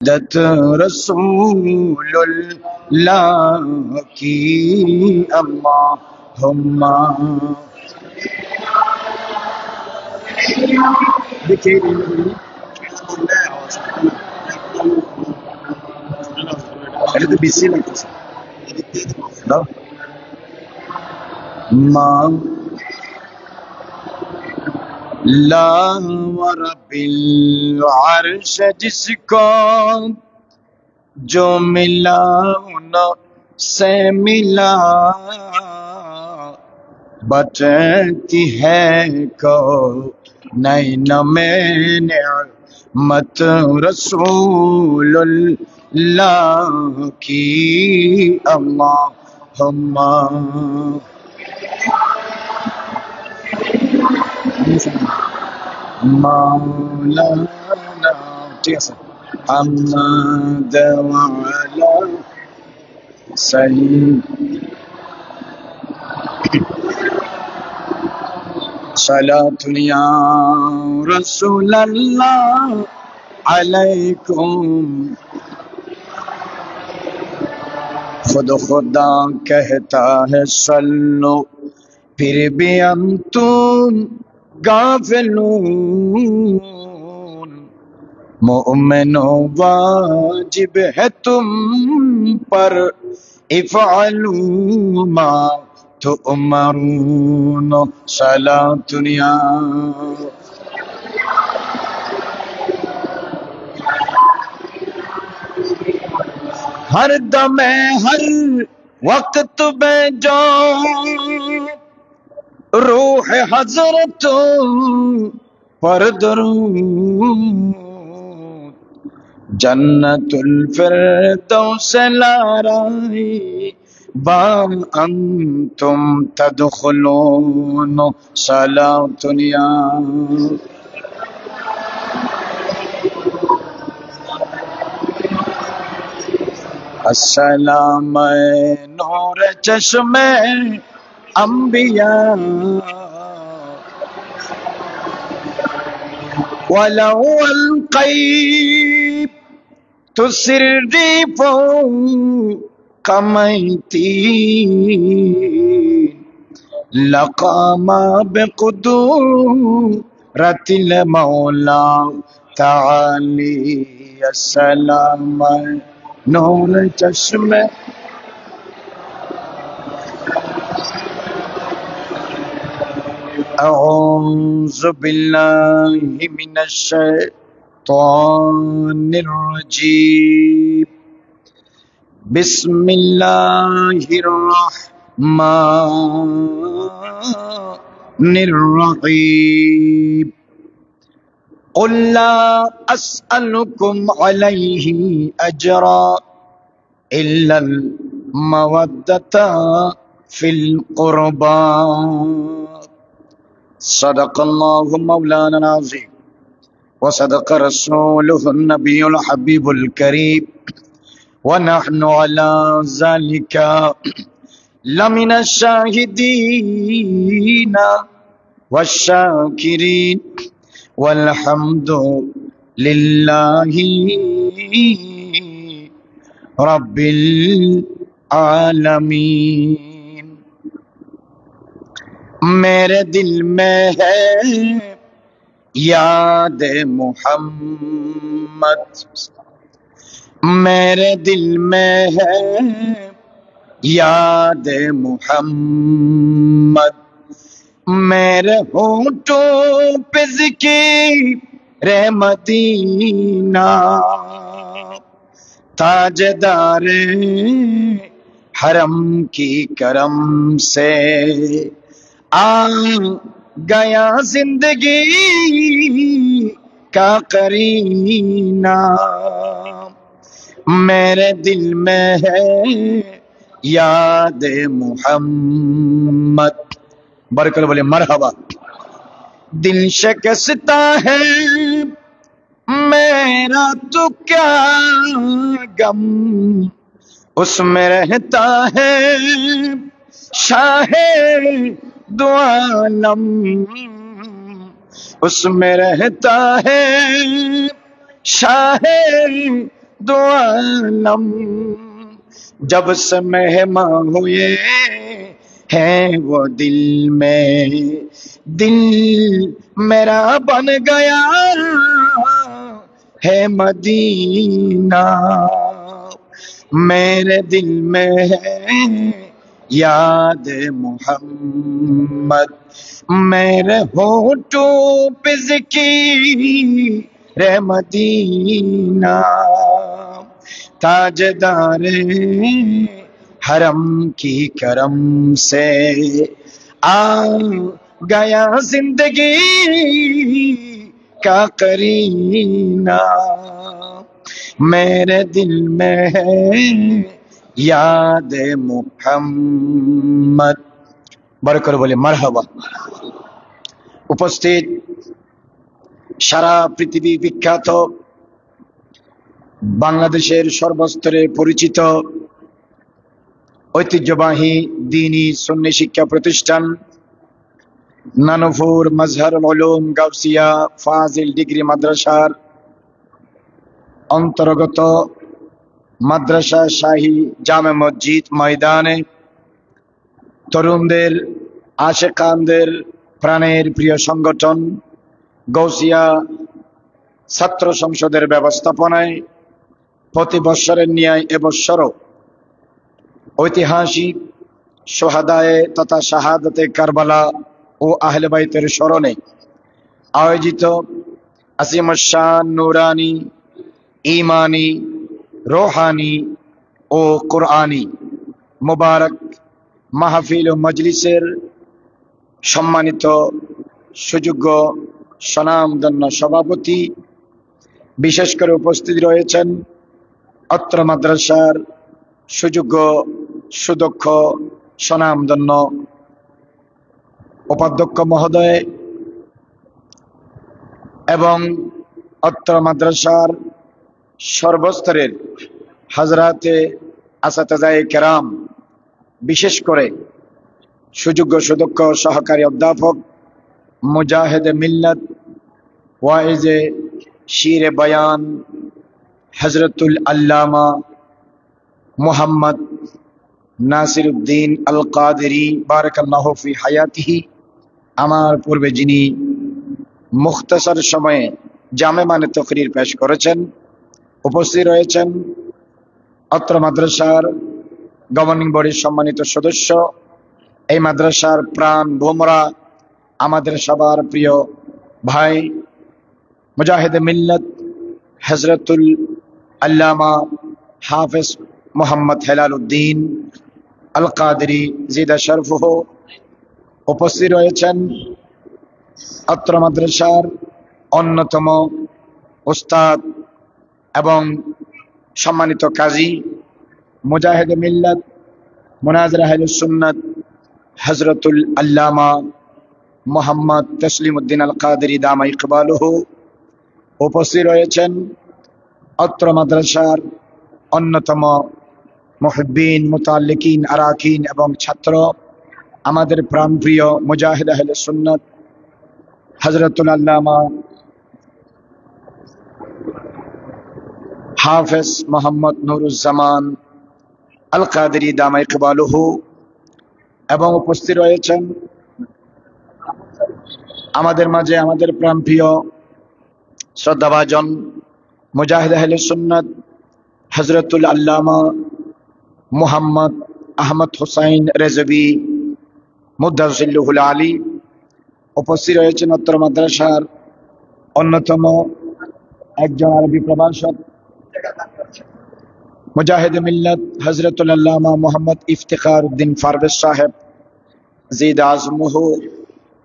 دت رسول اللہ کی اللہم دیکھیے پہلے تو بیسی لگتا سر ماں لا ورب العرش جس کو جو ملا ان سے ملا بچتی ہے کو نین میں نعمت رسول اللہ کی اللہم مولانا ٹھیک ہے سر حمد وعلا سلیم صلاۃ یا رسول اللہ علیکم خود خدا کہتا ہے صلو پھر بھی انتم غافلون مومنو واجب ہے تم پر افعلوا ما تؤمرون صلاۃ یا ہر دم ہر وقت میں جو روح حضرت پر درود جنت الفردوس لارائی با انتم تدخلون صلاۃ یا السلام نور چشم انبیاء ولو القیب تسری فوق میتی لقام بقدورت المولا تعالی السلام نور چشم اعوذ باللہ من الشیطان الرجیم بسم اللہ الرحمن الرحیم قل لا اسألكم علیہ اجرا الا المودۃ فی القربى صدق اللہ مولانا العظیم وصدق رسولہ النبی الحبیب الکریم ونحن على ذلك لمن الشاہدین والشاکرین والحمد للہ رب العالمین میرے دل میں ہے یاد محمد میرے دل میں ہے یاد محمد میرے ہونٹوں پہ ذکر مدینہ تاجدار حرم کی کرم سے آ گیا زندگی کا قرینہ میرے دل میں ہے یاد محمد برکل بولے مرحبا دل شکستہ ہے میرا تو کیا غم اس میں رہتا ہے شاہ دو عالم اس میں رہتا ہے شاہ दो आलम जब से मेहमा हुए हैं वो दिल में, दिल मेरा बन गया है मदीना। मेरे दिल में है याद मोहम्मद, मेरे होठों पे ज़िक्र मदीना। ताजदारे हरम की करम से आ गया जिंदगी का करीना। मेरे दिल में है याद मुहम्मद। বড় করে বলে মারহাবা। উপস্থিত সারা পৃথিবী বিখ্যাত বাংলাদেশের সর্বস্তরে পরিচিত ঐতিহ্যবাহী দ্বীনি সুন্নি শিক্ষা প্রতিষ্ঠান নানুপুর মাজহারুল উলুম গাউসিয়া ফাজিল ডিগ্রি মাদ্রাসার অন্তর্গত মাদ্রাসা শাহী জামে মসজিদ ময়দানে তরুণদের আশেকানদের প্রাণের প্রিয় সংগঠন গাউসিয়া ছাত্র সংসদের ব্যবস্থাপনায় প্রতি বৎসরের ন্যায় এবছরও ঐতিহাসিক সোহাদায়ে তথা শাহাদাতে কারবালা ও আহলে বাইতের স্মরণে আয়োজিত আসিমুশ শান নুরানি ঈমানি রূহানি ও কুরআনি মুবারক মাহফিল ও মজলিসের সম্মানিত সুযোগ্য স্বনামধন্য সভাপতি, বিশেষ করে উপস্থিত রয়েছেন অত্র মাদ্রাসার সুযোগ্য সুদক্ষ স্বনামধন্য উপাধ্যক্ষ মহোদয় এবং অত্র মাদ্রাসার সর্বস্তরের হাজরাতে আসাতাজায়ে কেরাম, বিশেষ করে সুযোগ্য সুদক্ষ সহকারী অধ্যাপক মুজাহিদে মিল্লাত ওয়াইজে শিরে বয়ান হযরতুল আল্লামা মুহাম্মদ নাসিরউদ্দিন আল কাদেরী বারাকাল্লাহু ফি হায়াতিহি, আমার পূর্বে যিনি মুখতাসার সময়ে জামে মানে তকরির পেশ করেছেন, উপস্থিত রয়েছেন অত্র মাদ্রাসার গভর্নিং বডির সম্মানিত সদস্য, এই মাদ্রাসার প্রাণ ভোমরা আমাদের সবার প্রিয় ভাই মুজাহিদে মিল্লাত হযরতুল আল্লামা হাফেজ মোহাম্মদ হেলাল উদ্দিন আল কাদেরী জিদা শরফুহু, উপস্থিত রয়েছেন অত্র মাদ্রাসার অন্যতম উস্তাদ এবং সম্মানিত কাজী মুজাহিদে মিল্লাত মুনাজির আহলুস সুন্নাত হযরতুল আল্লামা মোহাম্মদ তসলিমউদ্দিন আল কাদেরী দামা ইকবালুহু, উপস্থিত রয়েছেন অত্র মাদ্রাসার অন্যতম মুহিব্বিন মুতাল্লিকিন আরাকিন এবং ছাত্র আমাদের প্রাণপ্রিয় মুজাহিদ আহলুস সুন্নাত হযরতুল আল্লামা হাফেজ মোহাম্মদ নুরুজ্জামান আল কাদেরী দামা ইকবালুহু, এবং উপস্থিত রয়েছেন আমাদের মাঝে আমাদের প্রাণপ্রিয় শ্রদ্ধাভাজন মুজাহিদ আহলুস সুন্নাত হযরতুল আল্লামা মুহাম্মদ আহমদ হুসাইন রেজভী মুদ্দাসিল্লুহুল আলী, উপস্থিত রয়েছেন অত্র মাদ্রাসার অন্যতম একজন আরবি প্রভাষক মুজাহিদ মিল্লাত হযরতুল আল্লামা মুহাম্মদ ইফতিখার উদ্দিন পারভেজ সাহেব জিদ আজমুহু,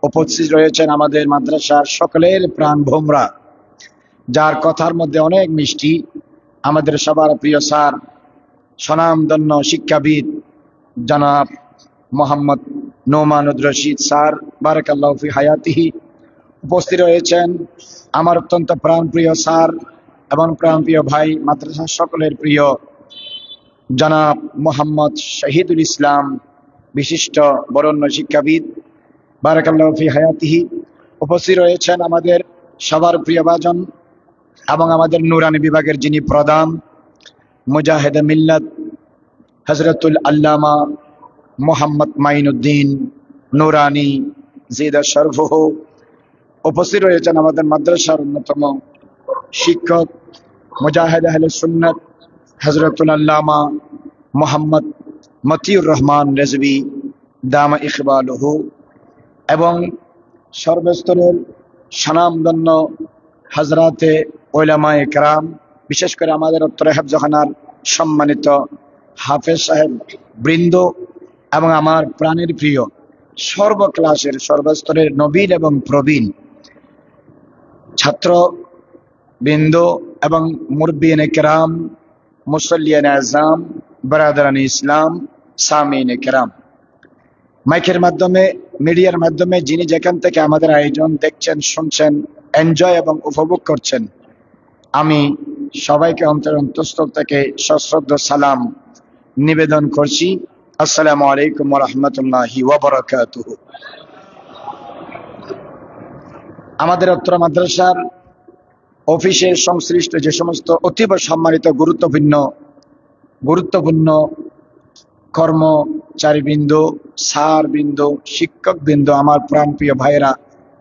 উপস্থিত রয়েছেন আমাদের মাদ্রাসার সকলের প্রাণ ভোমরা, যার কথার মধ্যে অনেক মিষ্টি, আমাদের সবার প্রিয় স্যার স্বনামধন্য শিক্ষাবিদ জনাব মোহাম্মদ নোমানুর রশিদ স্যার বারাকাল্লাহু ফি হায়াতিহি, উপস্থিত রয়েছেন আমার অত্যন্ত প্রাণপ্রিয় স্যার এবং প্রাণপ্রিয় ভাই মাদ্রাসার সকলের প্রিয় জনাব মোহাম্মদ শহীদুল ইসলাম বিশিষ্ট বরেণ্য শিক্ষাবিদ বারাকাল্লাহু ফি হায়াতিহি, উপস্থিত রয়েছেন আমাদের সবার প্রিয় ভাজন এবং আমাদের নুরানি বিভাগের যিনি প্রধান মুজাহিদ মিল্লাত হযরতুল আল্লামা মোহাম্মদ মাইনুদ্দিন নুরানি জিদা শরফুহু, উপস্থিত রয়েছেন আমাদের মাদ্রাসার অন্যতম শিক্ষক মুজাহিদ আহলে সুন্নাত হযরতুল আল্লামা মোহাম্মদ মতিউর রহমান রেজভী দামা ইকবালুহু, এবং সর্বস্তরের স্বনামধন্য হযরতে উলামায়ে কেরাম, বিশেষ করে আমাদের উত্তর হেফজখানার সম্মানিত হাফেজ সাহেব বৃন্দ, এবং আমার প্রাণের প্রিয় সর্ব ক্লাসের সর্বস্তরের নবীন এবং প্রবীণ ছাত্র বৃন্দ এবং মুরব্বিয়ানে কেরাম, মুসল্লিয়ানে আযম, বারাদারানে ইসলাম, সামিনে কেরাম, মাইকের মাধ্যমে, মিডিয়ার মাধ্যমে যিনি যেখান থেকে আমাদের আয়োজন দেখছেন, শুনছেন, এনজয় এবং উপভোগ করছেন, আমি সবাইকে অন্তঃস্থল থেকে সশ্রদ্ধ সালাম নিবেদন করছি। আসসালামু আলাইকুম ওয়া রাহমাতুল্লাহি ওয়া বারাকাতুহু। আমাদের উত্তর মাদ্রাসার অফিসের সংশ্লিষ্ট যে সমস্ত অতীব সম্মানিত গুরুত্বপূর্ণ কর্মচারীবৃন্দ, স্যারবৃন্দ, শিক্ষকবৃন্দ, আমার প্রাণপ্রিয় ভাইয়েরা,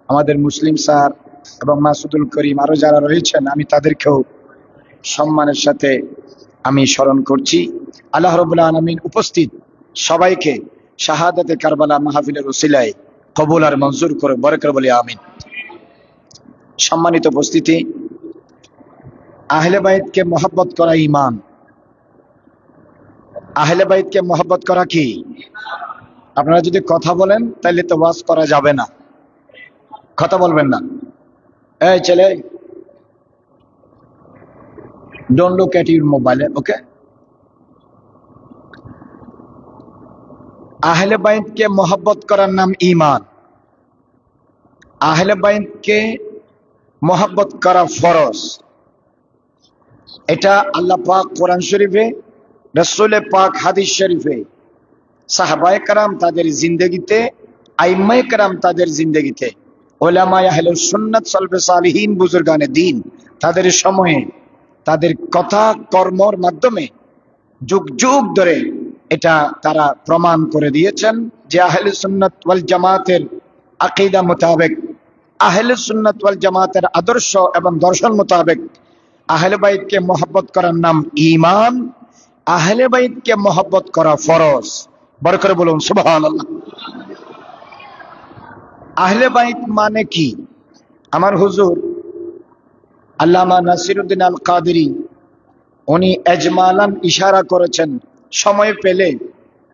আমাদের মুসলিম স্যার এবং মাসুদুল করিম, আরো যারা রয়েছেন, আমি তাদেরকেও সম্মানের সাথে আমি স্মরণ করছি। আল্লাহ রাব্বুল আলামিন উপস্থিত সবাইকে শাহাদাতে কারবালা মাহফিলের ওসিলায় কবুল আর মঞ্জুর করে, বরকত বলি আমিন। সম্মানিত উপস্থিতি, আহলে বাইতকে মহব্বত করা ঈমান। আহলে বাইতকে মহব্বত করা কি? আপনারা যদি কথা বলেন তাহলে তো ওয়াজ করা যাবে না, কথা বলবেন না। এই ছেলে, don't look at your mobile, okay? আহলে বাইতকে মহব্বত করার নাম ঈমান। আহলে বাইতকে মহব্বত করা ফরজ। এটা আল্লাহ পাক কোরআন শরীফে, রাসূল পাক হাদিস শরীফে, সাহাবায়ে কেরাম তাদের জিন্দেগিতে, আইম্মায়ে কেরাম তাদের জিন্দেগিতে, উলামায়ে আহলে সুন্নাত সালফে সালিহিন বুজুর্গানে দ্বীন তাদের সময়ে তাদের কথা কর্মর মাধ্যমে যুগ যুগ ধরে এটা তারা প্রমাণ করে দিয়েছেন যে আহলে সুন্নাত ওয়াল জামাতের আকীদা মোতাবেক, আহলে সুন্নাত ওয়াল জামাতের আদর্শ এবং দর্শন মোতাবেক আহলে বাইতকে মহব্বত করার নাম ঈমান। আহলে বাইতকে মহব্বত করা ফরজ। বড় করে বলুন সুবহানাল্লাহ। আহলে বাইত মানে কি? আমার হুজুর আল্লামা নাসিরউদ্দিন আল কাদেরী উনি এজমালান ইশারা করেছেন, সময় পেলে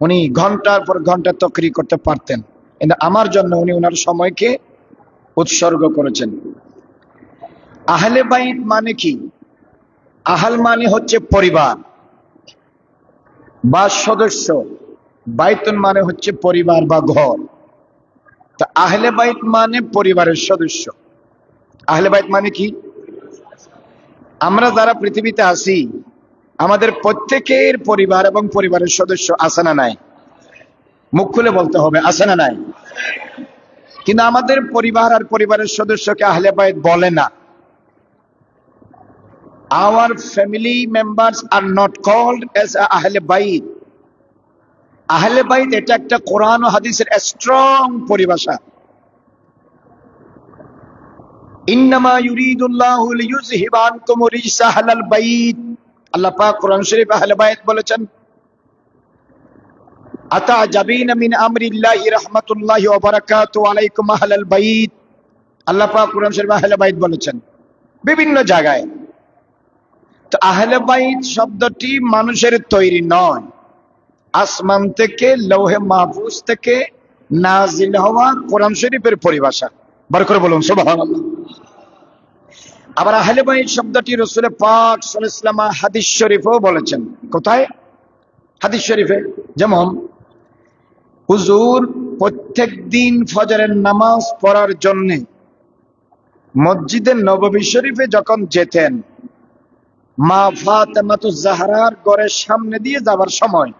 উনি ঘন্টার পর ঘন্টা তকরি করতে পারতেন, কিন্তু আমার জন্য উনি ওনার সময়কে উৎসর্গ করেছেন। আহলে বাইত মানে কি? আহল মানে হচ্ছে পরিবার বা সদস্য, বাইতুন মানে হচ্ছে পরিবার বা ঘর। তা আহলে বাইত মানে পরিবারের সদস্য। আহলে বাইত মানে কি? আমরা যারা পৃথিবীতে আছি, আমাদের প্রত্যেকের পরিবার এবং পরিবারের সদস্য আছে না নাই? মুখ খুলে বলতে হবে, আছে না নাই? কিন্তু আমাদের পরিবার আর পরিবারের সদস্যকে আহলে বাইত বলে না। Our family members are not called as আহলে বাইত। আহলে বাইত এটা একটা কোরআন ও হাদিসের স্ট্রং পরিভাষা। ইন্নামা ইউরিদুল্লাহু লিইয়ুযহিবা আনকুম রিজসা আহলাল বাইত। আল্লাহ পাক কোরআন শরীফে আহলে বাইত বলেছেন, আতাজাবিনা মিন আমরিল্লাহি রাহমাতুল্লাহি ওয়া বারাকাতুহু আলাইকুম আহলাল বাইত। আল্লাহ পাক কোরআন শরীফে আহলে বাইত বলেছেন বিভিন্ন জায়গায়। তো আহলে বাইত শব্দটি মানুষের তৈরি নয়, আসমান থেকে লৌহে মাহফুজ থেকে নাজিল হওয়া কোরআন শরীফের পরিভাষা। বার করে বলুন সুবহানাল্লাহ। আবার আহলে বাইত শব্দটি রাসূল পাক সাল্লাল্লাহু আলাইহি ওয়াসাল্লাম হাদিস শরীফেও বলেছেন। কোথায়? হাদিস শরীফে। যেমন হুজুর প্রত্যেক দিন ফজরের নামাজ পড়ার জন্য মসজিদে নববী শরীফে যখন যেতেন, মা ফাতেমাতুজ জাহরার ঘরের সামনে দিয়ে যাবার সময়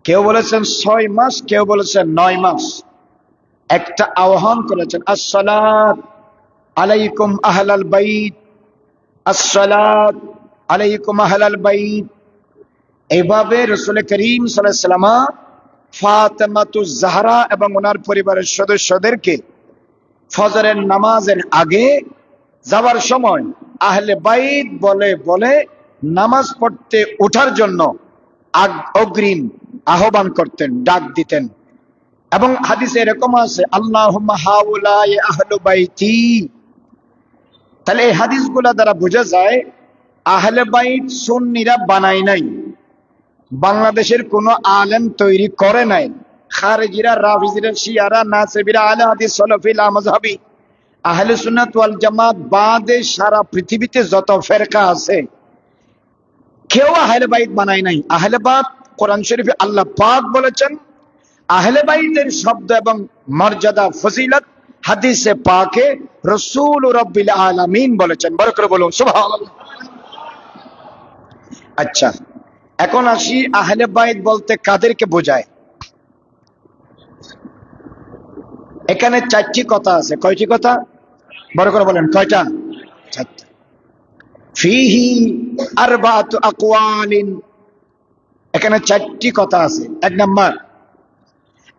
কেউ বলেছেন 6 মাস, কেউ বলেছেন 9 মাস, একটা আহ্বান করেছেন, আসসালাত আলাইকুম আহলাল বাইত, আসসালাত আলাইকুম আহলাল বাইত। এইভাবে রাসূল করিম সাল্লাল্লাহু আলাইহি ওয়াসাল্লাম ফাতেমাতুজ জাহরা এবং ওনার পরিবারের সদস্যদেরকে ফজরের নামাজের আগে যাওয়ার সময় আহলে বাইত বলে বলে নামাজ পড়তে ওঠার জন্য অগ্রিম আহ্বান করতেন, ডাক দিতেন। এবং হাদিসে এরকম আছে, আল্লাহুম্মা হাউলাই আহলু বাইতি। তাহলে এই হাদিসগুলো দ্বারা বোঝা যায় আহলে বাইত সুন্নিরা বানায় নাই, বাংলাদেশের কোন আলেম তৈরি করে নাই। খারেজিরা, রাফিজিরা, শিয়ারা, নাসিবিরা, আহলে হাদিস, সালাফি, মাযহাবি, আহলে সুন্নাত ওয়াল জামাত বাদে সারা পৃথিবীতে যত ফেরকা আছে কেউ আহলে বাইত বানায় নাই। আহলে বাইত কোরআন শরীফে আল্লাহ পাক বলেছেন, আহলে বাইতের শব্দ এবং মর্যাদা ফজিলত হাদিসে পাকে রাসূল রাব্বিল আলামিন বলেছেন। বড় করে বলুন সুবহানাল্লাহ। আচ্ছা, এখন আসি আহলে বাইত বলতে কাদেরকে বোঝায়। এখানে চারটি কথা আছে। কয়টি কথা? বড় করে বলেন, কয়টা? চারটি। ফিহি আরবাতু আকওয়ালিন, এখানে চারটি কথা আছে। এক নাম্বার,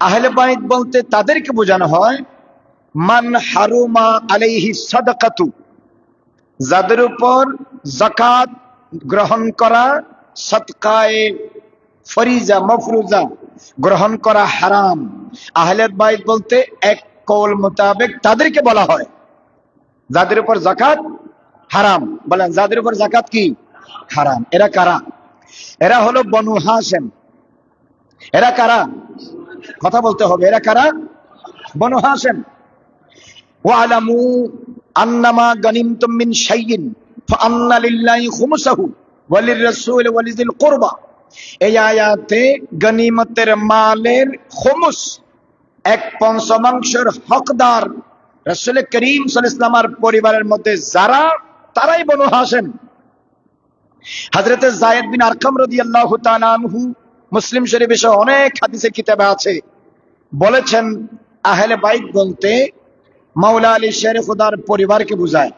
আহলে বাইত বলতে তাদেরকে বোঝানো হয় মান হারুমা আলাইহি সাদাকাতু, যাদের উপর যাকাত গ্রহণ করা, সদকায়ে ফরিজা মফরুজা গ্রহণ করা হারাম। আহলে বাইত বলতে এক কওল মোতাবেক তাদেরকে বলা হয় যাদের উপর যাকাত হারাম। বলেন, যাদের উপর যাকাত কি হারাম। এরা কারা? এরা হলো বনু হাশেম। এরা কারা? কথা বলতে হবে। এরা কারা? বনু হাশেম। ওয়ালামু আন্নামা গানিমতুম মিন শাইইন ফাআন্না লিল্লাহি খুমুসাহু ওয়ালির রাসূল ওয়ালিযিল কুরবা। এই আয়াতে গনিমতের মালের খুমুস, এক পঞ্চমাংশের হকদার রাসূল করিম সাল্লাল্লাহু আলাইহি ওয়াসাল্লামের পরিবারের মধ্যে যারা, তারাই বনু হাশেম। হযরত যায়েদ বিন আরকাম রাদিয়াল্লাহু তাআলা আনহু মুসলিম শরীফে সহ অনেক হাদিসের কিতাবে আছে, বলেছেন আহলে বাইত বলতে মাওলা আলী শের খুদার পরিবারকে বোঝায়।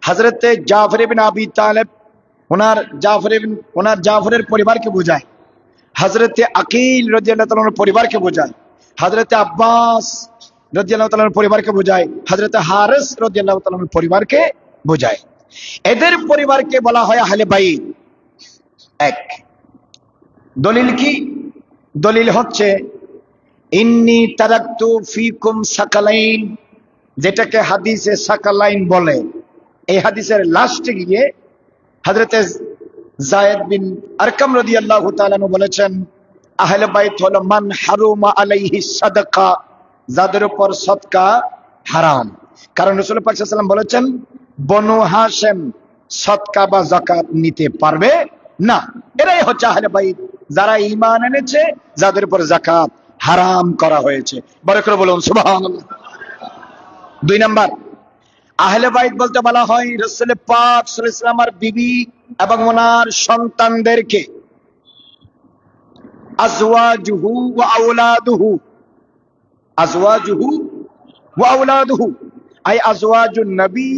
হযরত জাফর ইবনে আবি তালেব ওনার জাফরের পরিবারকে বোঝায়। হযরত আকিল রাদিয়াল্লাহু তাআলার পরিবারকে বোঝায়। হযরত আব্বাস রাদিয়াল্লাহু তাআলার পরিবারকে বোঝায়। হযরত হারিস রাদিয়াল্লাহু তাআলার পরিবারকে বোঝায়। এদের পরিবারকে বলা হয় আহলে বাইত। এক দলিল কি? দলিল হচ্ছে ইন্নী তারাকতু ফিকুম সাকালাইন, যেটাকে হাদিসে সাকালাইন বলে। এই হাদিসের লাস্টে গিয়ে হযরত যায়েদ বিন আরকাম রাদিয়াল্লাহু তাআলা বলেছেন আহলে বাইত হলো মান হারুমা আলাইহি সাদাকা, যাদের উপর সদকা হারাম। কারণ রাসূল পাক সাল্লাল্লাহু আলাইহি ওয়াসাল্লাম বলেছেন বনু হাশেম সদকা বা যাকাত নিতে পারবে না। এরাই হচ্ছে আহলে বাইত, যারা ঈমান এনেছে, যাদের উপর যাকাত হারাম করা হয়েছে। বড় করে বলুন সুবহানাল্লাহ। দুই নাম্বার, আহলে বাইত বলতে বলা হয় রাসূল পাক সাল্লাল্লাহু আলাইহি ওয়াসাল্লামের বিবি এবং ওনার সন্তানদেরকে। আজওয়াজুহু ওয়া আওলাদুহু, আজওয়াজুহু ওয়া আওলাদুহু আই আজওয়াজুন নবী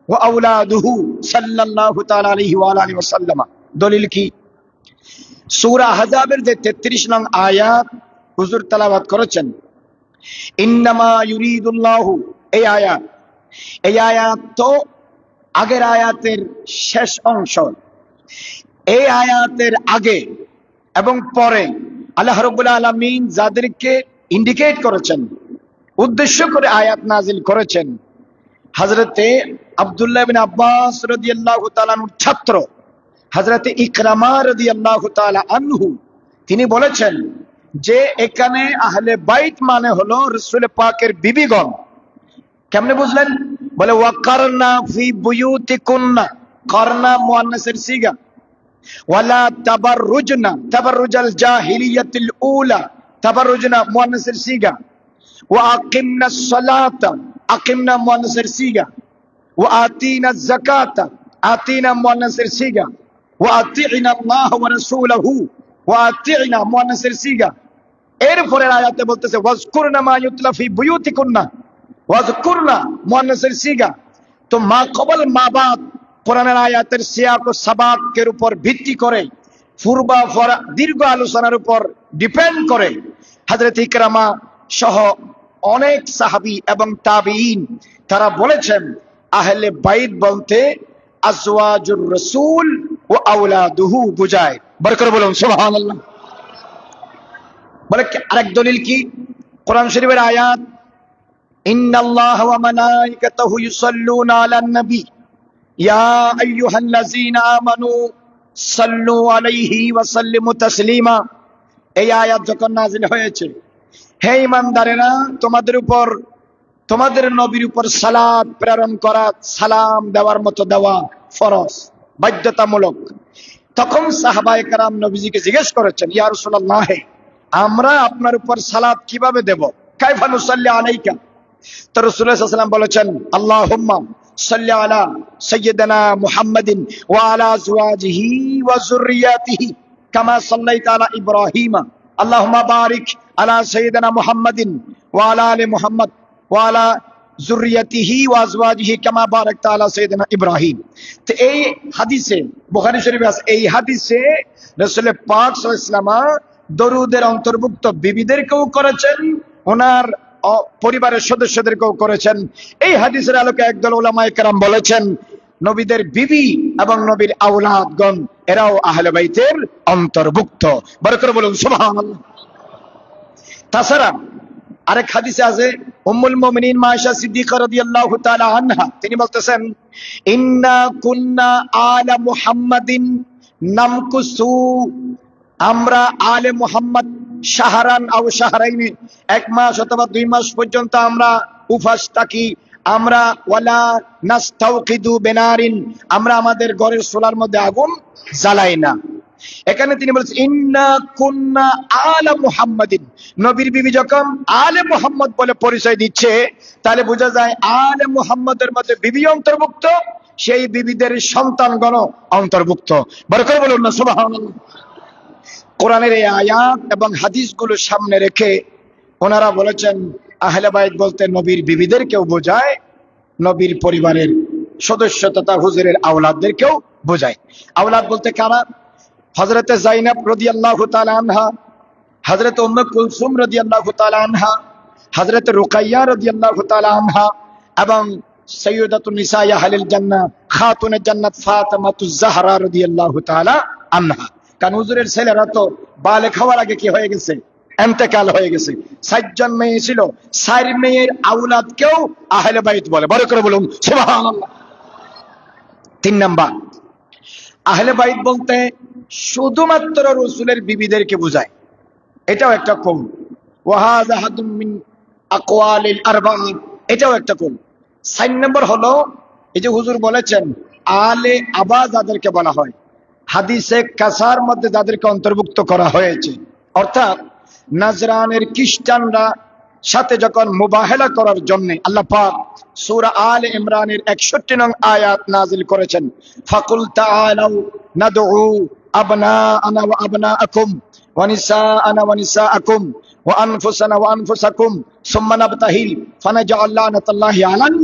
ওয়া আওলাদুহু সাল্লাল্লাহু তাআলা আলাইহি ওয়া আলিহি ওয়াসাল্লাম। দলিল কি? সূরা আহজাবের যে 33 নং আয়াত হুজুর তেলাওয়াত করেছেন, ইন্নামা ইউরিদুল্লাহু, এই আয়াত তো আগের আয়াতের শেষ অংশ। এই আয়াতের আগে এবং পরে আল্লাহ রাব্বুল আলামিন যাদেরকে ইন্ডিকেট করেছেন, উদ্দেশ্য করে আয়াত নাজিল করেছেন, হযরতে আব্দুল্লাহ ইবনে আব্বাস রাদিয়াল্লাহু তাআলা আনহুর ছাত্র হযরতে ইকরামা রাদিয়াল্লাহু তাআলা আনহু, তিনি বলেছেন যে এখানে আহলে বাইত মানে হলো রাসূল পাকের বিবিগণ। কেমনে বুঝলেন? বলে ওয়াকারনা ফি বুয়ুতিকুন্না, কারনা মুআন্নাসের সিগা, ওয়ালা তাবাররুজনা তাবাররুজাল জাহিলিয়াতিল উলা, তাবাররুজনা মুআন্নাসের সিগা, ওয়া আকিমনাস সালাতা, আকিমনা মুআন্নাসের সিগা, ওয়া আতিনাজ যাকাতা, আতিনা মুআন্নাসের সিগা, ওয়া আতিনা আল্লাহ ওয়া রাসূলহু, ওয়া আতিনা মুআন্নাসের সিগা। এরপরে আয়াতে বলতেছে ওয়াজকুরনা মা ইউতলা ফি বুয়ুতিকুন্না, ওয়াজকুরনা মুআন্নাসের সিগা। তো মা কবল মা বাদ কোরআনের আয়াতের সিয়াক ও সাবাকের উপর ভিত্তি করে দীর্ঘ আলোচনার উপর ডিপেন্ড করে হযরত ইকরামা সহ অনেক সাহাবী এবং তাবিঈন তারা বলেছেন আহলে বাইত বলতে আজওয়াজুর রাসূল ওয়া আওলাদুহু বুঝায়। বরকত বলুন সুবহানাল্লাহ। বলে আরেক দলিল কি? কোরআন শরীফের আয়াত, ইন্নাল্লাহা ওয়া মালাইকাতাহু ইউসাল্লুনা আলান নবী ইয়া আইয়ুহাল্লাযীনা আমানু সাল্লু আলাইহি ওয়া সাল্লিমু তাসলিমা। এই আয়াত যখন নাযিল হয়েছে, হে ঈমানদারেরা, তোমাদের উপর তোমাদের নবীর উপর সালাত প্রেরণ করা, সালাম দেওয়ার মতো দেওয়া ফরজ, বাধ্যতামূলক। তখন সাহাবায়ে কেরাম নবীজিকে জিজ্ঞেস করেছেন, ইয়া রাসূলুল্লাহ, আমরা আপনার উপর সালাত কিভাবে দেব? কাইফা নুসাল্লি আলাইকা? তো রাসূলুল্লাহ সাল্লাল্লাহু আলাইহি ওয়াসাল্লাম বলেছেন, আল্লাহুম্মা সাল্লি আলা সাইয়্যিদিনা মুহাম্মাদিন ওয়া আলা আজওয়াজিহি ওয়া যুররিয়াতিহি কামা সাল্লাইতা আলা ইব্রাহিমা। আল্লাহুম্মা বারিক আলা সাইয়্যিদিনা মুহাম্মাদিন ওয়া আলা আলি মুহাম্মাদ ওয়া আলা যুররিয়াতিহি ওয়া আজওয়াজিহি কামা বারাকতা আলা সাইয়্যিদিনা ইব্রাহিম। তো এই হাদিসে, বুখারী শরীফে আছে, এই হাদিসে রাসূল পাক সাল্লাল্লাহু আলাইহি ওয়াসাল্লাম দরুদের অন্তর্ভুক্ত বিবিদেরকেও করেছেন, ওনার পরিবারের সদস্যদেরকেও করেছেন। এই হাদিসের আলোকে একদল উলামায়ে কেরাম বলেছেন নবীদের বিবি এবং নবীর আওলাদগণ এরাও আহলে বাইতের অন্তর্ভুক্ত। বরকত বলুন সুবহানাল্লাহ। তাছাড়া আরেক হাদিসে আছে, উম্মুল মুমিনিন মা আয়েশা সিদ্দিকা রাদিয়াল্লাহু তাআলা আনহা, তিনি বলতেছেন, ইন্না কুন্না আলা মুহাম্মাদিন নামকুসু, আমরা আলে মুহাম্মদ শাহরান আও শাহরাইনে, এক মাস অথবা 2 মাস পর্যন্ত আমরা উপবাস থাকি। আমরা ওয়ালা নাস্তাউকিদু বিনারিন, আমরা আমাদের ঘরের চুলার মধ্যে আগুন জ্বালাই না। এখানে তিনি বলেছেন ইন্না কুন্না আলা মুহাম্মাদিন, নবীর বিবি যখন আলে মুহাম্মদ বলে পরিচয় দিচ্ছে, তাহলে বোঝা যায় আলে মুহাম্মদের মধ্যে বিবি অন্তর্ভুক্ত, সেই বিবিদের সন্তানগণ অন্তর্ভুক্ত। বরকত বলুন না সুবহানাল্লাহ। কোরআনের এই আয়াত এবং হাদিসগুলো সামনে রেখে ওনারা বলেছেন আহলে বাইত বলতে নবীর বিবিদেরকেও বোঝায়, নবীর পরিবারের সদস্য তথা হুজুরের আওলাদদেরকেও বোঝায়। আওলাদ বলতে কারা? হযরতে যায়েনব রাদিয়াল্লাহু তাআলা আনহা, হযরতে উম্মে কুলসুম রাদিয়াল্লাহু তাআলা আনহা, হযরতে রুকাইয়া রাদিয়াল্লাহু তাআলা আনহা এবং সাইয়্যিদাতুন নিসা আহলিল জান্নাহ খাতুনে জান্নাত ফাতেমাতুজ জাহরা রাদিয়াল্লাহু তাআলা আনহা। কারণ হুজুরের ছেলেরা তো বালেগ হওয়ার আগে কি হয়ে গেছে? ইন্তেকাল হয়ে গেছে। 4 জন মেয়ে ছিল, 4 মেয়ের আওলাদকেও আহলে বাইত বলে। বরকত বলুন সুবহানাল্লাহ। 3 নাম্বার, আহলে বাইত বলতে শুধুমাত্র রাসূলের বিবিদেরকে বোঝায়, এটাও একটা কওল। ওয়া হাযা হাদুম মিন আকওয়ালিল আরবা'a, এটাও একটা কওল। 4 নম্বর হলো এই যে হুজুর বলেছেন আলে আবা যাদেরকে বলা হয়, হাদিসে কাসার মধ্যে যাদেরকে অন্তর্ভুক্ত করা হয়েছে, অর্থাৎ নাজরানের খ্রিস্টানরা সাথে যখন মুবাহেলা করার জন্য আল্লাহ পাক সূরা আলে ইমরানের 61 নং আয়াত নাযিল করেছেন, ফাকুল তাআলাউ নাদউ আবনাআনা ওয়া আবনাআকুম ওয়া নিসাআনা ওয়া নিসাআকুম ওয়া আনফুসানা ওয়া আনফুসাকুম সুম্মা নাবতাহিল ফানাজআল লানাতাল্লাহি আলাল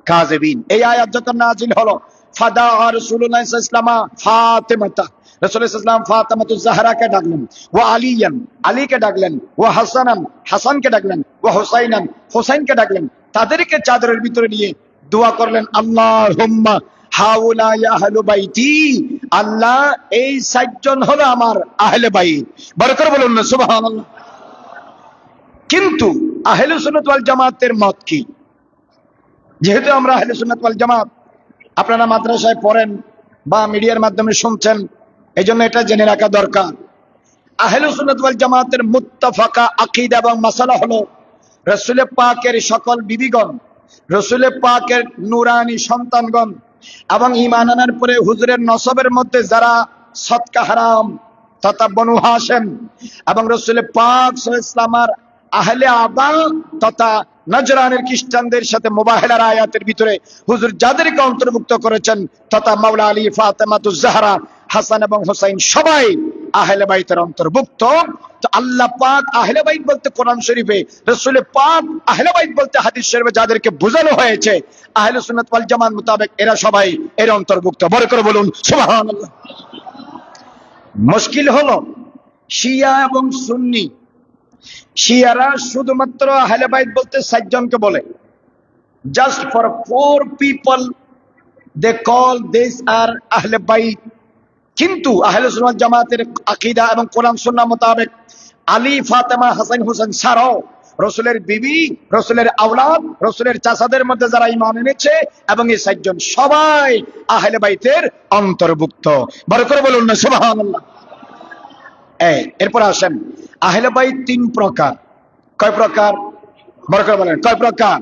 কাযিবিন। এই আয়াত যখন নাযিল হলো, ফাদা রাসূলুল্লাহ সাল্লাল্লাহু আলাইহি ওয়াসাল্লাম ফাতেমাতা, রাসূলুল্লাহ সাল্লাল্লাহু আলাইহি ওয়াসাল্লাম ফাতেমাতুজ জাহরাকে ডাকলেন, ওয়া আলিয়ান, আলীকে ডাকলেন, ওয়া হাসানান, হাসানকে ডাকলেন, ওয়া হুসাইনান, হুসাইনকে ডাকলেন। তাদেরকে চাদরের ভিতরে নিয়ে দোয়া করলেন, আল্লাহুম্মা হাউলা ইয়া আহলু বাইতি, আল্লাহ এই 7 জন হলো আমার আহলে বাইত। বরকত বলুন না সুবহানাল্লাহ। কিন্তু আহলে সুন্নাত ওয়াল জামাতের মত কি? যেহেতু আমরা আহলে সুন্নাত ওয়াল জামাত, আপনারা মাদ্রাসায় পড়েন বা মিডিয়ার মাধ্যমে শুনছেন, এইজন্য এটা জেনে রাখা দরকার। আহলে সুন্নাত ওয়াল জামাতের মুত্তাফাকা আকীদা এবং মাসালা হলো রাসূল পাকের সকল বিবিগণ, রাসূল পাকের নূরানী সন্তানগণ এবং ঈমান আনার পরে হুজুরের নসবের মধ্যে যারা সদকা হারাম তথা বনু হাশিম এবং রাসূল পাক সাল্লাল্লাহু আলাইহি ওয়াসাল্লামের আহলে আবা তথা নজরানের খ্রিস্টানদের সাথে মুবাহেলার আয়াতের ভিতরে হুজুর যাদেরকে অন্তর্ভুক্ত করেছেন তথা মাওলা আলী, ফাতেমাতুজ জাহরা, হাসান এবং হুসাইন সবাই আহলে বাইতের অন্তর্ভুক্ত। তো আল্লাহ পাক আহলে বাইত বলতে কোরআন শরীফে, রাসূল পাক আহলে বাইত বলতে হাদিস শরীফে যাদেরকে বোঝানো হয়েছে আহলে সুন্নাত ওয়াল জামাত মোতাবেক এরা সবাই এর অন্তর্ভুক্ত। বরকত বলুন সুবহানাল্লাহ। মুশকিল হলো শিয়া এবং সুন্নি। শিয়ারা শুধুমাত্র আহলে বাইত বলতে 7 জনকে বলে, just for 4 people they call this are আহলে বাইত। কিন্তু আহলে সুন্নাত জামাতের আকীদা এবং কোরআন সুন্নাহ মোতাবেক আলী, ফাতেমা, হাসান, হুসেন ছাড়াও রসুলের বিবি, রসুলের আওলাদ, রসুলের চাচাদের মধ্যে যারা ঈমান এনেছে এবং এই 7 জন সবাই আহলে বাইতের অন্তর্ভুক্ত। বড় করে বলুন না সুবহানাল্লাহ। এরপর আসেন, আহলে বাইত 3 প্রকার। কয় প্রকার? বড় করে বলেন, কয় প্রকার?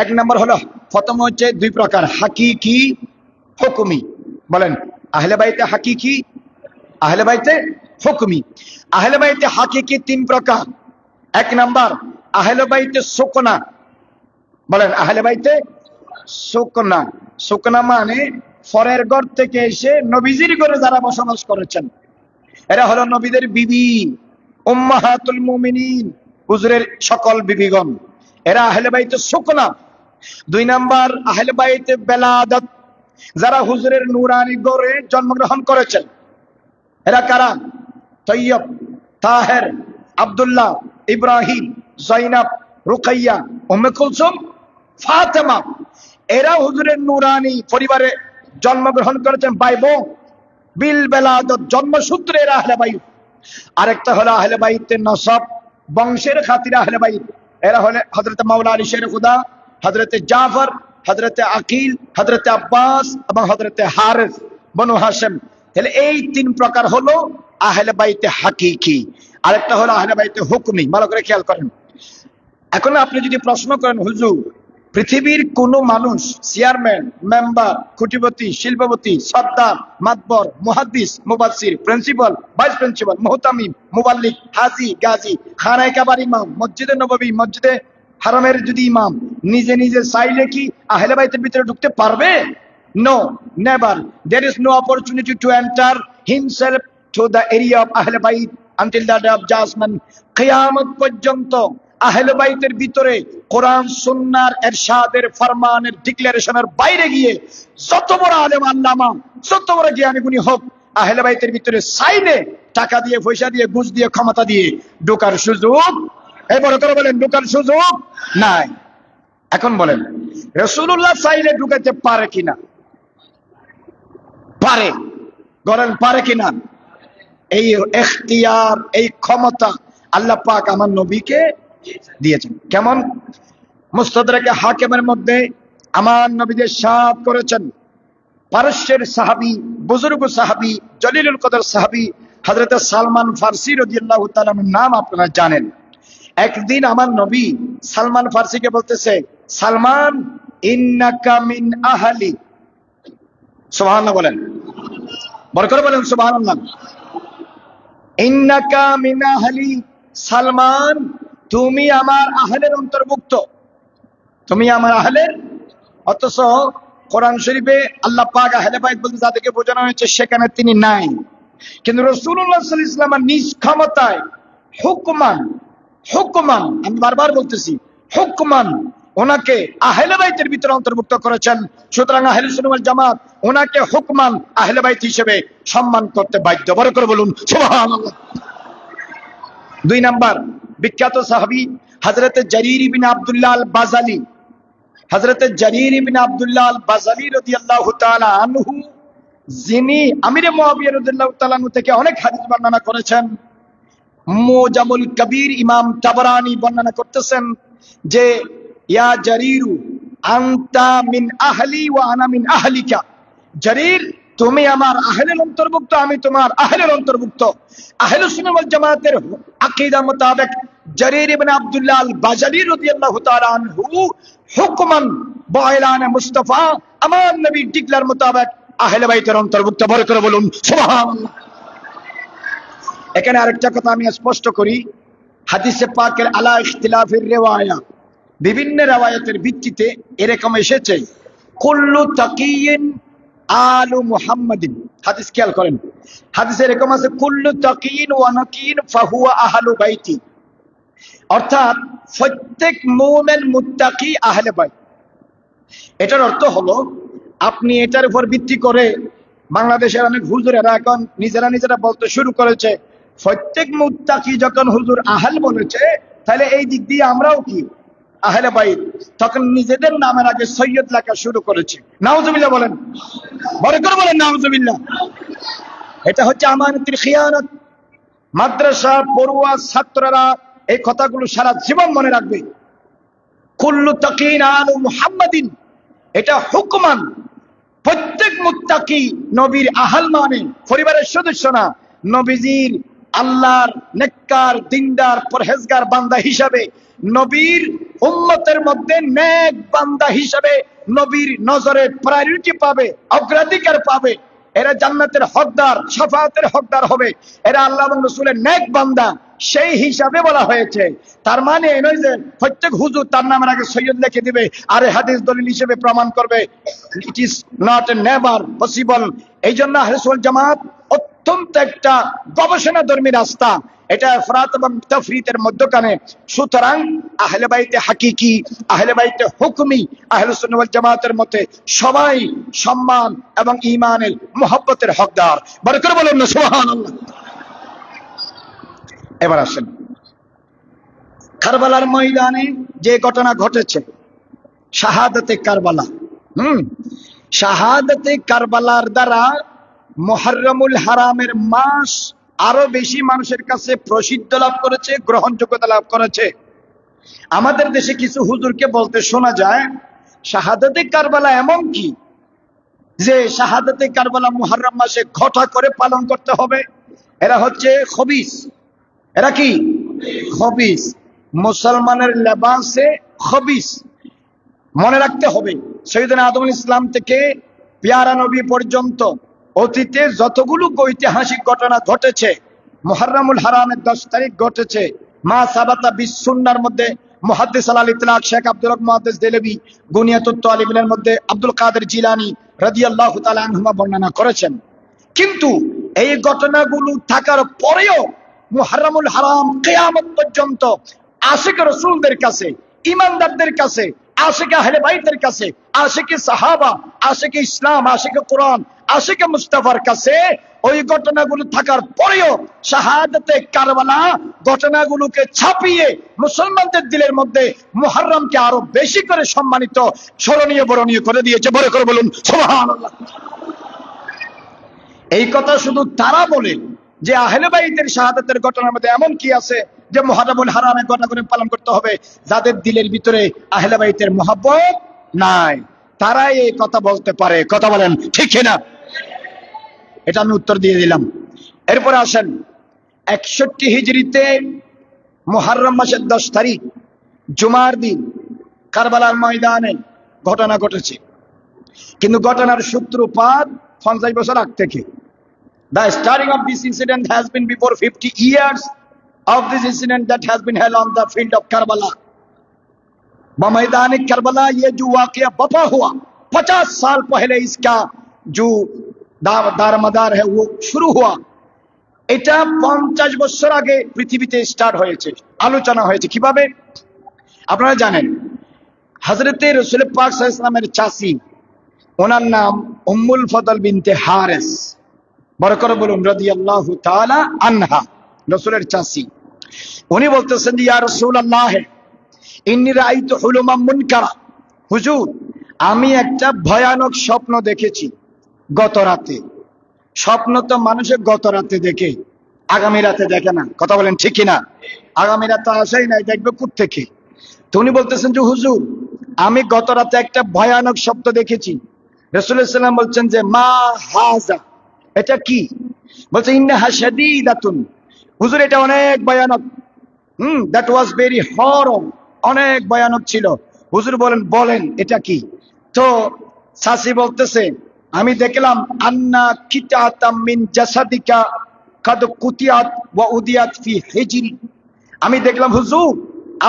1 নম্বর হলো, প্রথম হচ্ছে 2 প্রকার, হাকিকি, হুকুমি। বলেন, আহলে বাইতে হাকিকি, আহলে বাইতে হুকুমি। আহলে বাইতে হাকিকি 3 প্রকার। 1 নাম্বার আহলে বাইতে সুকনা। বলেন, আহলে বাইতে সুকনা। সুকনা মানে ফরের ঘর থেকে এসে নবীজির ঘরে যারা বসবাস করেছেন, এরা হলো নবীদের বিবি, উম্মাহাতুল মুমিনিন, হুজুরের সকল বিবিগণ, এরা আহলে বাইতে সুকনা। 2 নাম্বার আহলে বাইতে বেলাদত, যারা হুজুরের নূরানি ঘরে জন্মগ্রহণ করেছেন। এরা কারা? তৈয়ব, তাহের, আব্দুল্লাহ, ইব্রাহিম, জাইনাব, রুকাইয়া, উম্মে কুলসুম, ফাতেমা। এরা হুজুরের নূরানি পরিবারে জন্মগ্রহণ করেছেন, ভাই বোন, বিল বেলাদত, জন্মসূত্রে এরা আহলে বাইত। আরেকটা হলো আহলে বাইতের নসব, বংশের খাতিরে আহলে বাইত। এরা হলে হযরত মাওলা আলী শের খুদা, হযরত জাফর, হযরত আকিল, হযরত আব্বাস এবং হযরত হারিস বনু হাশেম। তাহলে এই 3 প্রকার হলো আহলে বাইতে হাকিকি। আরেকটা হলো আহলে বাইতে হুকমি। ভালো করে খেয়াল করেন। এখন আপনি যদি প্রশ্ন করেন, হুজুর পৃথিবীর কোন মানুষ, চেয়ারম্যান, মেম্বার, কোটিপতি, শিল্পপতি, সর্দার, মাতবর, মুহাদ্দিস, মুফাসসির, প্রিন্সিপাল, ভাইস প্রিন্সিপাল, মুহতামিম, মুবাল্লিগ, হাজি, গাজী, খানায়ে কাবার ইমাম, মসজিদে নববী, মসজিদে হারামের যদি ইমাম, নিজে নিজে চাইলে কি আহলে বাইতের ভিতরে ঢুকতে পারবে? No, never. There is no opportunity to enter himself to the area of আহলে বাইত until the day of judgment. কিয়ামত পর্যন্ত আহলে বাইতের ভিতরে কোরআন সুন্নাহর ইরশাদের ফরমানের ডিক্লারেশনের বাইরে গিয়ে যত বড় আলেম আল্লামা, যত বড় জ্ঞানী গুণী হোক, আহলে বাইতের ভিতরে চাইলে টাকা দিয়ে, পয়সা দিয়ে, ঘুষ দিয়ে, ক্ষমতা দিয়ে ঢোকার সুযোগ, বড় করে বলেন, ঢোকার সুযোগ নাই। এখন বলেন, রাসূলুল্লাহ চাইলে ঢুকাতে পারে কিনা? পারে। বলেন, পারে কিনা? এই ইখতিয়ার, এই ক্ষমতা আল্লাহ পাক আমার নবীকে দিয়েছেন। কেমন? মুস্তাদরাকে হাকিমের মধ্যে আমার নবীদের সাফ করেছেন, পারস্যের সাহাবী, বুজুর্গ সাহাবী, জলিলুল কদর সাহাবী হযরত সালমান ফারসি রাদিয়াল্লাহু তাআলা নাম আপনারা জানেন। একদিন আমার নবী সালমান ফারসিকে বলতেছে, সালমান ইন্নাকা মিন আহলি। সুবহানাল্লাহ বলেন, বড় করে বলেন সুবহানাল্লাহ। ইন্নাকা মিন আহলি, সালমান তুমি আমার আহলের অন্তর্ভুক্ত, তুমি আমার আহলের। অথচ কোরআন শরীফে আল্লাহ পাক আহলে বাইত বলতে যাদেরকে বোঝানো হয়েছে সেখানে তিনি নাই। কিন্তু রাসূলুল্লাহ সাল্লাল্লাহু আলাইহি ওয়াসাল্লাম নিজ ক্ষমতায় হুকমান, হুকমান, আমি বারবার বলতেছি, হুকমান ওনাকে আহলে বাইতের ভিতরে অন্তর্ভুক্ত করেছেন। সুতরাং আহলে সুন্নাহ ওয়াল জামাত ওনাকে হুকমান আহলে বাইত হিসেবে সম্মান করতে বাধ্য। বড় করে বলুন সুবহানাল্লাহ। 2 নাম্বার বিখ্যাত সাহাবী হযরত জারীর ইবনে আব্দুল্লাহ আল বাজালি। হযরত জারীর ইবনে আব্দুল্লাহ আল বাজালি রাদিয়াল্লাহু তাআলা আনহু, যিনি আমিরে মুআবিয়া রাদিয়াল্লাহু তাআলা আনহু থেকে অনেক হাদিস বর্ণনা করেছেন। মুজামুল কবির ইমাম তাবরানী বর্ণনা করতেছেন যে, ইয়া জারীরু আনতা মিন আহলি ওয়া আনা মিন আহলিকা। জারীর তুমি আমার আহলের অন্তর্ভুক্ত, আমি তোমার আহলের অন্তর্ভুক্ত। আহলে সুন্নাহ ওয়াল জামাতের আকীদা মোতাবেক জারীর ইবনে আব্দুল্লাহ আল বাজালি রাদিয়াল্লাহু তাআলা আনহু হুকমান বায়লানে মুস্তাফা আমার নবী ডিক্লার মোতাবেক আহলে বাইতের অন্তর্ভুক্ত। বড় করে বলুন সুবহানাল্লাহ। এখানে আরেকটা কথা আমি স্পষ্ট করি, হাদিসে পাকের আলা ইখতিলাফির রিওয়ায়া, বিভিন্ন রিওয়ায়াতের ভিত্তিতে এরকম এসেছে, কুল্লু তাকিয়িন আলু মুহাম্মাদিন। হাদিস খেয়াল করেন, হাদিসে এরকম আছে, কুল্লু তাকিয়িন ওয়া নাকিয়িন ফাহুয়া আহলু বাইতি। অর্থাৎ প্রত্যেক মুমিন মুত্তাকি আহলে বাইত। এটার অর্থ হলো, আপনি এটার উপর ভিত্তি করে বাংলাদেশের অনেক হুজুরেরা এখন নিজেরা বলতে শুরু করেছে, প্রত্যেক মুত্তাকি যখন হুজুর আহল বলেছে, তাহলে এই দিক দিয়ে আমরাও কি আহলে বাইত, তখন নিজেদের নামের আগে সৈয়দ লেখা শুরু করেছে। নাউজুবিল্লাহ বলেন, বড় করে বলেন নাউজুবিল্লাহ। এটা হচ্ছে আমানতের খিয়ানত। মাদ্রাসা পড়ুয়া ছাত্ররা এই কথাগুলো সারা জীবন মনে রাখবে। কুল্লু তাকিন আলু মুহাম্মাদিন, এটা হুকমান। প্রত্যেক মুত্তাকি নবীর আহল মানে পরিবারের সদস্য না, নবীজির আল্লাহর নেককার দিনদার পরহেজগার বান্দা হিসাবে, নবীর উম্মতের মধ্যে নেক বান্দা হিসাবে নবীর নজরে প্রায়োরিটি পাবে, অগ্রাধিকার পাবে। এরা জান্নাতের হকদার, শাফাআতের হকদার হবে। এরা আল্লাহ এবং রাসূলের নেক বান্দা, সেই হিসাবে বলা হয়েছে। তার মানে এই নয় যে প্রত্যেক হুজুর তার নামের আগে সৈয়দ লিখে দিবে আর হাদিস দলিল হিসেবে প্রমাণ করবে। It is not never possible. এই জন্য আহলে সুন্নাত জামাত অত্যন্ত একটা গবেষণা ধর্মী রাস্তা। এটা ইফরাত এবং তাফরিতের মধ্যখানে। সুতরাং আহলে বাইতে হাকিকি, আহলে বাইতে হুকমি, আহলে সুন্নাত ওয়াল জামাতের মতে সবাই সম্মান এবং ঈমানের মুহাব্বতের হকদার। বড় করে বলুন না সুবহানাল্লাহ। এবার আসেন কারবালার ময়দানে যে ঘটনা ঘটেছে, শাহাদাতে কারবালা। শাহাদাতে কারবালার দ্বারা মুহররমুল হারামের মাস আরো বেশি মানুষের কাছে প্রসিদ্ধ লাভ করেছে, গ্রহণযোগ্যতা লাভ করেছে। আমাদের দেশে কিছু হুজুরকে বলতে শোনা যায়, শাহাদাতে কারবালা এমন কি যে শাহাদাতে কারবালা মুহররম মাসে ঘটা করে পালন করতে হবে। এরা হচ্ছে খবিস। এরা কি খবিস? মুসলমানের লেবাসে খবিস। মনে রাখতে হবে, সৈয়দনা আদম আলাইহিস সালাম থেকে পেয়ারা নবী পর্যন্ত অতীতে যতগুলো ঐতিহাসিক ঘটনা ঘটেছে, মুহররমুল হারামের 10 তারিখ ঘটেছে। মা সাবাতা বিসুন্নাহর মধ্যে মুহাদ্দিস আল ইতলাক শেখ আব্দুল হক মুহাদ্দিস দেহলভী, গুনিয়াতুত তালিবিনের মধ্যে আব্দুল কাদের জিলানী রাদিয়াল্লাহু তাআলা আনহুমা বর্ণনা করেছেন। কিন্তু এই ঘটনাগুলো থাকার পরেও মুহররমুল হারাম কিয়ামত পর্যন্ত আশিক রাসূলদের কাছে, ঈমানদারদের কাছে, আশিক আহলে বাইতের কাছে, আশিক সাহাবা, আশিক ইসলাম, আশিক কোরআন, আশিক মুস্তাফার কাছে ওই ঘটনাগুলো থাকার পরেও শাহাদাতে কারবালা ঘটনাগুলোকে ছাপিয়ে মুসলমানদের দিলের মধ্যে মুহররমকে আরো বেশি করে সম্মানিত, স্মরণীয়, বরণীয় করে দিয়েছে। বড় করে বলুন সুবহানাল্লাহ। এই কথা শুধু তারা বলে যে আহলে বাইতের শাহাদাতের ঘটনার মধ্যে এমন কি আছে যে মুহররমুল হারামে ঘটা করে পালন করতে হবে, যাদের দিলের ভিতরে আহলে বাইতের মহব্বত নাই, তারাই এই কথা বলতে পারে। কথা বলেন ঠিক কিনা? এটা আমি উত্তর দিয়ে দিলাম। এরপরে আসেন 61 হিজরিতে মুহররম মাসের 10 তারিখ জুমার দিন কারবালার ময়দানে ঘটনা ঘটেছে। কিন্তু ঘটনার সূত্রপাত 50 বছর আগ থেকে। The starting of this incident has been before 50 years of this incident that has been held on the field of Karbala. मैदान करबला ये जो वाकया बपा हुआ 50 साल पहले इसका जो दारमदार है वो शुरू हुआ। এটা 50 বছর আগে পৃথিবীতে স্টার্ট হয়েছে, আলোচনা হয়েছে। কিভাবে আপনারা জানেন? হযরতে রাসূল পাক সাল্লাল্লাহু আলাইহি ওয়াসাল্লামের চাচী, ওনার নাম উম্মুল ফদল বিনতে হারিস। বড় করে বলুন রাদিয়াল্লাহু তাআলা আনহা, রাসূলের চাচী। উনি বলতেছেন, ইয়া রাসূলুল্লাহ ইন্নী রাআইতু হুলুমান মুনকারা। হুজুর, আমি একটা ভয়ানক স্বপ্ন দেখেছি গত রাতে। স্বপ্ন তো মানুষের গত রাতে দেখে, আগামী রাতে দেখে না। কথা বলেন ঠিক কিনা? আগামী রাতে আসেই নাই, দেখবে কোথা থেকে? তো উনি বলতেছেন যে হুজুর, আমি গত রাতে একটা ভয়ানক স্বপ্ন দেখেছি। রাসূলুল্লাহ সাল্লাল্লাহু আলাইহি ওয়াসাল্লাম বলছেন যে মা হাযা, এটা কি? বলছে ইন্নাহা শাদীদাতুন। হুজুর, এটা অনেক ভয়ানক। দ্যাট ওয়াজ ভেরি হরর, অনেক ভয়ানক ছিল। হুজুর বলেন এটা কি? তো চাচী বলতেছে, আমি দেখলাম আন্না কিতাতাম মিন জাসাদিকা কাদ কুতিয়াত ওয়া উদিয়াত ফি হিজরি। আমি দেখলাম হুজুর,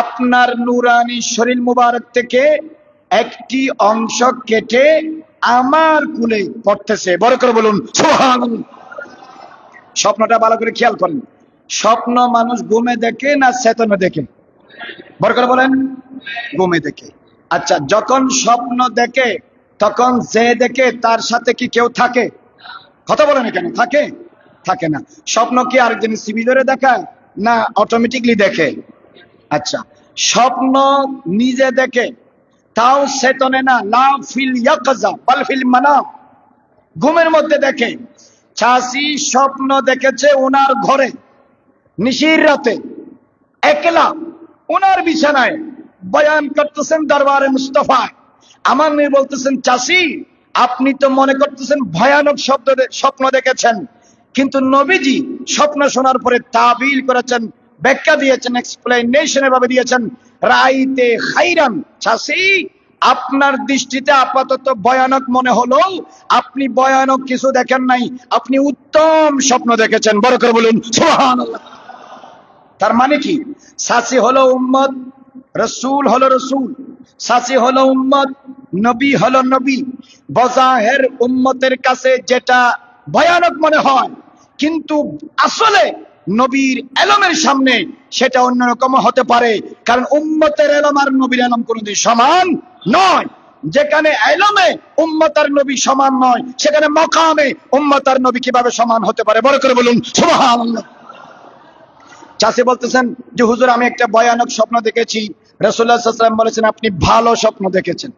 আপনার নূরানি শরীর মুবারক থেকে একটি অংশ কেটে আমার কুলে পড়তেছে। বড় করে বলুন সুবহানাল্লাহ। স্বপ্নটা ভালো করে খেয়াল করেন। স্বপ্ন মানুষ ঘুমে দেখে না চেতনে দেখে? বড় করে বলেন। ঘুমে দেখে। আচ্ছা, যখন স্বপ্ন দেখে তখন যে দেখে তার সাথে কি কেউ থাকে? কথা বলে না কেন? থাকে থাকে না। স্বপ্ন কি আরেকজন সিবি ধরে দেখায় না অটোমেটিকলি দেখে? আচ্ছা, স্বপ্ন নিজে দেখে, তাও চেতনে না, লা ফিল ইয়াকজা বাল ফিল মানাম, ঘুমের মধ্যে দেখে। চাচি স্বপ্ন দেখেছে ওনার ঘরে নিশির রাতে একলা ওনার বিছানায় বয়ান করতেছেন দরবারে মুস্তাফা। আমার মেয়ে বলতেছেন, চাচি আপনি তো মনে করতেছেন ভয়ানক স্বপ্ন দেখেছেন, কিন্তু নবীজি স্বপ্ন শোনার পরে তাবিল করেছেন, ব্যাখ্যা দিয়েছেন, এক্সপ্লেনেশন এভাবে দিয়েছেন, রাইতে খাইরান। চাচি আপনার দৃষ্টিতে আপাতত ভয়ানক মনে হলো, আপনি ভয়ানক কিছু দেখেন নাই, আপনি উত্তম স্বপ্ন দেখেছেন। বড় করে বলুন সুবহানাল্লাহ। তার মানে কি? চাচি হলো উম্মত, রসুল হলো রসুল, চাচি হলো উম্মত, নবী হলো নবী। বজাহের উম্মতের কাছে যেটা ভয়ানক মনে হয়, কিন্তু আসলে নবীর এলমের সামনে সেটা অন্যরকম হতে পারে, কারণ উম্মতের এলম আর নবীর এলম কোনদিন সমান নয়। যেখানে এলমে উম্মত আর নবী সমান নয়, সেখানে মকামে উম্মত আর নবী কিভাবে সমান হতে পারে? বড় করে বলুন সুবহানাল্লাহ। চাচি বলতেছেন যে হুজুর আমি একটা ভয়ানক স্বপ্ন দেখেছি। রাসূলুল্লাহ সাল্লাল্লাহু আলাইহি ওয়াসাল্লাম বলেছেন আপনি ভালো স্বপ্ন দেখেছেন।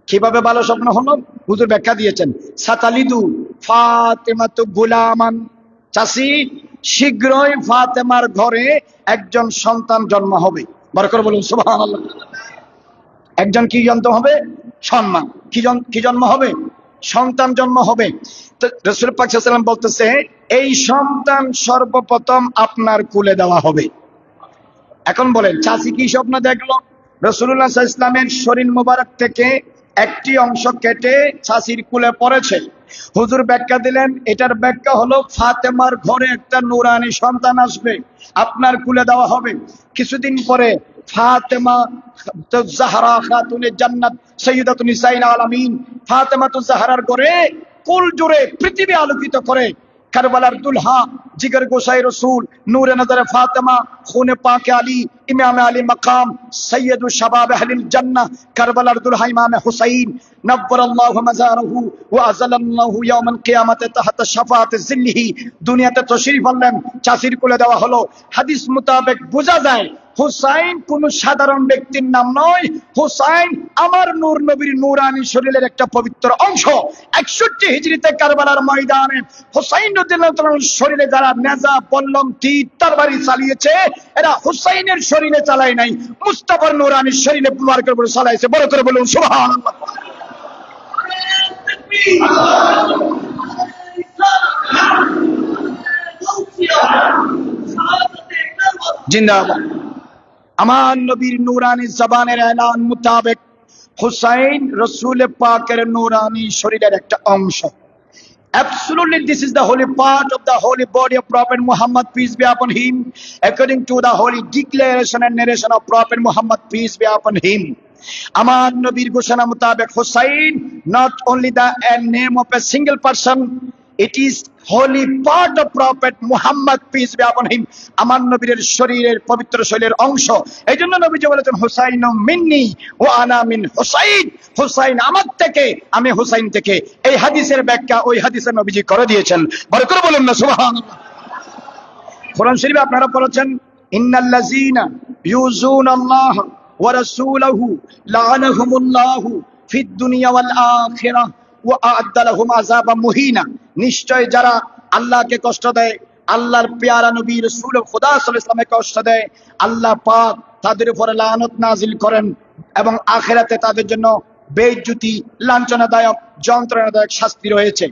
কিভাবে ভালো স্বপ্ন হলো? হুজুর ব্যাখ্যা দিয়েছেন, সাতালিদু ফাতেমাতু গুলামান। চাচি শীঘ্রই ফাতেমার ঘরে একজন সন্তান জন্ম হবে। বড় করে বলুন সুবহানাল্লাহ। একজন কি জন্ম হবে? সম্মান। কি জন্ম হবে? সন্তান জন্ম হবে। তো রাসূল পাক সাল্লাল্লাহু আলাইহি ওয়াসাল্লাম বলতেছে এই সন্তান সর্বপ্রথম আপনার কুলে দেওয়া হবে। এখন বলেন চাচি কি স্বপ্ন দেখলো? রাসূলুল্লাহ সাল্লাল্লাহু আলাইহি ওয়াসাল্লামের শরীর মোবারক থেকে একটি অংশ কেটে চাচির কুলে পড়েছে। হুজুর ব্যাখ্যা দিলেন, এটার ব্যাখ্যা হলো ফাতেমার ঘরে একটা নূরানী সন্তান আসবে, আপনার কুলে দেওয়া হবে। কিছুদিন পরে ফাতেমা জাহরা খাতুনে জান্নাত সাইয়্যিদাতুন নিসাইল আলামিন, ফাতেমা জাহরার ঘরে কুল জুড়ে পৃথিবী আলোকিত করে কারবালার দুলহা, জিগর গোসাই রসুল, নূরে নজরে ফাতেমা, খুনে পাকে আলী, ইমাম আলী মাকাম, সৈয়দুল শাবাব আহলিল জান্নাহ, কারবালার দুলহা ইমাম হুসাইন নব্বরাল্লাহু মাজারহু ওয়া আযালাল্লাহু ইয়াওমাল কিয়ামাতি তাহতা শাফাআতি জিল্লিহি, দুনিয়াতে তশরীফ আনলেন, চাচির কোলে দেওয়া হলো। হাদিস মোতাবেক বোঝা যায় হুসাইন কোন সাধারণ ব্যক্তির নাম নয়, হুসাইন আমার নূর নবীর নূরানী শরীরের একটা পবিত্র অংশ। 61 হিজরিতে কারবালার ময়দানে হুসাইন রাদিয়াল্লাহু তাআলার শরীরে যারা নেজা, বল্লম, তীর, তরবারি চালিয়েছে, এরা হুসাইনের শরীরে চালায় নাই, মুস্তাফার নূরানী শরীরে মুবারকের উপর চালাইছে। বড় করে বলুন সুবহানাল্লাহ। জিন্দাবাদ। আমার নবীর নূরানী জবানের এলান মোতাবেক হুসাইন রাসূল পাকের নূরানী শরীরের একটা অংশ। Absolutely, this is the holy part of the holy body of Prophet Muhammad, peace be upon him, according to the holy declaration and narration of Prophet Muhammad, peace be upon him. আমার নবীর ঘোষণা মোতাবেক Hussain not only the name of a single person, it is holy part of Prophet Muhammad, peace be upon him, আমার নবীর শরীরের পবিত্র শরীরের অংশ। এই জন্য নবীজি বলেছেন হুসাইন মিন্নি ওয়া আনা মিন হুসাইন, হুসাইন আমার থেকে, আমি হুসাইন থেকে। এই হাদিসের ব্যাখ্যা ওই হাদিসে নবীজি করে দিয়েছেন। বড় করে বলুন না সুবহানাল্লাহ। কোরআন শরীফে আপনারা পড়েছেন ইন্নাল্লাযীনা ইউযুনাল্লাহ ওয়া রাসূলাহু লাআনাহুমুল্লাহু ফিদ দুনিয়া ওয়াল আখিরাহ ওয়া আ'আদ্দা লাহুম আযাবাম মুহিনা। নিশ্চয় যারা আল্লাহকে কষ্ট দেয়, আল্লাহর পেয়ারা নবী রাসূল খোদা সাল্লাল্লাহু আলাইহি ওয়াসাল্লামকে কষ্ট দেয়, আল্লাহ পাক তাদের উপরে লানত নাজিল করেন এবং আখিরাতে তাদের জন্য বেইজ্জতি, লাঞ্ছনাদায়ক, যন্ত্রণাদায়ক শাস্তি রয়েছে।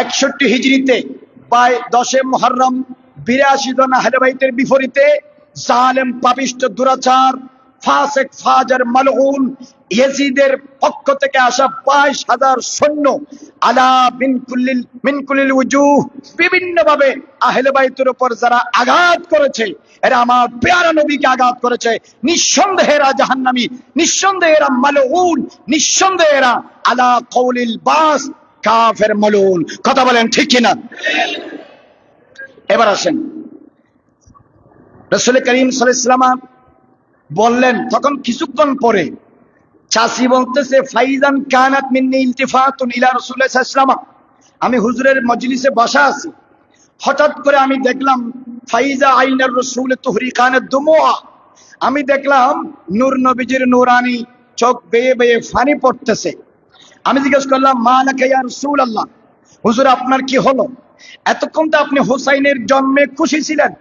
61 হিজরিতে 10 মুহররম 82 জন আহলে বাইতের বিপরীতে জালেম, পাপিষ্ঠ, দুরাচার, ফাসিক, ফাজির, মালউন ইয়াজিদের পক্ষ থেকে আসা 22,000 সৈন্য আলা মিন কুল্লিল ওয়ুজুহ বিভিন্ন ভাবে আহলে বাইতের উপর যারা আঘাত করেছে, এরা আমার পেয়ারা নবীকে আঘাত করেছে। নিঃসন্দেহে এরা জাহান্নামী, নিঃসন্দেহে এরা মালউন, নিঃসন্দেহে এরা আলা কওলিল বাস কাফের মালউন। কথা বলেন ঠিক কিনা? এবার আসেন রাসূল করিম সাল্লাল্লাহু আলাইহি ওয়াসাল্লাম বললেন, তখন কিছুক্ষণ পরে চাচি বলতেছে ফাইজান কানাত মিন্নি ইলতিফাতুন ইলা রাসূলিল্লাহ সাল্লাল্লাহু আলাইহি ওয়াসাল্লাম, আমি হুজুরের মজলিসে বসা আছি, হঠাৎ করে আমি দেখলাম ফাইজা আইনার রাসূল তুহরিকানের দুমুআ, আমি দেখলাম নূর নবীজির নূরানি চোখ বেয়ে বেয়ে পানি পড়তেছে। আমি জিজ্ঞেস করলাম মা লাকা ইয়া রাসূলুল্লাহ, হুজুর আপনার কি হলো? এতক্ষণ তো আপনি হুসাইনের জন্মে খুশি ছিলেন,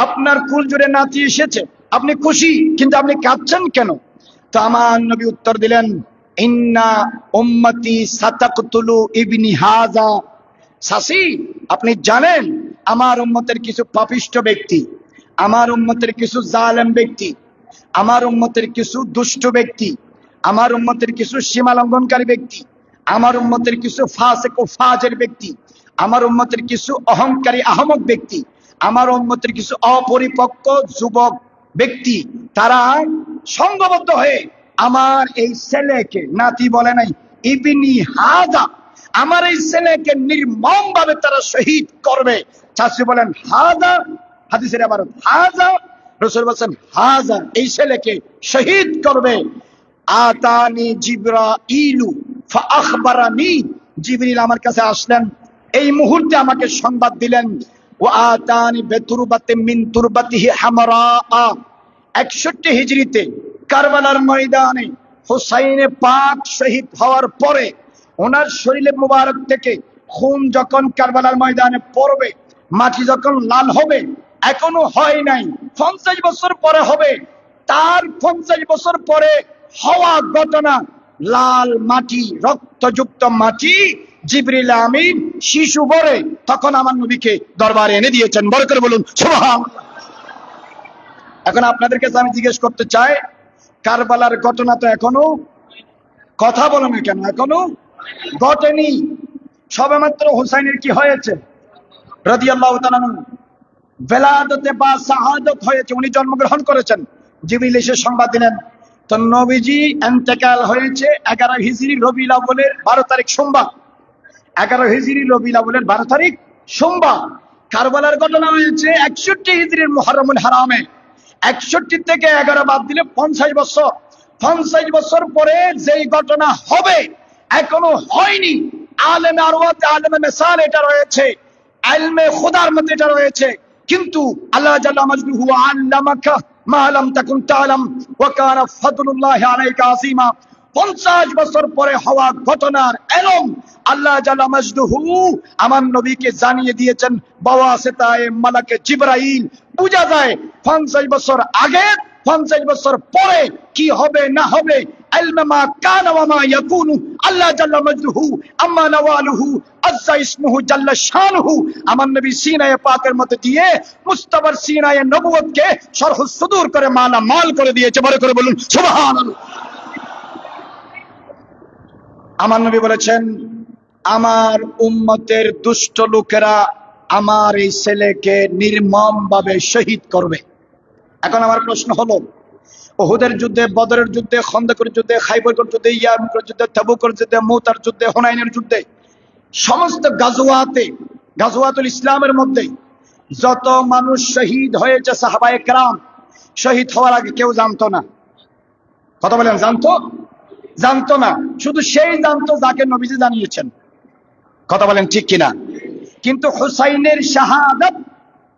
আপনার কুল জুড়ে নাতি এসেছে, আপনি খুশি, কিন্তু আপনি কাঁদছেন কেন? তো আমার নবী উত্তর দিলেন, ইন্না উম্মতি সাতাকতুলু ইবনি হাযা। সাসি, আপনি জানেন আমার উম্মতের কিছু পাপিষ্ঠ ব্যক্তি, আমার উম্মতের কিছু জালেম ব্যক্তি, আমার উম্মতের কিছু দুষ্ট ব্যক্তি, আমার উম্মতের কিছু সীমা লঙ্ঘনকারী ব্যক্তি, আমার উম্মতের কিছু ফাসিক ও ফাজের ব্যক্তি, আমার উম্মতের কিছু অহংকারী আহমক ব্যক্তি, আমার উম্মতের কিছু অপরিপক্ক যুবক ব্যক্তি, তারা সংঘবদ্ধ হয়ে আমার এই ছেলেকে, নাতি বলে নাই, ইবনি হাযা, আমার এই ছেলেকে নির্মম ভাবে তারা শহীদ করবে। চাচি বলেন হাযা, হাদিসের আবার হাযা, রাসূল বলেন হাযা, এই ছেলেকে শহীদ করবে। আতানি জিবরাইলু ফাআখবারানি, জিবরিল আমার কাছে আসলেন, এই মুহূর্তে আমাকে সংবাদ দিলেন, ওয়া আতানি বিতুরবাতিন মিন তুরবাতিহি হামরা। 61 হিজরিতে কারবালার ময়দানে হুসাইনে পাক শহীদ হওয়ার পরে ওনার শরীরে মুবারক থেকে খুন যখন কারবালার ময়দানে পড়বে, মাটি যখন লাল হবে, এখনো হয় নাই, 50 বছর পরে হবে, তার 50 বছর পরে হওয়া ঘটনা, লাল মাটি, রক্তযুক্ত মাটি, জিবরিল আমিন শিশু বরে তখন আমার নবীকে দরবারে এনে দিয়েছেন। বড় করে বলুন সুবহানাল্লাহ। এখন আপনাদের কাছে আমি জিজ্ঞেস করতে চাই, কারবালার ঘটনা তো এখনো, কথা বলে না কেন, এখনো ঘটেনি। সবেমাত্র হুসাইনের কি হয়েছে রাদিয়াল্লাহু তাআলা আনহু, বেলাদতে বা শাহাদাত হয়েছে, উনি জন্মগ্রহণ করেছেন। জিবরিল এসে সংবাদ দিলেন, তো নবীজি ইন্তেকাল হয়েছে 11 হিজরি রবিউল আউয়ালের 12 তারিখ সোমবার, 11 হিজরি রবিউল আউয়ালের 12 তারিখ সোমবার। কারবালার ঘটনা হয়েছে 61 হিজরির মুহররমুল হারামে। 61 থেকে 11 বাদ দিলে 50 বছর। 50 বছর পরে যেই ঘটনা হবে এখনো হয়নি। আলেমে আরওয়াতে, আলেমে মিসাল এটা রয়েছে, ইলমে খোদার মধ্যে এটা রয়েছে, কিন্তু আল্লাহ জাল্লা মাজদুহু আল্লামাকা মা লাম তাকুন তাআলাম ওয়া কানা ফাদলুল্লাহি আলাইকা আযীমা। 50 বছর পরে হওয়া ঘটনার এলম আল্লাহ জাল্লা মাজদুহু আমার নবীকে জানিয়ে দিয়েছেন বাওয়াসিতায়ে মালাকে জিবরাইল। বুঝা যায় 50 বছর আগে, 50 বছর পরে কি হবে না হবে, ইলমে মা কানা ওয়া মা ইয়াকুনু, আল্লাহ জাল্লা মাজদুহু আম্মা নাওয়ালুহু আজ্জা ইসমুহু জাল্লা শানুহু আমার নবী সিনায়ে পাকের মধ্যে দিয়ে মুস্তাফার সিনায়ে নবুয়তকে শরহ সুদূর করে মালা মাল করে দিয়েছে। বড় করে বলুন সুবহানাল্লাহ। আমার নবী বলেছেন, আমার উম্মতের দুষ্ট লোকেরা আমার এই ছেলেকে নির্মম ভাবে শহীদ করবে। এখন আমার প্রশ্ন হলো, উহুদের যুদ্ধে, বদরের যুদ্ধে, খন্দকের যুদ্ধে, খাইবরের যুদ্ধে, ইয়ারমুকের যুদ্ধে, তাবুকের যুদ্ধে, মুতার যুদ্ধে, হুনাইনের যুদ্ধে, সমস্ত গাজওয়াতে, গাজওয়াতুল ইসলামের মধ্যে যত মানুষ শহীদ হয়েছে সাহাবায়ে কেরাম, শহীদ হওয়ার আগে কেউ জানতো না। কথা বলেন, জানতো? জানতো না। শুধু সেই জানতো যাকে নবীজি জানিয়েছেন। কথা বলেন ঠিক কিনা? কিন্তু হুসাইনের শাহাদাত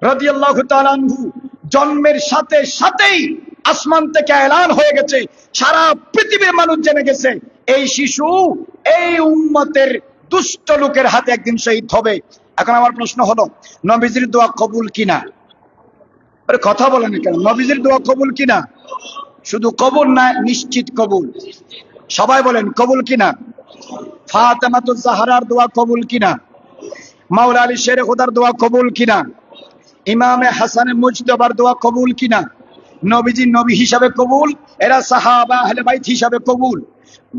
রাদিয়াল্লাহু তাআলা আনহু জন্মের সাথে সাথেই আসমান থেকে এলান হয়ে গেছে, সারা পৃথিবীর মানুষ জেনে গেছে এই শিশু এই উম্মতের দুষ্ট লোকের হাতে একদিন শহীদ হবে। এখন আমার প্রশ্ন হলো, নবীজির দোয়া কবুল কিনা? আরে কথা বলেন কেন? নবীজির দোয়া কবুল কিনা? শুধু কবুল না, নিশ্চিত কবুল। সবাই বলেন কবুল কিনা? ফাতেমাতুজ জাহরার দোয়া কবুল কিনা? মাওলা আলী শেরে খোদার দোয়া কবুল কিনা? ইমামে হাসানে মুজতবার দোয়া কবুল কিনা? নবীজি নবী হিসাবে কবুল, এরা সাহাবা আহলে বাইত হিসাবে কবুল।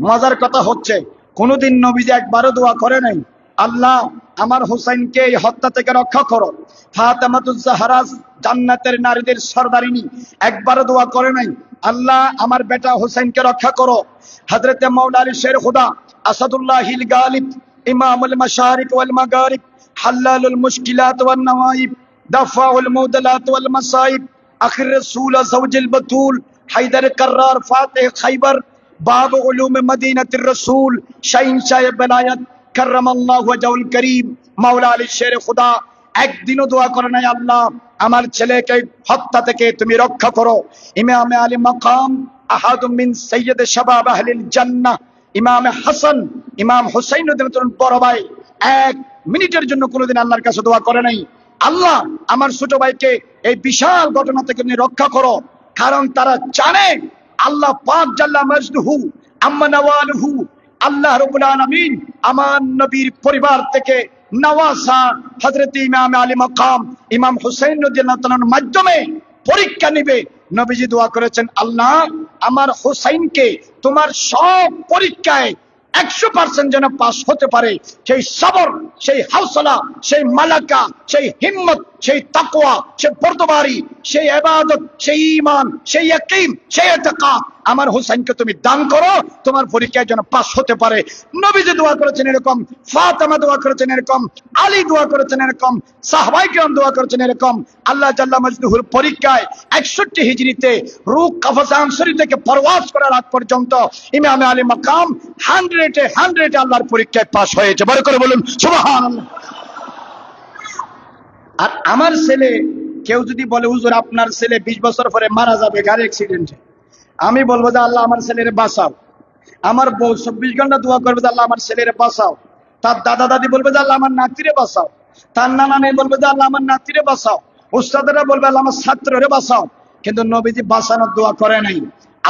মজার কথা হচ্ছে, কোনদিন নবীজি একবারও দোয়া করে নাই, আল্লাহ আমার হুসাইনকে এই হত্যা থেকে রক্ষা করো। ফাতেমাতুজ জাহরা জান্নাতের নারীদের সরদারিনী, একবারও দোয়া করে নাই, আল্লাহ আমার বেটা হুসাইনকে রক্ষা করো। হযরতে মাওলা আলী শের খুদা আসাদুল্লাহিল গালিব, ইমামুল মাশারিক ওয়াল মাগারিব, হাল্লালুল মুশকিলাত ওয়ান নওয়াইব, দাফাউল মুদলাত ওয়াল মাসাইব, আখির রাসূল যাওজুল বাতুল, হায়দার কাররার, ফাতিহ খাইবার, বাব উলুম মদিনাতির রাসূল, শাহিনশাহ বেলায়েত, কাররামাল্লাহু ওয়াজহুল কারীম মাওলা আলী শের খুদা একদিনও দোয়া করে নাই, আল্লাহ আমার ছেলেকে হত্যা থেকে তুমি রক্ষা করো। ইমাম আলী মাকাম আহাদুম মিন সাইয়্যিদ শাবাব আহলিল জান্নাহ ইমাম হাসান ইমাম হুসাইন রাদিয়াল্লাহু বড় ভাই এক মিনিটের জন্য কোনোদিন আল্লাহর কাছে দোয়া করে নাই, আল্লাহ আমার ছোট ভাইকে এই বিশাল ঘটনা থেকে তুমি রক্ষা করো। কারণ তারা জানে আল্লাহ পাক জাল্লা মাজদুহু আম্মা নাওয়ালুহু, আল্লাহ রাব্বুল আলামিন আমার নবীর পরিবার থেকে নওয়াসা হযরত ইমাম আলী মাকাম ইমাম হুসাইন রাদিয়াল্লাহু তাআলার মাধ্যমে পরীক্ষা নেবে। নবীজি দোয়া করেছেন, আল্লাহ আমার হুসাইনকে তোমার সব পরীক্ষায় 100% যেন পাস হতে পারে, সেই সবর, সেই হাওসলা, সেই মালাকা, সেই হিম্মত, সেই তাকওয়া, সেই বরদবারি, সেই ইবাদত, সেই ঈমান, সেই ইয়াকিন, সেই ইতিকাদ আমার হুসাইনকে তুমি দান করো, তোমার পরীক্ষায় যেন পাস হতে পারে। নবীজি দোয়া করেছেন এরকম, ফাতেমা দোয়া করেছেন এরকম, আলী দোয়া করেছেন এরকম, সাহাবায়ে কেরাম দোয়া করেছেন এরকম। আল্লাহ জাল্লা মাজদুহুর পরীক্ষায় 61 হিজরিতে রূহ কাফাসান শরীফ থেকে পরওয়াজ করার আগ পর্যন্ত ইমাম আলী মাকাম 100 আল্লাহর পরীক্ষায় পাস হয়েছে। বড় করে বলুন সুবহানাল্লাহ। আর আমার ছেলে, কেউ যদি বলে হুজুর আপনার ছেলে 20 বছর পরে মারা যাবে গাড়ি অ্যাক্সিডেন্টে, আমি বলবো যে আল্লাহ আমার ছেলের বাঁচাও। আমার বউ 24 ঘন্টা দোয়া করবে যে আল্লাহ আমার ছেলের বাঁচাও। তার দাদা দাদি বলবে যে আল্লাহ আমার নাতিরে বাঁচাও। তার নানা নানি বলবে যে আল্লাহ আমার নাতিরে বাঁচাও। উস্তাদেরা বলবে আল্লাহ আমার ছাত্ররে বাঁচাও। কিন্তু নবীজি বাঁচানোর দোয়া করে নাই,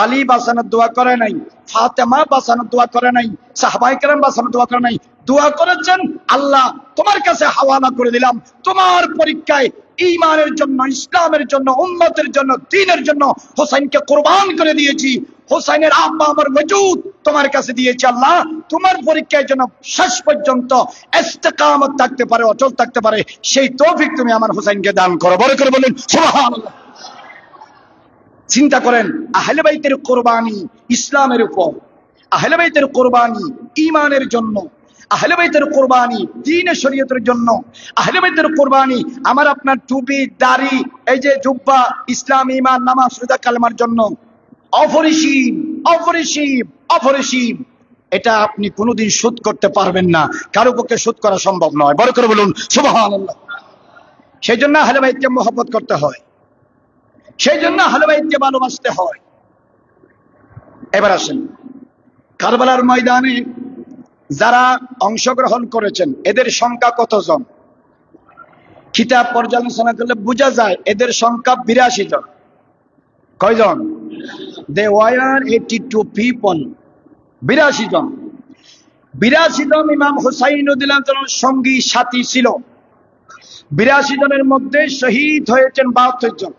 আলী বাঁচানোর দোয়া করে নাই, ফাতেমা বাঁচানোর দোয়া করে নাই, সাহাবায়ে কেরাম বাঁচানোর দোয়া করে নাই। দোয়া করেছেন, আল্লাহ তোমার কাছে হাওয়ালা করে দিলাম, তোমার পরীক্ষায় ঈমানের জন্য, ইসলামের জন্য, উম্মতের জন্য, দ্বীনের জন্য হোসাইনকে কুরবান করে দিয়েছি। হোসাইনের আব্বা আমার ওয়াজুদ তোমার কাছে দিয়েছি, আল্লাহ তোমার পরীক্ষায় যেন শেষ পর্যন্ত ইস্তেকামত থাকতে পারে, অচল থাকতে পারে, সেই তৌফিক তুমি আমার হোসাইনকে দান করো। বড় করে বলেন সুবহানাল্লাহ। চিন্তা করেন, আহলে বাইতের কুরবানি ইসলামের উপর, আহলে বাইতের কুরবানি ঈমানের জন্য, আহলে বাইতের কুরবানি দ্বীনে শরীয়তের জন্য, আহলে বাইতের কুরবানি আমার আপনার টুপি, দাড়ি, এই যে জুব্বা, ইসলাম, ঈমান, নামাজ, রোজা, কালেমার জন্য অপরিসীম, অপরিসীম, অপরিসীম। এটা আপনি কোনোদিন শোধ করতে পারবেন না, কারো পক্ষে শোধ করা সম্ভব নয়। বড় করে বলুন সুবহানাল্লাহ। সেই জন্য আহলে বাইতকে মহব্বত করতে হয়, সেই জন্য আহলে বাইতকে ভালোবাসতে হয়। এবার আসেন, কারবালার ময়দানে যারা অংশগ্রহণ করেছেন এদের সংখ্যা কতজন? কিতাব পর্যালোচনা করলে বোঝা যায় এদের সংখ্যা 82 জন। কয়জন? They were 82 people, 82 জন। 82 জন ইমাম হুসাইন রাদিয়াল্লাহু তাআলার সঙ্গী সাথী ছিল। 82 জনের মধ্যে শহীদ হয়েছেন 72 জন।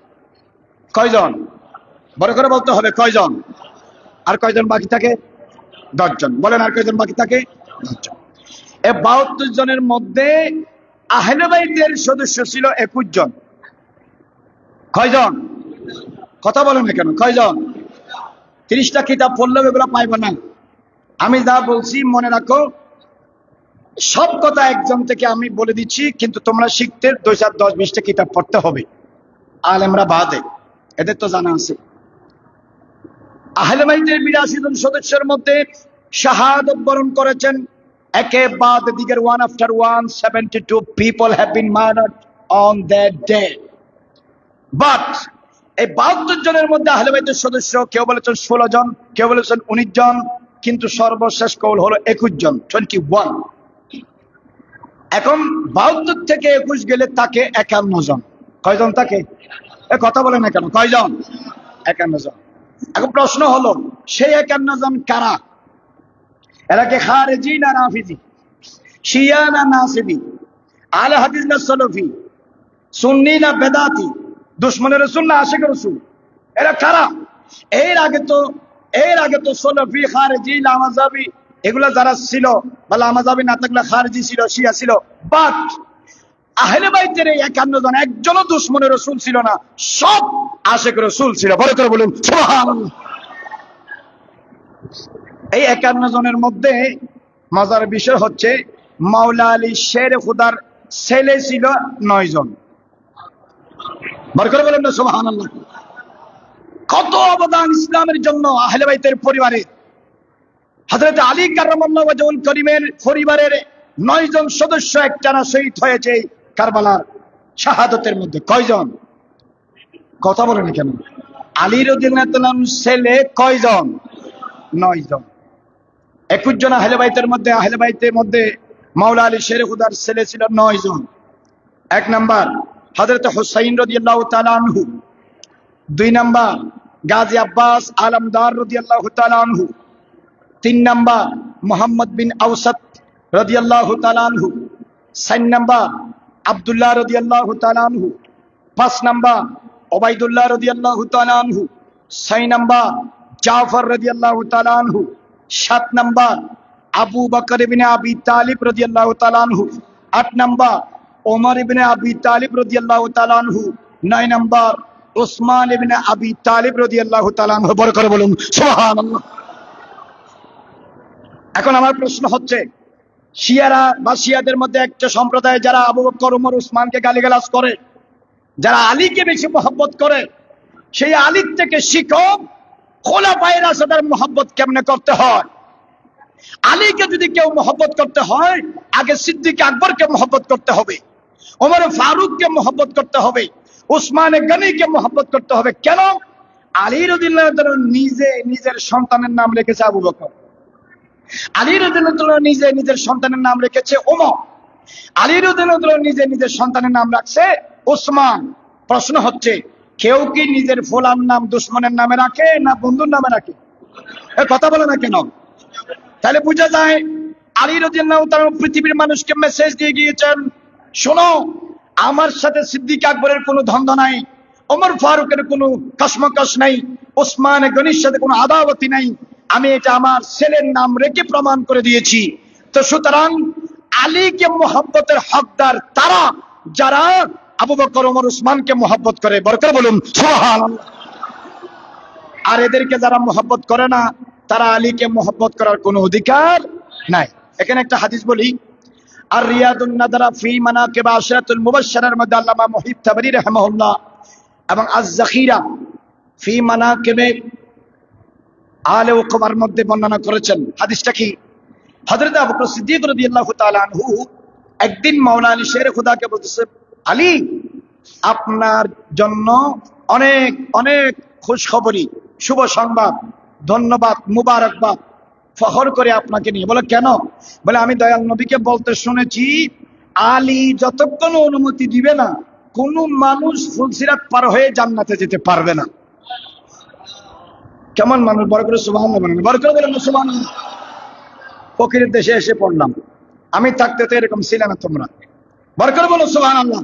কয়জন? বড় করে বলতে হবে কয়জন? আর কয়জন বাকি থাকে? 10 জন। বলেন আর কয়জন বাকি থাকে? 10 জন। এই 72 জনের মধ্যে আহলে বাইতের সদস্য ছিল 21 জন। কয়জন? কথা বলেন না কেন? কয়জন? 30টা কিতাব পড়লেও এগুলো পাইবে না। আমি যা বলছি মনে রাখো, সব কথা একজন থেকে আমি বলে দিচ্ছি, কিন্তু তোমরা শিখতে 2, 4, 10, 20টা কিতাব পড়তে হবে। আলেমরা বাদে, এদের তো জানা আছে। আহলে বাইতের 82 জন সদস্যের মধ্যে শাহাদাত বরণ করেছেন একে বাদ দিগের, one after one, 72 people have been murdered on that day. But এই 72 জনের মধ্যে আহলে বাইতের সদস্য কেউ বলেছেন 16 জন, কেউ বলেছেন 19 জন, কিন্তু সর্বশেষ কৌল হলো 21 জন, 21। এখন 72 থেকে 21 গেলে তাকে 51 জন। কয়জন থাকে? এ কথা বলে না কেন? কয়জন? 51 জন। এখন প্রশ্ন হলো, সেই 51 জন কারা? এরা কি খারেজি না রাফিজি, শিয়া না নাসিবি, আহলে হাদিস না সালাফি, সুন্নি না বেদাতি, দুশমনের রাসূল না আশিক রাসূল? এরা কারা? এর আগে তো সালাফি, খারেজি, লামাযাবি এগুলা যারা ছিল, বা লামাযাবি না থাকলে খারেজি ছিল, শিয়া ছিল। বাট আহলে বাইতের এই 51 জন একজনও দুশমনের রাসূল ছিল না, সব আশিক রাসূল ছিল। বড় করে বলুন সুবহানাল্লাহ। এই 51 জনের মধ্যে মজার বিষয় হচ্ছে, মাওলা আলী শের খুদার ছেলে ছিল 9 জন। বড় করে বলেন না সুবহানাল্লাহ। কত অবদান ইসলামের জন্য আহলে বাইতের পরিবারে। হযরত আলী কাররামাল্লাহু ওয়াজহুল কারীমের পরিবারের 9 জন সদস্য একটানা শহীদ হয়েছে এই কারবালার শাহাদতের মধ্যে। কয়জন? কথা বলেন কেন? আলী রাদিয়াল্লাহু তাআলার ছেলে কয়জন? 9 জন। 21 জন আহলে বাইতের মধ্যে মাওলা আলী শের খুদার ছেলে ছিল 9 জন। 1 নাম্বার হযরত হুসাইন রাদিয়াল্লাহু তাআলা আনহু, 2 নাম্বার গাজী আব্বাস আলমদার রাদিয়াল্লাহু তাআলা আনহু, 3 নাম্বার মুহাম্মদ বিন আওসাত রাদিয়াল্লাহু তাআলা আনহু, 4 নাম্বার আব্দুল্লাহ রাদিয়াল্লাহু তাআলা আনহু, 5 নাম্বার ওবাইদুল্লাহ রাদিয়াল্লাহু তাআলা আনহু, 6 নাম্বার জাফর রাদিয়াল্লাহু তাআলা আনহু, 7 নাম্বার আবু বকর ইবনে আবি তালিব রাদিয়াল্লাহু তাআলা আনহু, 8 নাম্বার ওমর ইবনে আবি তালিব রাদিয়াল্লাহু তাআলা আনহু, 9 নাম্বার উসমান ইবনে আবি তালিব রাদিয়াল্লাহু তাআলা আনহু। বড় করে বলুন সুবহানাল্লাহ। এখন আমার প্রশ্ন হচ্ছে, শিয়ারা বা শিয়াদের মধ্যে একটা সম্প্রদায় যারা আবু বকর ওমর উসমানকে গালিগালাজ করে, যারা আলীকে বেশি মহব্বত করে, সেই আলীর থেকে শিখো খোলাফায়ে রাশিদের মহব্বত কেমনে করতে হয়। আলীকে যদি কেউ মহব্বত করতে হয়, আগে সিদ্দিক আকবরকে মহব্বত করতে হবে, ওমর ফারুককে মহব্বত করতে হবে, উসমান গনিকে মহব্বত করতে হবে। কেন? আলী রাদিয়াল্লাহু তাআলা নিজে নিজের সন্তানের নাম রেখেছে আবু বকর, আলী রাদিয়াল্লাহু তাআলা নিজে নিজের সন্তানের নাম রেখেছে ওমর, আলী রাদিয়াল্লাহু তাআলা নিজে নিজের সন্তানের নাম রাখছে উসমান। প্রশ্ন হচ্ছে, কেউ কি নিজের ফোলার নাম দুশ্মনের নামে রাখে না বন্ধুর নামে রাখে? কথা বলে না কেন? তাহলে বোঝা যায় আলী রাদিয়াল্লাহু তাআলা পৃথিবীর মানুষকে মেসেজ দিয়ে গিয়েছেন, শোনো, আমার সাথে সিদ্দিক আকবরের কোনো দ্বন্দ্ব নাই, ওমর ফারুকের কোনো কসমকস নাই, উসমান গনির সাথে কোনো আদাওয়াতি নাই, আমি এটা আমার ছেলের নাম রেখে প্রমাণ করে দিয়েছি। তো সুতরাং আলীকে মোহাব্বতের হকদার তারা যারা আবু বকর ওমর উসমানকে মোহাব্বত করে। বরকত বলুন সুবহানাল্লাহ। আর এদেরকে যারা মোহাব্বত করে না, তারা আলীকে মোহাব্বত করার কোনো অধিকার নাই। এখানে একটা হাদিস বলি, আর রিয়াদুন নাদারা ফি মানাকিব আশরাতুল মুবাশশারার মধ্যে আল্লামা মুহিব তাবরি রাহিমাহুল্লাহ এবং আয-যাখিরা ফি মানাকিবে আলে উকবার মধ্যে বর্ণনা করেছেন। হাদিসটা কি? হযরত আবু বকর সিদ্দিক রাদিয়াল্লাহু তাআলা আনহু একদিন মাওলানা আলী শের খুদাকে বলতেছে, আলী, আপনার জন্য অনেক অনেক খুশখবরি, শুভ সংবাদ, ধন্যবাদ, মুবারকবাদ, ফখর করে আপনাকে নিয়ে। বলে কেন? বলে আমি দয়াল নবীকে বলতে শুনেছি, আলী যতক্ষণ অনুমতি দিবে না, কোন মানুষ ফুলসিরাত পার হয়ে জান্নাতে যেতে পারবে না। কেমন মানুষ? বড় করে সুবহানাল্লাহ বলেন, বড় করে বলেন সুবহানাল্লাহ। ফকিরের দেশে এসে পড়লাম, আমি থাকতে তো এরকম ছিল না তোমরা। বড় করে বলো সুবহানাল্লাহ।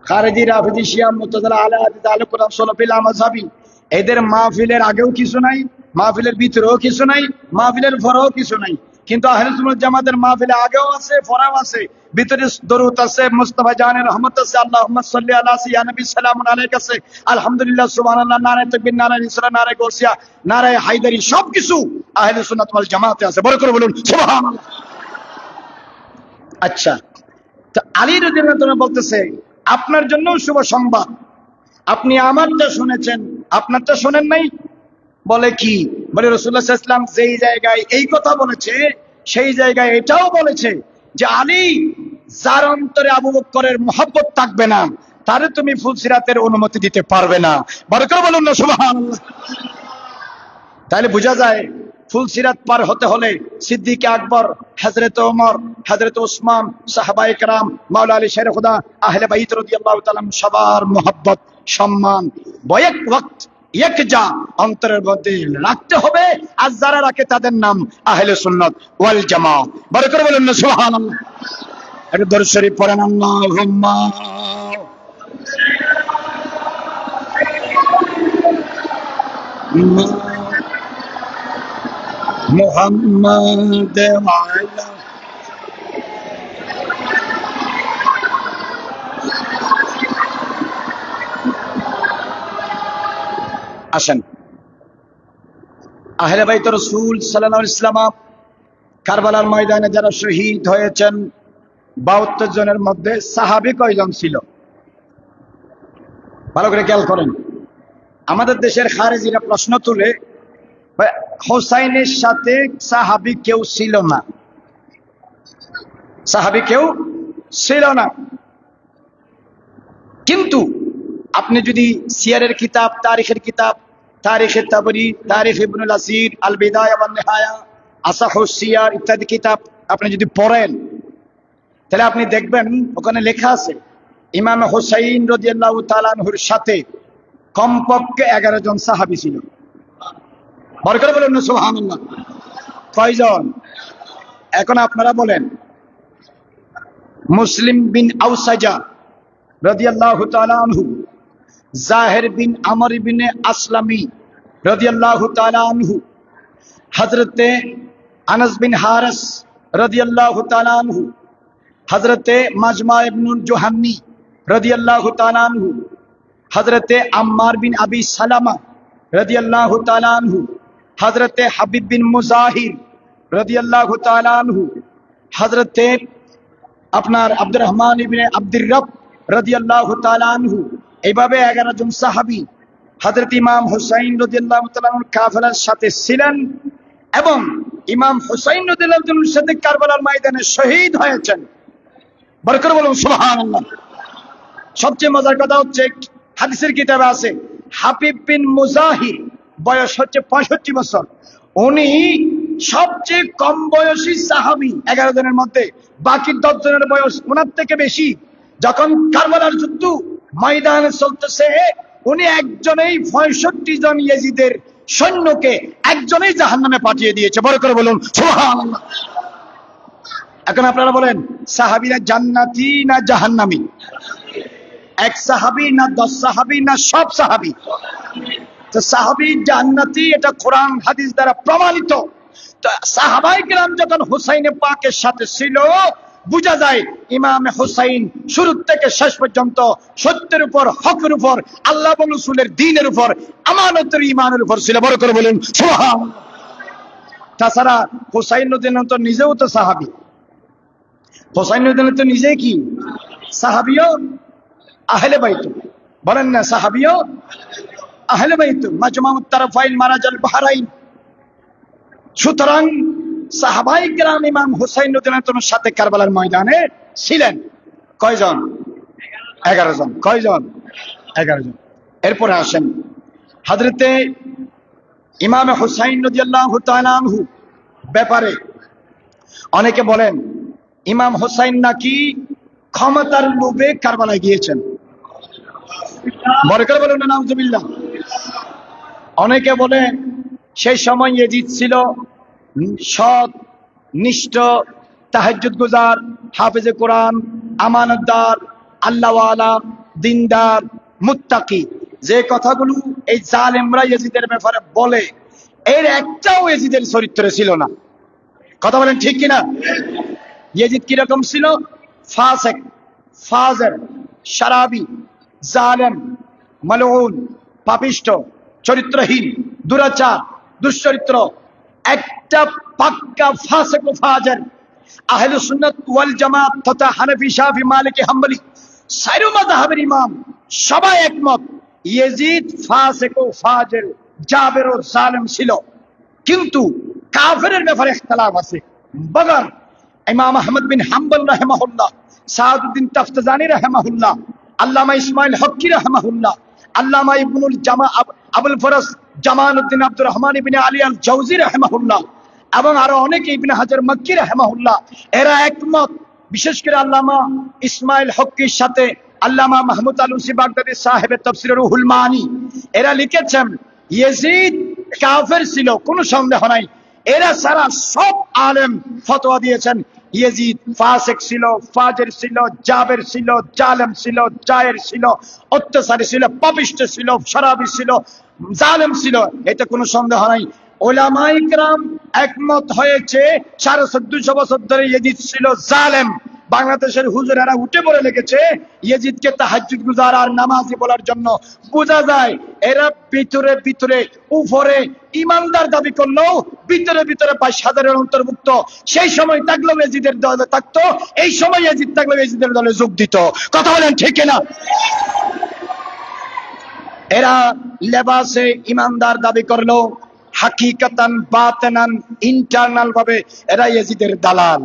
খারেজি, রাফিজি, শিয়া, মুতাজিলা, আহলে হাদিস, আহলে কোরআন, সালাফি, মাযহাবী, এদের মাহফিলের আগেও কিছু নাই, মাহফিলের ভিতরেও কিছু নাই, মাহফিলের পরেও কিছু নাই। কিন্তু আহলে সুন্নাত জামাতের মাহফিলে আগেও আছে, পরেও আছে, ভিতরে দরুদ আছে, মুস্তাফা জানের রহমত আছে, আল্লাহুম্মা সাল্লি আলা সাইয়্যিদিনা নবী সালামুন আলাইহি আছে, আলহামদুলিল্লাহ, সুবহানাল্লাহ, নারে তাকবীর, নারে রিসালাত, নারে গাউসিয়া, নারে হায়দারি, সবকিছু আহলে সুন্নাত ওয়াল জামাতে আছে। বড় করে বলুন সুবহানাল্লাহ। আচ্ছা, তো আলী রাদিয়াল্লাহু তাআলা বলতেছে, আপনার জন্য শুভ সংবাদ, আপনি আমারটা শুনেছেন, আপনারটা শোনেন নাই। বলে কি? বলে রাসূলুল্লাহ সাল্লাল্লাহু আলাইহি ওয়াসাল্লাম যেই জায়গায় এই কথা বলেছে, সেই জায়গায় এটাও বলেছে যে আলী, যার অন্তরে আবু বকরের মহব্বত থাকবে না, তারে তুমি ফুলসিরাতের অনুমতি দিতে পারবে না। বরকত বলুন না সুবহানাল্লাহ। তাহলে বোঝা যায়, ফুলসিরাত পার হতে হলে সিদ্দিক আকবর, হযরত ওমর, হযরত উসমান, সাহাবায়ে কেরাম, মাওলা আলী শের খুদা, আহলে বাইত রাদিয়াল্লাহু তাআলা সবার মহব্বত, সম্মান বয়েক ওয়াক্ত একজা অন্তরের মধ্যে রাখতে হবে। আর যারা রাখে তাদের নাম আহলে সুন্নাত ওয়াল জামাত। বড় করে বলুন না সুবহানাল্লাহ। একটু দরুদ শরীফ পড়েন, আল্লাহুম্মা মুহাম্মাদ ওয়া আলা আসেন। আহলে বাইত রাসূল সাল্লাল্লাহু আলাইহি ওয়াসাল্লাম কারবালার ময়দানে যারা শহীদ হয়েছেন, 72 জনের মধ্যে সাহাবী কয়জন ছিল? ভালো করে খেয়াল করেন। আমাদের দেশের খারেজিরা প্রশ্ন তুলে, হোসাইনের সাথে সাহাবী কেউ ছিল না, সাহাবী কেউ ছিল না। কিন্তু আপনি যদি সিয়ারের কিতাব, তারিখের কিতাব, তারিখে তাবরি, তারিখ ইবনুল আসির, আল বিদায়া ওয়ান নিহায়া, আসাহুস সিয়ার ইত্যাদি কিতাব আপনি যদি পড়েন, তাহলে আপনি দেখবেন ওখানে লেখা আছে ইমাম হুসাইন রাদিয়াল্লাহু তাআলা আনহুর সাথে কমপক্ষে 11 জন সাহাবী ছিল। বড় করে বলুন না সুবহানাল্লাহ। কয়জন? এখন আপনারা বলেন। মুসলিম বিন আউসাজা রাদিয়াল্লাহু তাআলা আনহু, জাহির বিন আমর বিন আসলামি রাদিয়াল্লাহু তাআলা আনহু, হযরতে আনাস বিন হারিস রাদিয়াল্লাহু তাআলা আনহু, হযরতে মাজমা ইবনুল জুহান্নি রাদিয়াল্লাহু তাআলা আনহু, হযরতে আম্মার বিন আবি সালামা রাদিয়াল্লাহু তাআলা আনহু, হযরতে হাবিব বিন মুজাহির রাদিয়াল্লাহু তাআলা আনহু, হযরতে আপনার আব্দুর রহমান ইবনে আব্দুর রব রাদিয়াল্লাহু তাআলা আনহু। এইভাবে 11 জন সাহাবী হযরত ইমাম হুসাইন রাদিয়াল্লাহু তাআলা আনহুর কাফেলার সাথে ছিলেন এবং ইমাম হুসাইন রাদিয়াল্লাহু তাআলার সাথে কারবালার ময়দানে শহীদ হয়েছেন। বড় করে বলুন সুবহানাল্লাহ। সবচেয়ে মজার কথা হচ্ছে হাদিসের কিতাবে আছে হাবিব বিন মুজাহির বয়স হচ্ছে 65 বছর। উনি সবচেয়ে কম বয়সী সাহাবী 11 জনের মধ্যে। বাকি 10 জনের বয়স ওনার থেকে বেশি। যখন কারবালার যুদ্ধ ময়দানে চলতেছে, উনি একজনেই 65 জন ইয়েজিদের সৈন্যকে একজনেই জাহান্নামে পাঠিয়ে দিয়েছে। বড় করে বলুন সুবহানাল্লাহ। এখন আপনারা বলেন, সাহাবীরা জান্নাতি না জাহান্নামী? এক সাহাবী না 10 সাহাবী না সব সাহাবী? তো সাহাবী জান্নাতি, এটা কোরআন হাদিস দ্বারা প্রমাণিত। তো সাহাবায়ে কেরাম যখন হুসাইনে পাকের সাথে ছিল, বুঝা যায় ইমাম হুসাইন শুরু থেকে শেষ পর্যন্ত সত্যের উপর, হকের উপর, আল্লাহ এবং রাসূলের দ্বীনের উপর, আমানতের ঈমানের উপর ছিল। বড় করে বলুন সুবহানাল্লাহ। তাছাড়া হুসাইন রাদিয়াল্লাহু তাআলা নিজেও তো সাহাবী। হুসাইন রাদিয়াল্লাহু তাআলা নিজে কি সাহাবীও আহলে বাইত? বলেন না, সাহাবীও আহলে বাইত। মাজমাউত তারফাইন মারাজাল বাহরাইন। সুতরাং সাহাবায়ে কেরাম ইমাম হুসাইন রাদিয়াল্লাহু তাআলার সাথে কারবালার ময়দানে ছিলেন। কয়জন? 11 জন। কয়জন? 11 জন। এরপরে আসেন হযরতে ইমাম হুসাইন রাদিয়াল্লাহু তাআলা আনহু ব্যাপারে অনেকে বলেন ইমাম হুসাইন নাকি ক্ষমতার লোভে কারবালায় গিয়েছেন। বড় করে বলুন না নাউজুবিল্লাহ। অনেকে বলেন সেই সময় ইয়াজিদ ছিল সৎ, নিষ্ঠ, তাহাজ্জুদ গুজার, হাফেজে কোরআন, আমানতদার, আল্লাহওয়ালা, দিনদার, মুত্তাকি। যে কথাগুলো এই জালেমরা ইয়াজিদের ব্যাপারে বলে, এর একটাও ইয়াজিদের চরিত্রে ছিল না। কথা বলেন ঠিক কিনা? ইয়াজিদ কিরকম ছিল? ফাসিক, ফাজির, শারাবি, জালেম, মালউন, পাপিষ্ঠ, চরিত্রহীন, দুরাচার, দুশ্চরিত্র, একটা পাক্কা ফাসিক ও ফাজির। আহলে সুন্নাত ওয়াল জামাত তথা হানাফি, শাফি, মালিকি, হাম্বলি চারো মাযহাবের ইমাম সবাই একমত ইয়াজিদ ফাসিক ও ফাজির, জাবের ও জালেম ছিল। কিন্তু কাফেরের ব্যাপারে ইখতিলাফ আছে। বগর ইমাম আহমদ বিন হাম্বল রাহিমাহুল্লাহ, সাদউদ্দিন তাফতাজানি রাহিমাহুল্লাহ, আল্লামা ইসমাইল হক্কি রাহিমাহুল্লাহ, আল্লামা ইবনুল জামা আবুল ফরাজ জামালউদ্দিন আব্দুর রহমান ইবনে আলী আল জাওজি রাহিমাহুল্লাহ এবং আরো অনেকে, ইবনে হাজার মক্কি রাহিমাহুল্লাহ, এরা একমত। বিশেষ করে আল্লামা ইসমাইল হক্কির সাথে আল্লামা মাহমুদ আলুসি বাগদাদি সাহেবের তাফসীর রুহুল মানি, এরা লিখেছেন ইয়াজিদ কাফের ছিল, কোনো সন্দেহ নাই। এরা সারা সব আলেম ফতোয়া দিয়েছেন ইয়াজিদ ফাসিক ছিল, ফাজির ছিল, জাবের ছিল, জালেম ছিল, জায়ের ছিল, অত্যাচারী ছিল, পাপিষ্ঠ ছিল, শারাবি ছিল, জালেম ছিল, এতে কোনো সন্দেহ নাই। উলামায়ে কেরাম একমত হয়েছে 1450 বছর ধরে ইয়াজিদ ছিল জালেম। বাংলাদেশের হুজুরেরা উঠে পড়ে লেগেছে ইয়াজিদকে তাহাজ্জুদ গুজার আর নামাজি বলার জন্য। বোঝা যায় এরা ভিতরে ভিতরে, উপরে ইমানদার দাবি করলেও ভিতরে ভিতরে 22,000-এর অন্তর্ভুক্ত। সেই সময় থাকলেও ইয়াজিদের দলে থাকতো, এই সময় ইয়াজিদ থাকলেও ইয়াজিদের দলে যোগ দিত। কথা বলেন ঠিক কিনা? এরা লেবাসে ইমানদার দাবি করলেও হাকিকাতান, বাতেনান, ইন্টারনাল ভাবে এরা ইয়াজিদের দালাল।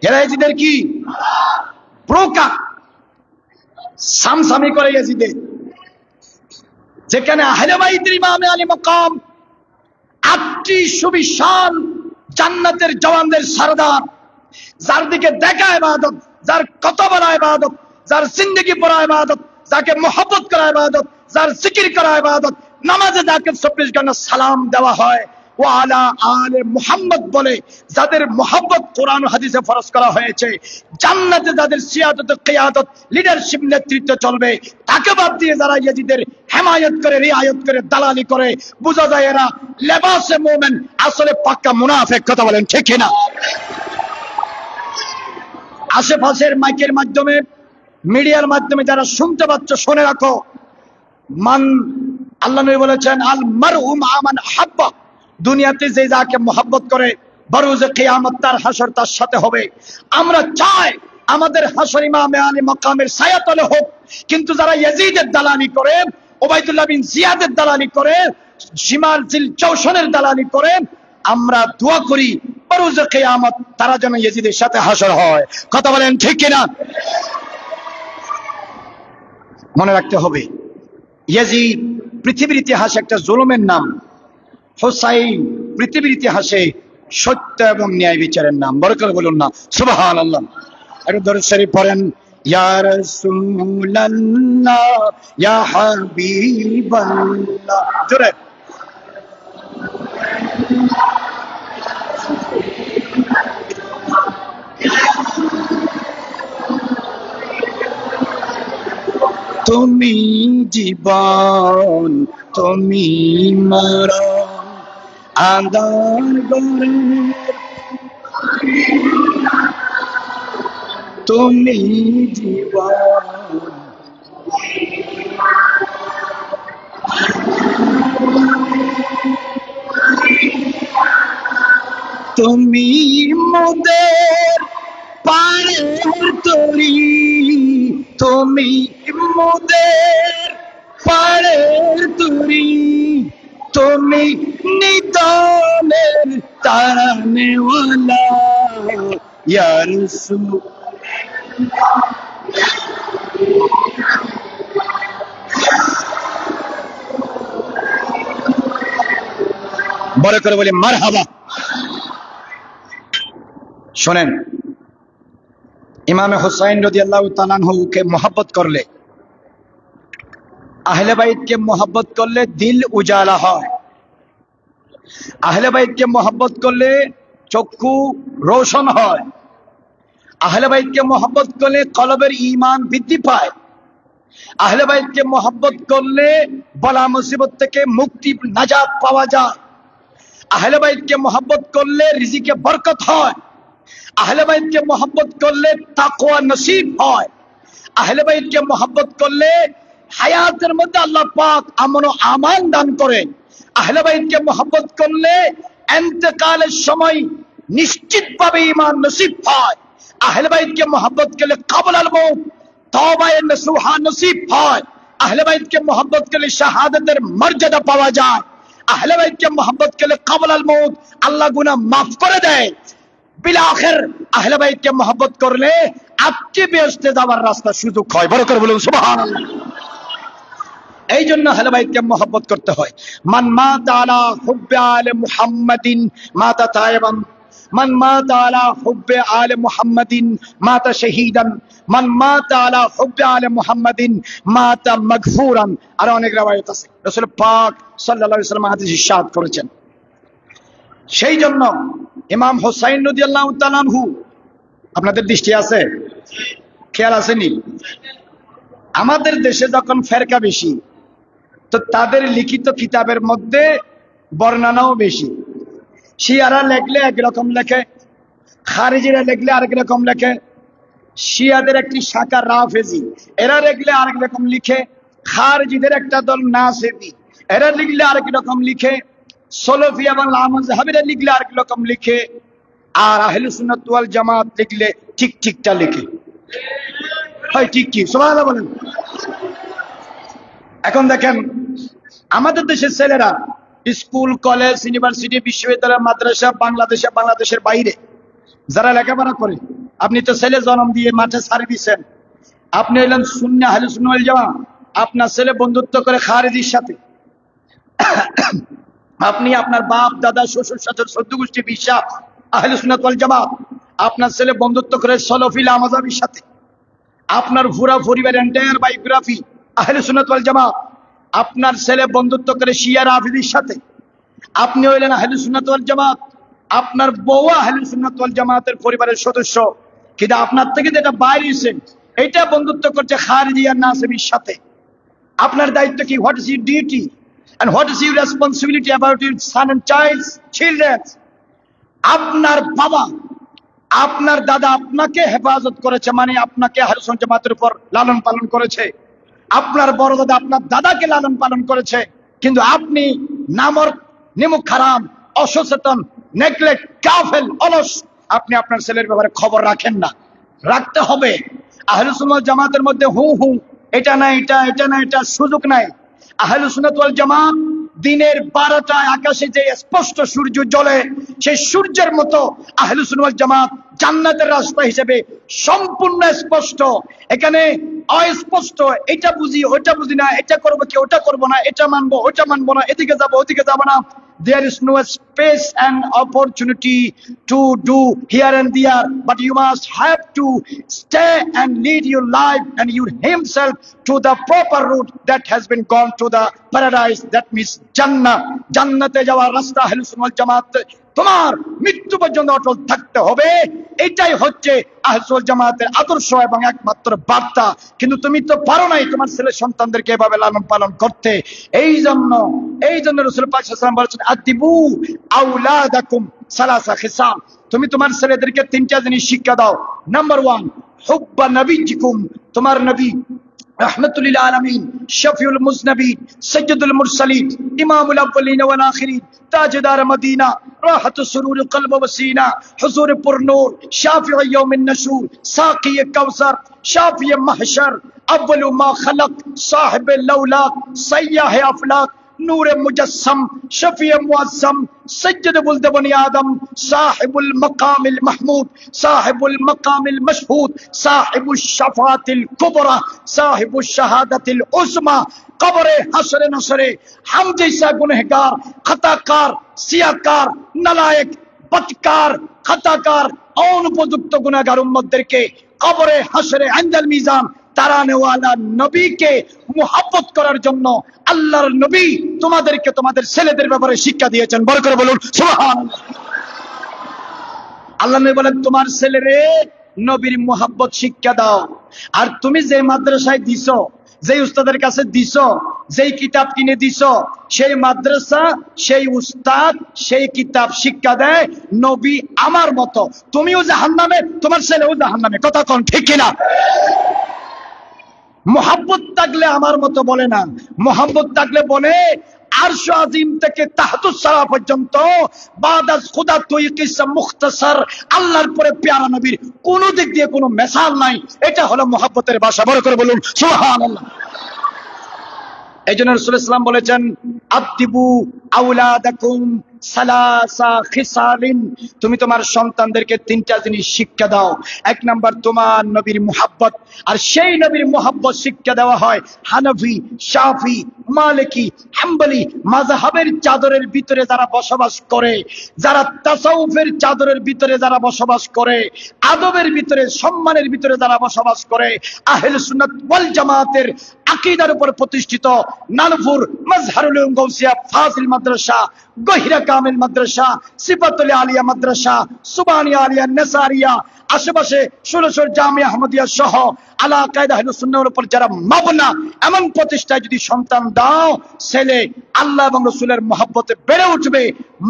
এরা ইয়াজিদের কি প্রকা সামসামি করে ইয়াজিদের, যেখানে আহলে বাইতের ইমাম আলী মাকাম 8টি সুবিশাল জান্নাতের জওয়ানদের সরদার, যার দিকে দেখা ইবাদত, যার কথা বলা ইবাদত, যার জিন্দেগি পড়া ইবাদত, যাকে মোহাব্বত করা ইবাদত, যার জিকির করা ইবাদত, নামাজে যাকে 24 ঘন্টা সালাম দেওয়া হয়, ওয়া আলা আলে মুহাম্মদ বলে যাদের মোহাব্বত কোরআন ও হাদিসে ফরজ করা হয়েছে, জান্নাতে যাদের সিয়াদত কিয়াদত লিডারশিপ নেতৃত্ব চলবে, তাকে বাদ দিয়ে যারা ইয়াজিদের হেমায়ত করে, রিয়ায়ত করে, দালালি করে, বোঝা যায় এরা লেবাসে মুমিন, আসলে পাক্কা মুনাফিক। কথা বলেন ঠিক কিনা? আশেপাশের মাইকের মাধ্যমে, মিডিয়ার মাধ্যমে যারা শুনতে পাচ্ছ, শুনে রাখো, মান আল্লাহ নবী বলেছেন আল মারউ মা মান হাব্বা, দুনিয়াতে যে যাকে মোহাব্বত করে বরুজে কিয়ামত তার হাসর তার সাথে হবে। আমরা চাই আমাদের হাসর ইমামে আলী মাকামের ছায়াতলে হোক, কিন্তু যারা ইয়াজিদের দালালি করে, ওবাইদুল্লাহ বিন জিয়াদের দালালি করে, শিমাল জিল চৌশনের দালালি করে, আমরা দোয়া করি বরুজে কিয়ামত তারা যেন ইয়াজিদের সাথে হাসর হয়। কথা বলেন ঠিক কিনা? মনে রাখতে হবে, ইয়াজিদ পৃথিবীর ইতিহাসে একটা জুলুমের নাম, হুসাইন পৃথিবীর ইতিহাসে সত্য এবং ন্যায় বিচারের নাম। বড় করে বলুন না সুবহানাল্লাহ। একটু দরুদ শরীফ পড়েন। ইয়া রাসূলুল্লাহ ইয়া হাবিবাল্লাহ, জোরে। তুমি জীবন, তুমি মরণ, আদার গরের তুমি জীবন, তুমি মোদের পায়ের তরি, তুমি মোদের পায়ের তরি, তুমি নিদানের তারানেওয়ালা ইয়া রাসূল। বড় করে বলি মারহাবা। শোনেন, ইমামে হুসাইন রাদিয়াল্লাহু তাআলা আনহুকে মোহাব্বত করলে, আহলে বাইতকে মোহাব্বত করলে দিল উজালা হয়। আহলে বাইতকে মোহাব্বত করলে চক্ষু রোশন হয়। আহলে বাইতকে মোহাব্বত করলে কলবের ঈমান বৃদ্ধি পায়। আহলে বাইতকে মোহাব্বত করলে বলা মুসিবত থেকে মুক্তি, নাজাত পাওয়া যায়। আহলে বাইতকে মোহাব্বত করলে রিজিকে বরকত হয়। আহলে বাইতকে মোহাব্বত করলে তাকওয়া নসিব হয়। আহলে বাইতকে মোহাব্বত করলে হায়াতের মধ্যে আল্লাহ পাক আমন ও আমান দান করে। আহলে বাইতকে মোহাব্বত করলে ইন্তেকালের সময় নিশ্চিতভাবে ঈমান নসিব হয়। আহলে বাইতকে মোহাব্বত করলে ক্বাবলাল মউত তওবায়ে নসুহা নসিব হয়। আহলে বাইতকে মোহাব্বত করলে শাহাদাতের মর্যাদা পাওয়া যায়। আহলে বাইতকে মোহাব্বত করলে ক্বাবলাল মউত আল্লাহ গুনাহ মাফ করে দেয়। বিলাখির আহলে বাইতকে মোহাব্বত করলে আপনি বেহেশতে যাওয়ার রাস্তা সুযোগ হয়। বড় করে বলুন সুবহানাল্লাহ। এই জন্য আহলে বাইতকে মোহাব্বত করতে হয়। মান মাতা আলা হুব্বে আলে মুহাম্মাদিন মাতা তায়েবান, মান মাতা আলা হুব্বে আলে মুহাম্মাদিন মাতা শাহীদান, মান মাতা আলা হুব্বে আলে মুহাম্মাদিন মাতা মাগফুরান। আর অনেক riwayat আছে, রাসূল পাক সাল্লাল্লাহু আলাইহি ওয়াসাল্লাম হাদিস ইরশাদ করেছেন। সেই জন্য ইমাম হুসাইন রাদিয়াল্লাহু তাআলা আনহু, আপনাদের দৃষ্টি আছে, খেয়াল আসেনি? আমাদের দেশে যখন ফেরকা বেশি, তো তাদের লিখিত কিতাবের মধ্যে বর্ণনাও বেশি। শিয়ারা লেখলে একরকম লেখে, খারিজিরা লেখলে আরেক রকম লেখে। শিয়াদের একটি শাখা রাফেজি, এরা লিখলে আরেক রকম লিখে। খারিজিদের একটা দল নাসিবি, এরা লিখলে আরেক রকম লিখে। সলফি এবং লামাযহাবিরা লিখলে আরেক রকম লিখে। আর আহলে সুন্নাত ওয়াল জামাত লিখলে ঠিক ঠিকটা লিখে। হয় ঠিক ঠিক, সুবহানাল্লাহ বলেন। এখন দেখেন, আমাদের দেশের ছেলেরা স্কুল, কলেজ, ইউনিভার্সিটি, বিশ্ববিদ্যালয়, মাদ্রাসা, বাংলাদেশের বাইরে যারা লেখাপড়া করে, আপনি তো ছেলে জন্ম দিয়ে মাঠে ছাড়ি দিচ্ছেন, আপনি হইলেন সুন্নি আহলে সুন্নাত ওয়াল জামাত, আপনার ছেলে বন্ধুত্ব করে খারিজির সাথে, আপনি আপনার বাপ দাদা শ্বশুর শাশুড় সদ্য গোষ্ঠী বিশ্বাস আহলে সুন্নাত ওয়াল জামাত, আপনার ছেলে বন্ধুত্ব করে সলফি লামাযাবির সাথে, আপনার পুরা পরিবারের এন্টায়ার বায়োগ্রাফি আহলে সুন্নাত ওয়াল জামাত, আপনার ছেলে বন্ধুত্ব করে শিয়া রাফিদির সাথে, আপনি হইলেন আহলে সুন্নাত ওয়াল জামাত, আপনার বউ আহলে সুন্নাত ওয়াল জামাতের পরিবারের সদস্য, কিন্তু আপনার থেকে যেটা বাইরে এসে এটা বন্ধুত্ব করছে খারিজি আর নাসিবির সাথে। আপনার দায়িত্ব কি? What is your duty and what is your responsibility about your son and children? আপনার বাবা আপনার দাদা আপনাকে হেফাজত করেছে, মানে আপনাকে আহলে সুন্নাত জামাতের উপর লালন পালন করেছে। আপনার বড় দাদা আপনার দাদাকে লালন পালন করেছে, কিন্তু আপনি নিমুখ হারাম, অসচেতন, নেগলেক্ট, গাফেল, অলস, আপনি আপনার ছেলের ব্যাপারে খবর রাখেন না। রাখতে হবে। আহলে সুন্নাত জামাতের মধ্যে এটা না এটা সুযোগ নাই। আহলে সুন্নাত ওয়াল জামাত দিনের 12টায় আকাশে যে স্পষ্ট সূর্য জ্বলে, সেই সূর্যের মতো আহলে সুন্নাত ওয়াল জামাত জান্নাতের রাস্তা হিসেবে সম্পূর্ণ স্পষ্ট। এখানে অস্পষ্ট, এটা বুঝি ওটা বুঝি না, এটা করবো কি ওটা করবো না, এটা মানবো ওটা মানবো না, এদিকে যাবো ওদিকে যাবো না। There is no space and opportunity to do here and there, but you must have to stay and lead your life and your himself to the proper route that has been gone to the paradise, that means Jannah. জান্নাতে যাওয়ার রাস্তা আহলে সুন্নাত ওয়াল জামাত তোমার মৃত্যু পর্যন্ত অটল থাকতে হবে। এটাই হচ্ছে আহলে সুন্নাত ওয়াল জামাতের আদর্শ এবং একমাত্র বার্তা। কিন্তু তুমি তো পারো নাই তোমার ছেলে সন্তানদেরকে এভাবে লালন পালন করতে। এই জন্য রাসূল পাক সাল্লাল্লাহু আলাইহি ওয়াসাল্লাম বলেছেন, আদিবু আওলাদাকুম সালাসা খিসাল, তুমি তোমার ছেলেদেরকে 3টা জিনিস শিক্ষা দাও। নাম্বার 1, হুব্বা নবীজিকুম, তোমার নবী রহমাতুল আলামিন, শফিউল মুজনবিন, সাইয়্যিদুল মুরসালিন, ইমামুল আউয়ালিন ওয়াল আখিরিন, তাজদার মদিনা, রাহাতুস সুরুর কলব ওয়া সিনা, হুজুর পুর নূর, শাফিঈ ইয়াউমিন নশুর, সাকি কাউসার, শাফিঈ মাহশর, আউয়ালু মা খালাক, সাহিব লাউলাক, সাইয়্যাহ আফলাক, নূরে মুজাসসাম, শফিঈ মুআজ্জম, সৈয়দ বুলদ বনি আদম, সাহিবুল মাকামিল মাহমুদ, সাহিবুল মাকামিল মশহুদ, সাহিবুশ শাফাআতিল কুবরা, সাহিবুশ শাহাদাতিল উজমা, কবরে হাসরে নসরে হাম জৈসা গুনহগার, খতাকার, সিয়াকার, নালায়েক, বদকার, খতাকার, অনুপযুক্ত গুনাহগার উম্মতদেরকে কবরে হাসরে ইনদাল মিজান তারানেওয়ালা নবীকে মুহাব্বত করার জন্য আল্লাহর নবী তোমাদেরকে তোমাদের ছেলেদের ব্যাপারে শিক্ষা দিয়েছেন। বড় করে বলুন সুবহানাল্লাহ। আল্লাহ নবী বলেন, তোমার ছেলেরে নবীর মুহাব্বত শিক্ষা দাও। আর তুমি যে মাদ্রাসায় দিছো, যেই উস্তাদের কাছে দিছো, যেই কিতাব কিনে দিছো, সেই মাদ্রাসা, সেই উস্তাদ, সেই কিতাব শিক্ষা দেয় নবী আমার মতো। তুমিও জাহান্নামে, তোমার ছেলেও জাহান্নামে। কথা কোন ঠিক কিনা? মোহাব্বত থাকলে আমার মতো বলে না, মোহাব্বত থাকলে বলে আরশ আজিম থেকে তাহতুস সারা পর্যন্ত বাদাস খুদা তুই কিসা মুখতাসার, আল্লাহর পরে পেয়ারা নবীর কোন দিক দিয়ে কোনো মেসাল নাই। এটা হলো মোহাব্বতের ভাষা। বড় করে বলুন সুবহানাল্লাহ। এই জন্য রাসূল সাল্লাল্লাহু আলাইহি ওয়াসাল্লাম বলেছেন, আদিবু আওলাদাকুম সালাসা খিসালিন, তুমি তোমার সন্তানদেরকে 3টা জিনিস শিক্ষা দাও। 1 নাম্বার তোমার নবীর মুহাব্বত। আর সেই নবীর মুহাব্বত শিক্ষা দেওয়া হয় হানাফি, শাফি, মালিকি, হাম্বলি মাযহাবের চাদরের ভিতরে যারা বসবাস করে, যারা তাসাউফের চাদরের ভিতরে যারা বসবাস করে, আদবের ভিতরে, সম্মানের ভিতরে যারা বসবাস করে, আহলে সুন্নাত ওয়াল জামাতের আকীদার উপর প্রতিষ্ঠিত নানপুর মাজহারুল উলুম গাউসিয়া ফাজিল মাদ্রাসা, গহিরা কামিল মাদ্রাসা, সিফাতুল আলিয়া মাদ্রাসা, সুবহানিয়া আলিয়া নেসারিয়া, আশেপাশে সুরসর জামিয়া আহমদিয়া সহ আলা কায়দা আহলুস সুন্নাহর উপর যারা মাবনা, এমন প্রতিষ্ঠায় যদি সন্তান দাও, ছেলে আল্লাহ এবং রাসূলের মহব্বতে বেড়ে উঠবে,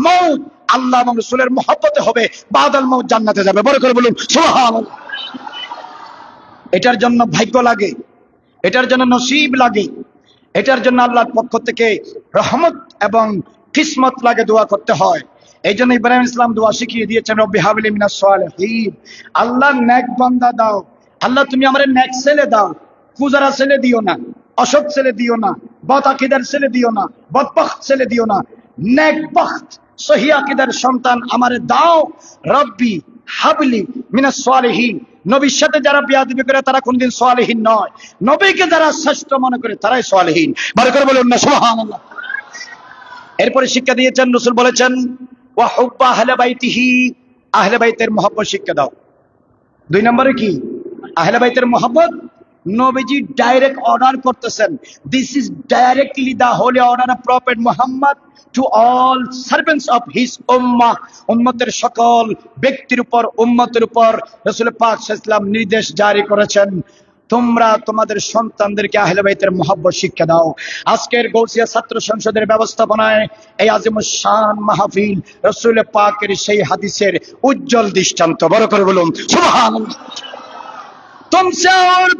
মউত আল্লাহ এবং রাসূলের মহব্বতে হবে, বাদাল মউত জান্নাতে যাবে। বড় করে বলুন সুবহানাল্লাহ। এটার জন্য ভাগ্য লাগে, এটার জন্য নসিব লাগে, এটার জন্য আল্লাহর পক্ষ থেকে রহমত এবং কিসমত লাগে, দোয়া করতে হয়। এই জন্য ইব্রাহিম ইসলাম দোয়া শিখিয়ে দিয়েছেন, রব্বি হাবলি মিনাস সালিহিন, আল্লাহ নেক বান্দা দাও, আল্লাহ তুমি আমারে নেক ছেলে দাও, ফুজারা ছেলে দিও না, অসৎ ছেলে দিও না, বদ আকীদার ছেলে দিও না, বদবখত ছেলে দিও না, নেক বখত সহি আকীদার সন্তান আমারে দাও। রব্বি হাবলি মিনাস সালিহিন, নবীর সাথে যারা বেয়াদবি করে তারা কোনদিন সালিহিন নয়, নবীকে যারা শ্রেষ্ঠ মনে করে তারাই সালিহিন। ভালো করে বলুন না সুবহানাল্লাহ। এরপরে শিক্ষা দিয়েছেন, রাসূল বলেছেন ওয়া হুব্বা আহলে বাইতিহি, আহলে বাইতের মহব্বত শিক্ষা দাও। 2 নম্বরে কি? আহলে বাইতের মহব্বত। নবীজি ডাইরেক্ট অর্ডার করতেছেন, this is directly the holy order of prophet Muhammad to all servants of his উম্মাহ, উম্মতের সকল ব্যক্তির উপর, উম্মতের উপর রাসূল পাক সাল্লাল্লাহু আলাইহি ওয়াসাল্লাম নির্দেশ জারি করেছেন, তোমরা তোমাদের সন্তানদেরকে আহলে বাইতের মহব্বত শিক্ষা দাও। আজকের গৌসিয়া ছাত্র সংসদের ব্যবস্থাপনায় এই আজিমুস শান মাহফিল রাসূল পাকের সেই হাদিসের উজ্জ্বল দৃষ্টান্ত। বড় করে বলুন সুবহানাল্লাহ। तुमसे और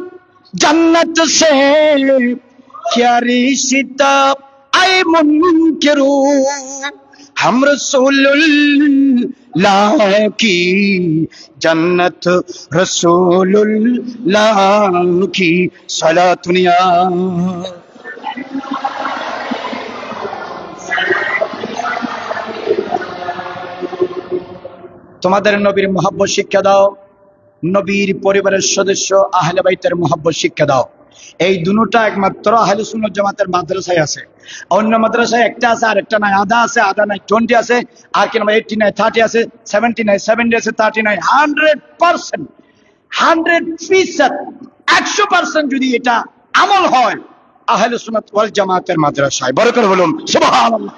जन्नत से क्या रिश्ता आए मुनकिरू, हम रसूलुल्लाह की जन्नत, रसूलुल्लाह की सलातुनिया। তোমাদের নবীর মহব্বত শিক্ষা দাও, নবীর পরিবারের সদস্য আহলে বাইতের মহব্বত শিক্ষা দাও। এই দুটোটা একমাত্র আহলে সুন্নাত জামাতের মাদ্রাসায় আছে। অন্য মাদ্রাসায় একটা আছে আর একটা নাই, আধা আছে আধা নাই, 20 আছে আর কি 89 30 আছে, 79 70 আছে, 39। 100% 100% যদি এটা আমল হয় আহলে সুন্নাত ওয়াল জামাতের মাদ্রাসায়। বড় করে বলুন সুবহানাল্লাহ।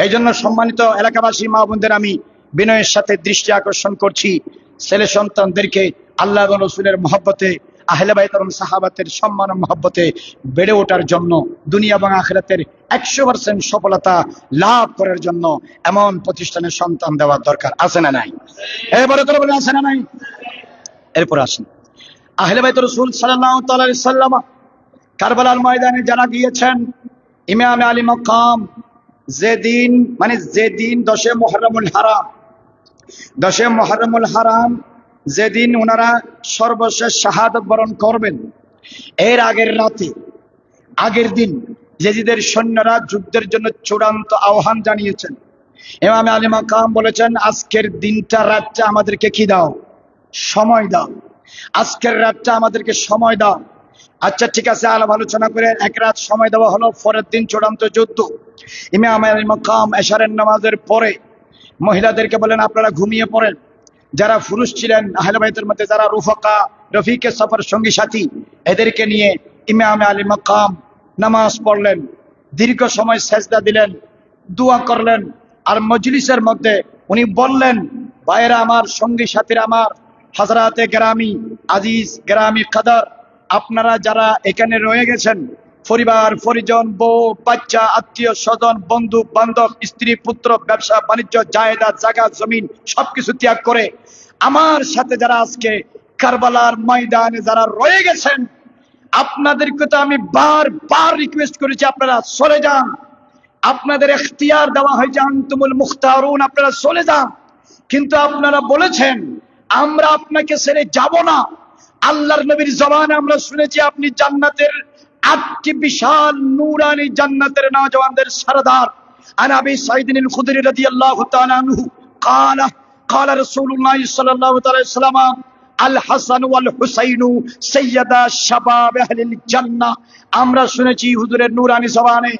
এই জন্য সম্মানিত এলাকাবাসী মা বোনদের আমি বিনয়ের সাথে দৃষ্টি আকর্ষণ করছি, ছেলে সন্তানদেরকে আল্লাহ এবং রাসূলের মহব্বতে, আহলে বাইত এবং সাহাবাতের সম্মান ও মহব্বতে বেড়ে ওঠার জন্য, দুনিয়া এবং আখিরাতের 100% সফলতা লাভ করার জন্য এমন প্রতিষ্ঠানের সন্তান দেওয়ার দরকার আছে না নাই? এবারে তো বলে আছে না নাই? এরপর আসেন আহলে বাইত রাসূল সাল্লাল্লাহু তাআলা আলাইহি সাল্লাম কারবালার ময়দানে যারা গিয়েছেন, ইমাম আলী মাকাম যেদিন 10 মুহররমুল হারাম যেদিন ওনারা সর্বশেষ শাহাদাত বরণ করবেন, এর আগের দিন ইয়াজিদের সৈন্যরা যুদ্ধের জন্য চূড়ান্ত আহ্বান জানিয়েছেন। ইমাম আলী মাকাম বলেছেন, আজকের দিনটা রাতটা আমাদেরকে কি দাও? সময় দাও। আজকের রাতটা আমাদেরকে সময় দাও। আচ্ছা ঠিক আছে, আলাপ আলোচনা করে এক রাত সময় দেওয়া হলো। পরের দিন চূড়ান্ত যুদ্ধ। ইমাম আলী মাকাম এশারের নামাজের পরে মহিলাদেরকে বলেন, আপনারা ঘুমিয়ে পড়েন। যারা পুরুষ ছিলেন আহলে বাইতের মধ্যে, যারা রফিকে সফর সঙ্গী সাথী, এদেরকে নিয়ে ইমাম আলী মাকাম নামাজ পড়লেন, দীর্ঘ সময় সেজদা দিলেন, দোয়া করলেন। আর মজলিসের মধ্যে উনি বললেন, ভাইয়েরা আমার, সঙ্গী সাথীরা আমার, হযরতে গ্রামী আজিজ, গ্রামী কদর, আপনারা যারা এখানে রয়ে গেছেন, পরিবার পরিজন, বউ বাচ্চা, আত্মীয় স্বজন, বন্ধু বান্ধব, স্ত্রী পুত্র, ব্যবসা বাণিজ্য, জায়দাদ জায়গা জমিন সবকিছু ত্যাগ করে আমার সাথে যারা আজকে কারবালার ময়দানে যারা রয়ে গেছেন, আপনাদেরকে তো আমি বারবার রিকোয়েস্ট করেছি আপনারা চলে যান। আপনাদের ইখতিয়ার দেওয়া হয়েছে, আনতুমুল মুখতারুন, আপনারা চলে যান। কিন্তু আপনারা বলেছেন আমরা আপনাকে ছেড়ে যাব না। আল্লাহর নবীর জবানে আমরা শুনেছি আপনি জান্নাতের 8টি বিশাল নূরানি জান্নাতের নওজওয়ানদের সরদার। আন আবি সাঈদ আল খুদরি রাদিয়াল্লাহু তাআলা আনহু قال رسول الله صلى الله عليه وسلم الحسن والحسين سيدا شباب اهل الجنة। আমরা শুনেছি হুজুরের নূরানি জবানে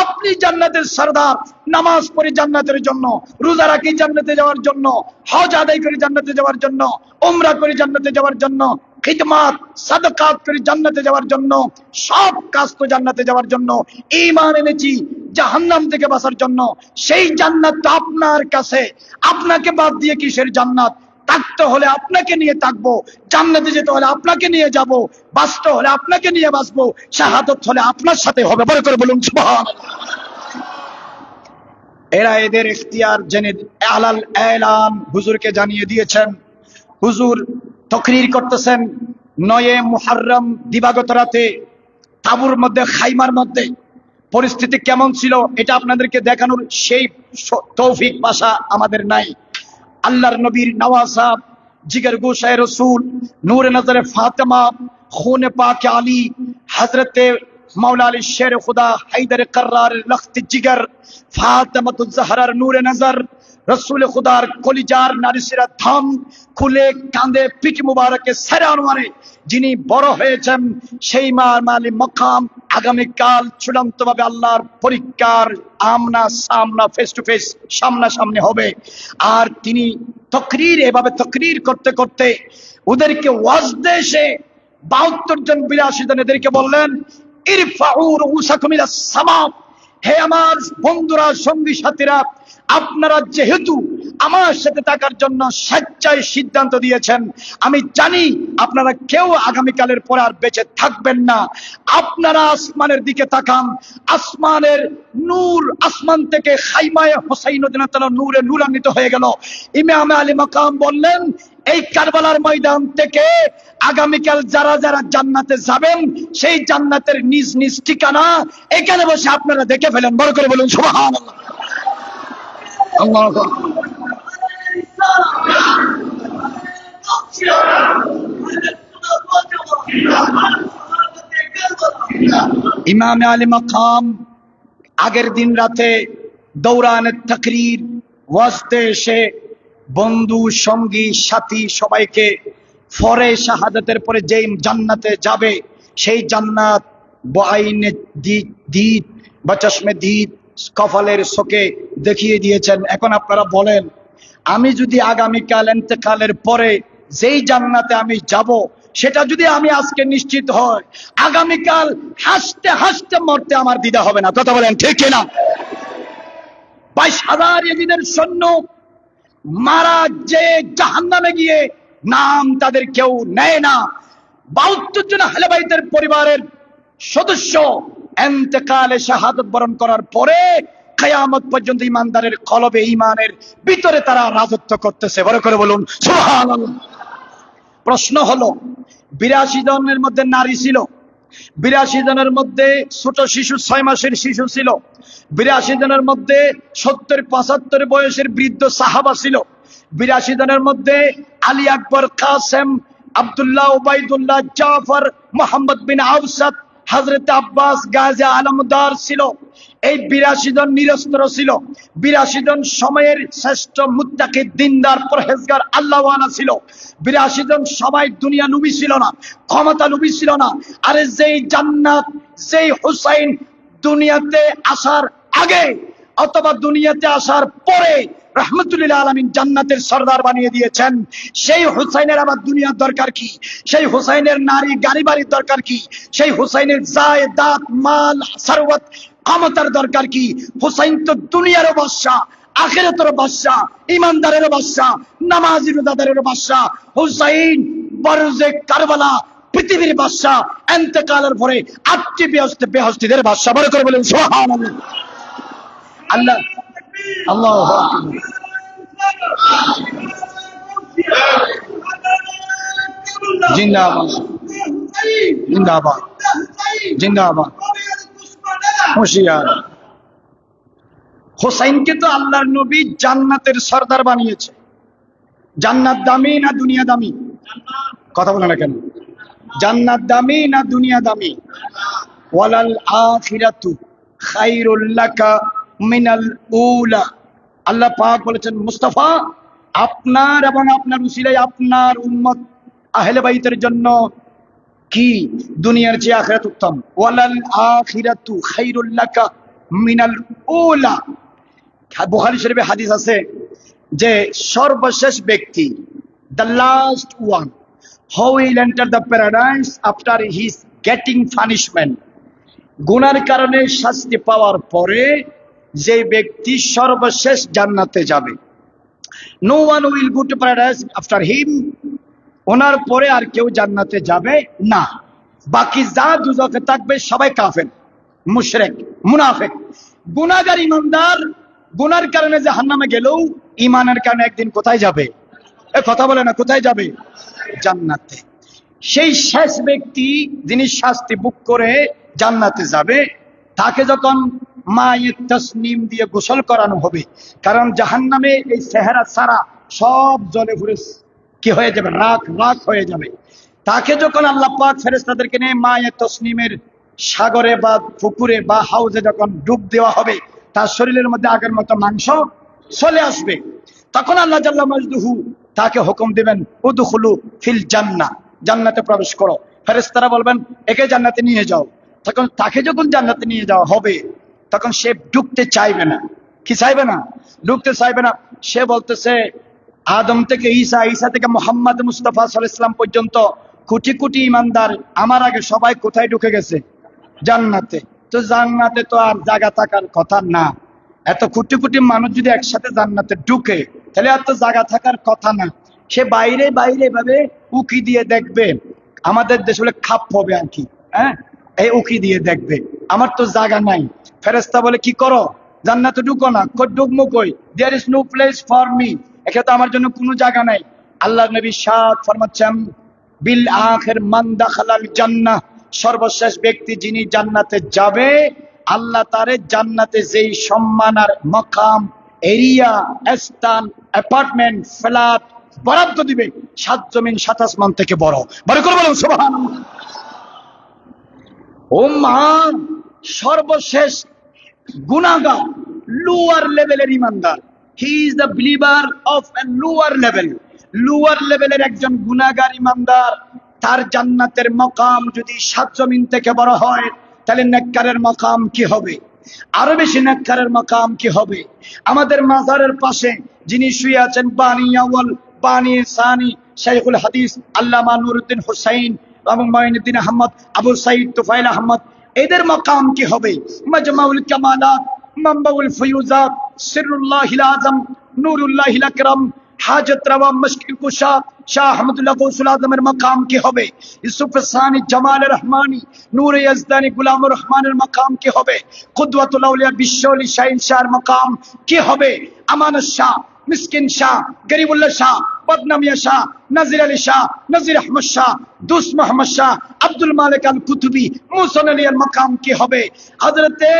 আপনি জান্নাতের সরদার। নামাজ পড়ে জান্নাতের জন্য, রোজা রাখি জান্নাতে যাওয়ার জন্য, হজ আদায় করে জান্নাতে যাওয়ার জন্য, উমরা করে জান্নাতে যাওয়ার জন্য, খিদমাত সাদাকাত করে জান্নাতে যাওয়ার জন্য, সব কাজ তো জান্নাতে যাওয়ার জন্য। ঈমান এনেছি জাহান্নাম থেকে বাঁচার জন্য। সেই জান্নাত তো আপনার কাছে, আপনাকে বাদ দিয়ে কিসের জান্নাত? থাকতে হলে আপনাকে নিয়ে থাকবো, জান্নাতে যেতে হলে আপনাকে নিয়ে যাব, বাঁচতে হলে আপনাকে নিয়ে বাঁচবো, শাহাদাত হলে আপনার সাথে হবে। বড় করে বলুন সুবহানাল্লাহ। এরা এদের ইখতিয়ার জেনে আলাল এলান হুজুরকে জানিয়ে দিয়েছেন। হুজুর তাকরীর করতেছেন 9 মুহররম দিবাগত রাতে তাবুর মধ্যে, খাইমার মধ্যে পরিস্থিতি কেমন ছিল এটা আপনাদেরকে দেখানোর সেই তৌফিক পাশা আমাদের নাই। আল্লাহর নবীর নওয়াসাব, জিগর গোশায়ে রাসূল, নূরে নজরে ফাতেমা, খুনে পাক আলী, হযরতে মাওলা আলী শের খুদা, হায়দার কর্রার লখত জিগর, ফাতেমাতুজ জাহরার নূরে নজর, রসুল খুদার কলিজার নারীসিরা ধাম খুলে কাঁদে পিঠ মুবারকে সেরান মারে যিনি বড় হয়েছেন সেই মালি মকাম আগামীকাল চূড়ান্ত ভাবে আল্লাহর পরীক্ষার আমনা সামনা ফেস টু ফেস সামনাসামনি হবে। আর তিনি তকরির এভাবে তকরির করতে করতে ওদেরকে ওয়াজ দেশে 72 জন 82 জন এদেরকে বললেন, ইরফাউ রুউসাকুম ইলাস সামা, হে আমার বন্ধুরা সঙ্গী সাথীরা, আপনারা যেহেতু আমার সাথে থাকার জন্য স্বেচ্ছায় সিদ্ধান্ত দিয়েছেন, আমি জানি আপনারা কেউ আগামীকালের পর আর বেঁচে থাকবেন না। আপনারা আসমানের দিকে তাকান, আসমানের নূর, আসমান থেকে খাইমায়ে হুসাইন রাদিয়াল্লাহু নূরে নূরান্বিত হয়ে গেল। ইমাম আলী মাকাম বললেন, এই কারবালার ময়দান থেকে আগামীকাল যারা যারা জান্নাতে যাবেন সেই জান্নাতের নিজ নিজ ঠিকানা এখানে বসে আপনারা দেখে ফেলেন। বড় করে বলুন সুবহানাল্লাহ। আল্লাহু ইমাম আলী মাকাম আগের দিন রাতে দৌরানে তাকরীর ওয়াজতে এসে বন্ধু সঙ্গী সাথী সবাইকে ফরে শাহাদাতের পরে যেই জান্নাতে যাবে সেই জান্নাত বাইনে দিদ বা চশমে দিদ কপালের চোখে দেখিয়ে দিয়েছেন। এখন আপনারা বলেন, আমি যদি আগামীকাল ইন্তেকালের পরে যেই জান্নাতে আমি যাব সেটা যদি আমি আজকে নিশ্চিত হয়, আগামীকাল হাসতে হাসতে মরতে আমার দ্বিধা হবে না। কথা বলেন ঠিক কিনা? 22,000 ইয়েজিদের সৈন্য মারা যে জাহান্নামে গিয়ে নাম তাদের কেউ নেয় না। 72 জন আহলে বাইতের পরিবারের সদস্য ইন্তেকালে শাহাদাত বরণ করার পরে কিয়ামত পর্যন্ত ইমানদারের কলবে ঈমানের ভিতরে তারা রাজত্ব করতেছে। বড় করে বলুন সুবহানাল্লাহ। প্রশ্ন হলো, 82 জনের মধ্যে নারী ছিল, 82 জনের মধ্যে ছোট শিশু 6 মাসের শিশু ছিল, 82 জনের মধ্যে 70-75 বয়সের বৃদ্ধ সাহাবা ছিল, 82 জনের মধ্যে আলী আকবর, কাসেম, আব্দুল্লাহ, উবাইদুল্লাহ, জাফর, মোহাম্মদ বিন আওসাদ, হযরত আব্বাস, গাজী আলমদার ছিল। এই 82 জন নিরস্ত্র ছিল। 82 জন সময়ের শ্রেষ্ঠ মুত্তাকি, দিনদার, পরহেজগার, আল্লাহওয়ালা ছিল। 82 জন সবাই দুনিয়া লোভী ছিল না, ক্ষমতা লোভী ছিল না। আরে যেই জান্নাত, যেই হুসাইন দুনিয়াতে আসার আগে অথবা দুনিয়াতে আসার পরে রাহমাতুল আলামিন জান্নাতের সরদার বানিয়ে দিয়েছেন, সেই হুসাইনের আবার দুনিয়ার দরকার কি? সেই হুসাইনের নারী গাড়ি বাড়ির দরকার কি? সেই হুসাইনের জায়েদাত, মাল, সারওয়াত, ক্ষমতার দরকার কি? হুসাইন তো দুনিয়ারও বাদশা, আখিরাতেরও বাদশা, ইমানদারেরও বাদশা, নামাজি রোজাদারেরও বাদশা। হুসাইন বরজে কারবালা পৃথিবীর বাদশা, ইন্তেকালের পরে 8টি বেহেশতীদের বাদশা। বড় করে বলেন সুবহানাল্লাহ। আল্লাহ আল্লাহু আকবার। জিন্দাবাদ জিন্দাবাদ জিন্দাবাদ। হুঁশিয়ার। হুসাইনকে তো আল্লাহর নবী জান্নাতের সরদার বানিয়েছে। জান্নাত দামি না দুনিয়া দামি? কথা বলে না কেন? জান্নাত দামি না দুনিয়া দামি? ওয়ালাল আখিরাতু খায়রুল লাকা মিনাল উলা। আল্লাহ পাক বলেছেন, মুস্তাফা আপনার এবং আপনার উসিলায় আপনার উম্মত আহলে বাইতের জন্য কি দুনিয়ার চেয়ে আখিরাত উত্তম। ওয়ালাল আখিরাতু খায়রুল লাকা মিনাল উলা। বুখারী শরীফে হাদিস আছে যে সর্বশেষ ব্যক্তি, the last one who will enter the paradise after his getting punishment, গুনার কারণে শাস্তি পাওয়ার পরে যে ব্যক্তি সর্বশেষ জান্নাতে যাবে। no one will go to paradise after him, ওনার পরে আর কেউ জান্নাতে যাবে না। বাকি যা দুজকে থাকবে সবাই কাফের, মুশরিক, মুনাফিক। গুনাহগার ইমানদার গুনার কারণে জাহান্নামে গেলেও ঈমানের কারণে একদিন কোথায় যাবে? এ কথা বলে না, কোথায় যাবে? জান্নাতে। সেই শেষ ব্যক্তি যিনি শাস্তি ভোগ করে জান্নাতে যাবে, তাকে যখন মায়ে তাসনিম দিয়ে গোসল করানো হবে, কারণ জাহান্নামে এই চেহারা সারা সব জলে পুরে কি হয়ে যাবে? রাখ রাখ হয়ে যাবে। তাকে যখন আল্লাহ পাক ফেরেশতাদেরকে নিয়ে মায়ে তাসনিমের সাগরে বা পুকুরে বা হাউজে যখন ডুব দেওয়া হবে, তার শরীরের মধ্যে আগের মতো মাংস চলে আসবে। তখন আল্লাহ জাল্লা মাজদুহু তাকে হুকুম দিবেন উদখুলু ফিল জান্নাহ, জান্নাতে প্রবেশ করো। ফেরেশতারা বলবেন একে জান্নাতে নিয়ে যাও। তখন তাকে যখন জান্নাতে নিয়ে যাওয়া হবে তখন সে ঢুকতে চাইবে না। কি চাইবে না? ঢুকতে চাইবে না। সে বলতেছে আদম থেকে ঈসা, ঈসা থেকে মুহাম্মদ মুস্তাফা সাল্লাল্লাহু আলাইহি ওয়াসাল্লাম পর্যন্ত কোটি কোটি ইমানদার আমার আগে সবাই কোথায় ঢুকে গেছে? জান্নাতে। তো জান্নাতে তো আর জায়গা থাকার কথা না। এত কোটি কোটি মানুষ যদি একসাথে জান্নাতে ঢুকে তাহলে আর তো জায়গা থাকার কথা না। সে বাইরে বাইরে ভাবে উকি দিয়ে দেখবে, আমাদের দেশ বলে খাপ হবে আর কি, হ্যাঁ, এই উকি দিয়ে দেখবে আমার তো জায়গা নাই। ফেরেশতা বলে কি করো? জান্নাতে ঢুকো না। ঢুকবো কই? There is no place for me, এখানে তো আমার জন্য কোনো জায়গা নাই। আল্লাহ নবী সাদ ফরমাচ্ছেন বিল আখির মান দাখালাল জান্নাহ, সর্বশেষ ব্যক্তি যিনি জান্নাতে যাবে আল্লাহ তারে জান্নাতে যেই সম্মান আর মাকাম, এরিয়া, স্থান, অ্যাপার্টমেন্ট, ফ্ল্যাট বরাদ্দ দিবে 7 জমিন 7 আসমান থেকে বড়। বড় করে বলুন সুবহানাল্লাহ। ও মান, সর্বশেষ গুনাহগার, লোয়ার লেভেলের ইমানদার, he is the believer of A lower level. Lower লেভেলের একজন গুনাহগার ইমানদার, তার জান্নাতের মাকাম যদি 7 জমিন থেকে বড় হয় তাহলে নেককারের মাকাম কি হবে? আরো বেশি নেককারের মাকাম কি হবে? আমাদের মাজারের পাশে যিনি শুয়ে আছেন বানি আউয়াল, বানি সানি, শাইখুল হাদিস আল্লামা নুরউদ্দিন হুসাইন এবং মাইনুদ্দিন আহমদ, আবু সাইদ তুফাইল আহমদ, এদের মাকাম কি হবে? মাজমাউল কামালাত, মানবাউল ফয়ুজাত, সিররুল্লাহিল আযম, নূরুল্লাহিল আকরাম, হাজত রওয়া মুশকিল কুশা শাহ আহমদুল্লাহ গৌসুল আজমের মাকাম কি হবে? ইউসুফ সানি, জামাল রহমানি, নূর ইয়াজদানি, গুলামুর রহমানের মাকাম কি হবে? কুদওয়াতুল আউলিয়া বিশ্বলি শাহিন শাহর মাকাম কি হবে? আমানত শাহ, মিসকিন শাহ, গরিবুল্লাহ শাহ, বদনামিয়া শাহ, নাজির আলী শাহ, নাজির আহমদ শাহ, দুস মোহাম্মদ শাহ, আব্দুল মালিক আল কুতুবি, মুহসিন আলী এর মাকাম কি হবে? হযরতে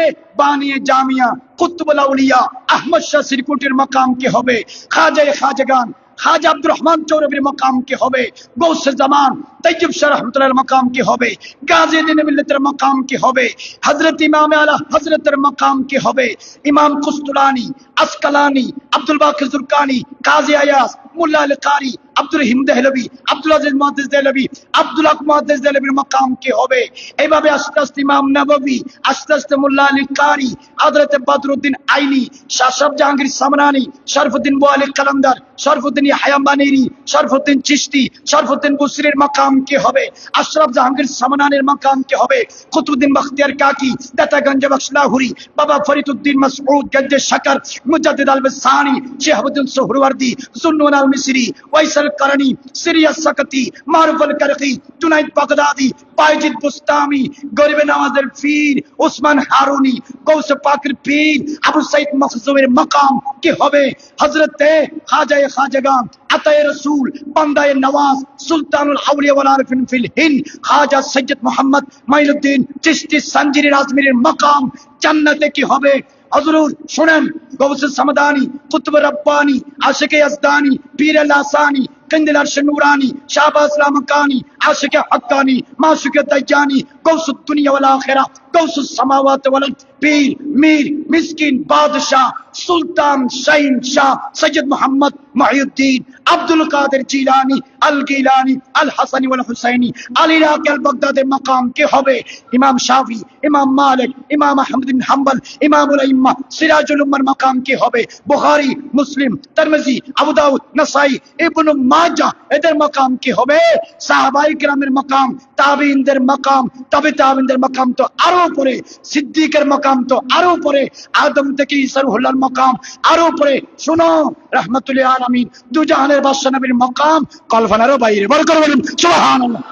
বানিয়ে জামিয়া কুতুবুল আউলিয়া আহমদ শাহ সিরকুটির মাকাম কি হবে? খাজায়ে খাজাগান খাজা আব্দুর রহমান চৌরবির মাকাম কি হবে? গৌসে জামান তাইয়্যিব শাহ রাহমাতুল্লাহর মাকাম কি হবে? গাজী দ্বীন মিল্লাতের মাকাম কি হবে? হযরত ইমাম আলা হযরতের মাকাম কি হবে? ইমাম কুস্তুলানি, আসকালানি, আব্দুল বাকির জুরকানি, কাজী আয়াস, মুল্লা আল কারি, আব্দুল রহিম দেহলভি, আব্দুল আজিজ মুহাদ্দিস দেহলভি, আব্দুল হক মুহাদ্দিস দেহলভির মাকাম কি হবে? এইভাবে আস্তে আস্তে ইমাম নববী, আস্তে আস্তে মুল্লা আল কারি, হযরত বদরুদ্দিন আইনি, শাহ সাহেব জাহাঙ্গীর সামনানি, শরফুদ্দিন বুয়ালি কালান্দার, শরফুদ্দিন ইয়াহয়া মানিরি, শরফুদ্দিন চিশতি, শরফুদ্দিন বুসরির মাকাম কি হবে? আশরাফ জাহাঙ্গীর সামনানির মাকাম কি হবে? কুতুবউদ্দিন বখতিয়ার কাকি, দাতাগঞ্জ বখশ লাহুরি, বাবা ফরিদউদ্দিন মাসউদ গঞ্জে শাকর, মুজাদ্দিদ আল বসানি, শিহাবুদ্দিন সুহরওয়ার্দী, জুন্নুন আল মিসরি, ওয়াইসাল করনি, সিরিয়াস সাকতি, মারুফ আল করকি, জুনাইদ বাগদাদি, বাইজিদ বুস্তামি, গরিবে নওয়াজের পীর উসমান হারুনি, গৌস পাকের পীর আবু সাইদ মখজুমের মাকাম কি হবে? হযরতে খাজায়ে খাজাগান, আতায়ে রাসূল, বান্দায়ে নওয়াজ, সুলতানুল আউলিয়া ওয়াল আরিফিন ফিল হিন্দ, খাজা সৈয়দ মোহাম্মদ মাইনুদ্দিন চিশতি সানজিরি আজমিরের মাকাম জান্নাতে কি হবে? হযরুর শুনেন, গৌসে সামদানি, কুতুব রব্বানি, আশিকে ইয়াজদানি, পীর লাসানি, कंदिल अर्श नूरानी, शाहबाज लामकानी, आशिक हक्कानी, माशुक दज्जानी, गौसुद दुनिया वल आखिरा, गौसुस समावात वल अर्द, पीर मीर मिस्किन बादशाह सुल्तान शाहीन शाह सैयद मोहम्मद मुहिउद्दीन अब्दुल कादिर जिलानी अल गिलानी अल हसनी वल हुसैनी अल इराकी अल बगदादी मकाम के होबे? इमाम शाफी, इमाम मालिक, इमाम अहमद बिन हम्बल, इमामुल अइम्मा, सिराजुल उम्मर मकाम के होबे? बुखारी, मुस्लिम, तिरमिजी, अबू दाऊद, नसाई, इब्न माजा এদের মাকাম কি হবে? সাহাবায়ে কেরামের মাকাম, তাবেঈনদের মাকাম, তবে তাবেঈনদের মাকাম তো আরো উপরে, সিদ্দিকের মাকাম তো আরো উপরে, আদম থেকে ঈসা রুহুল্লাহর মাকাম আরো উপরে। শুনো, রাহমাতুল আলামিন দু জাহানের বাদশা নবীর মাকাম কল্পনারও বাইরে। বড় করে বলেন সুবহানাল্লাহ।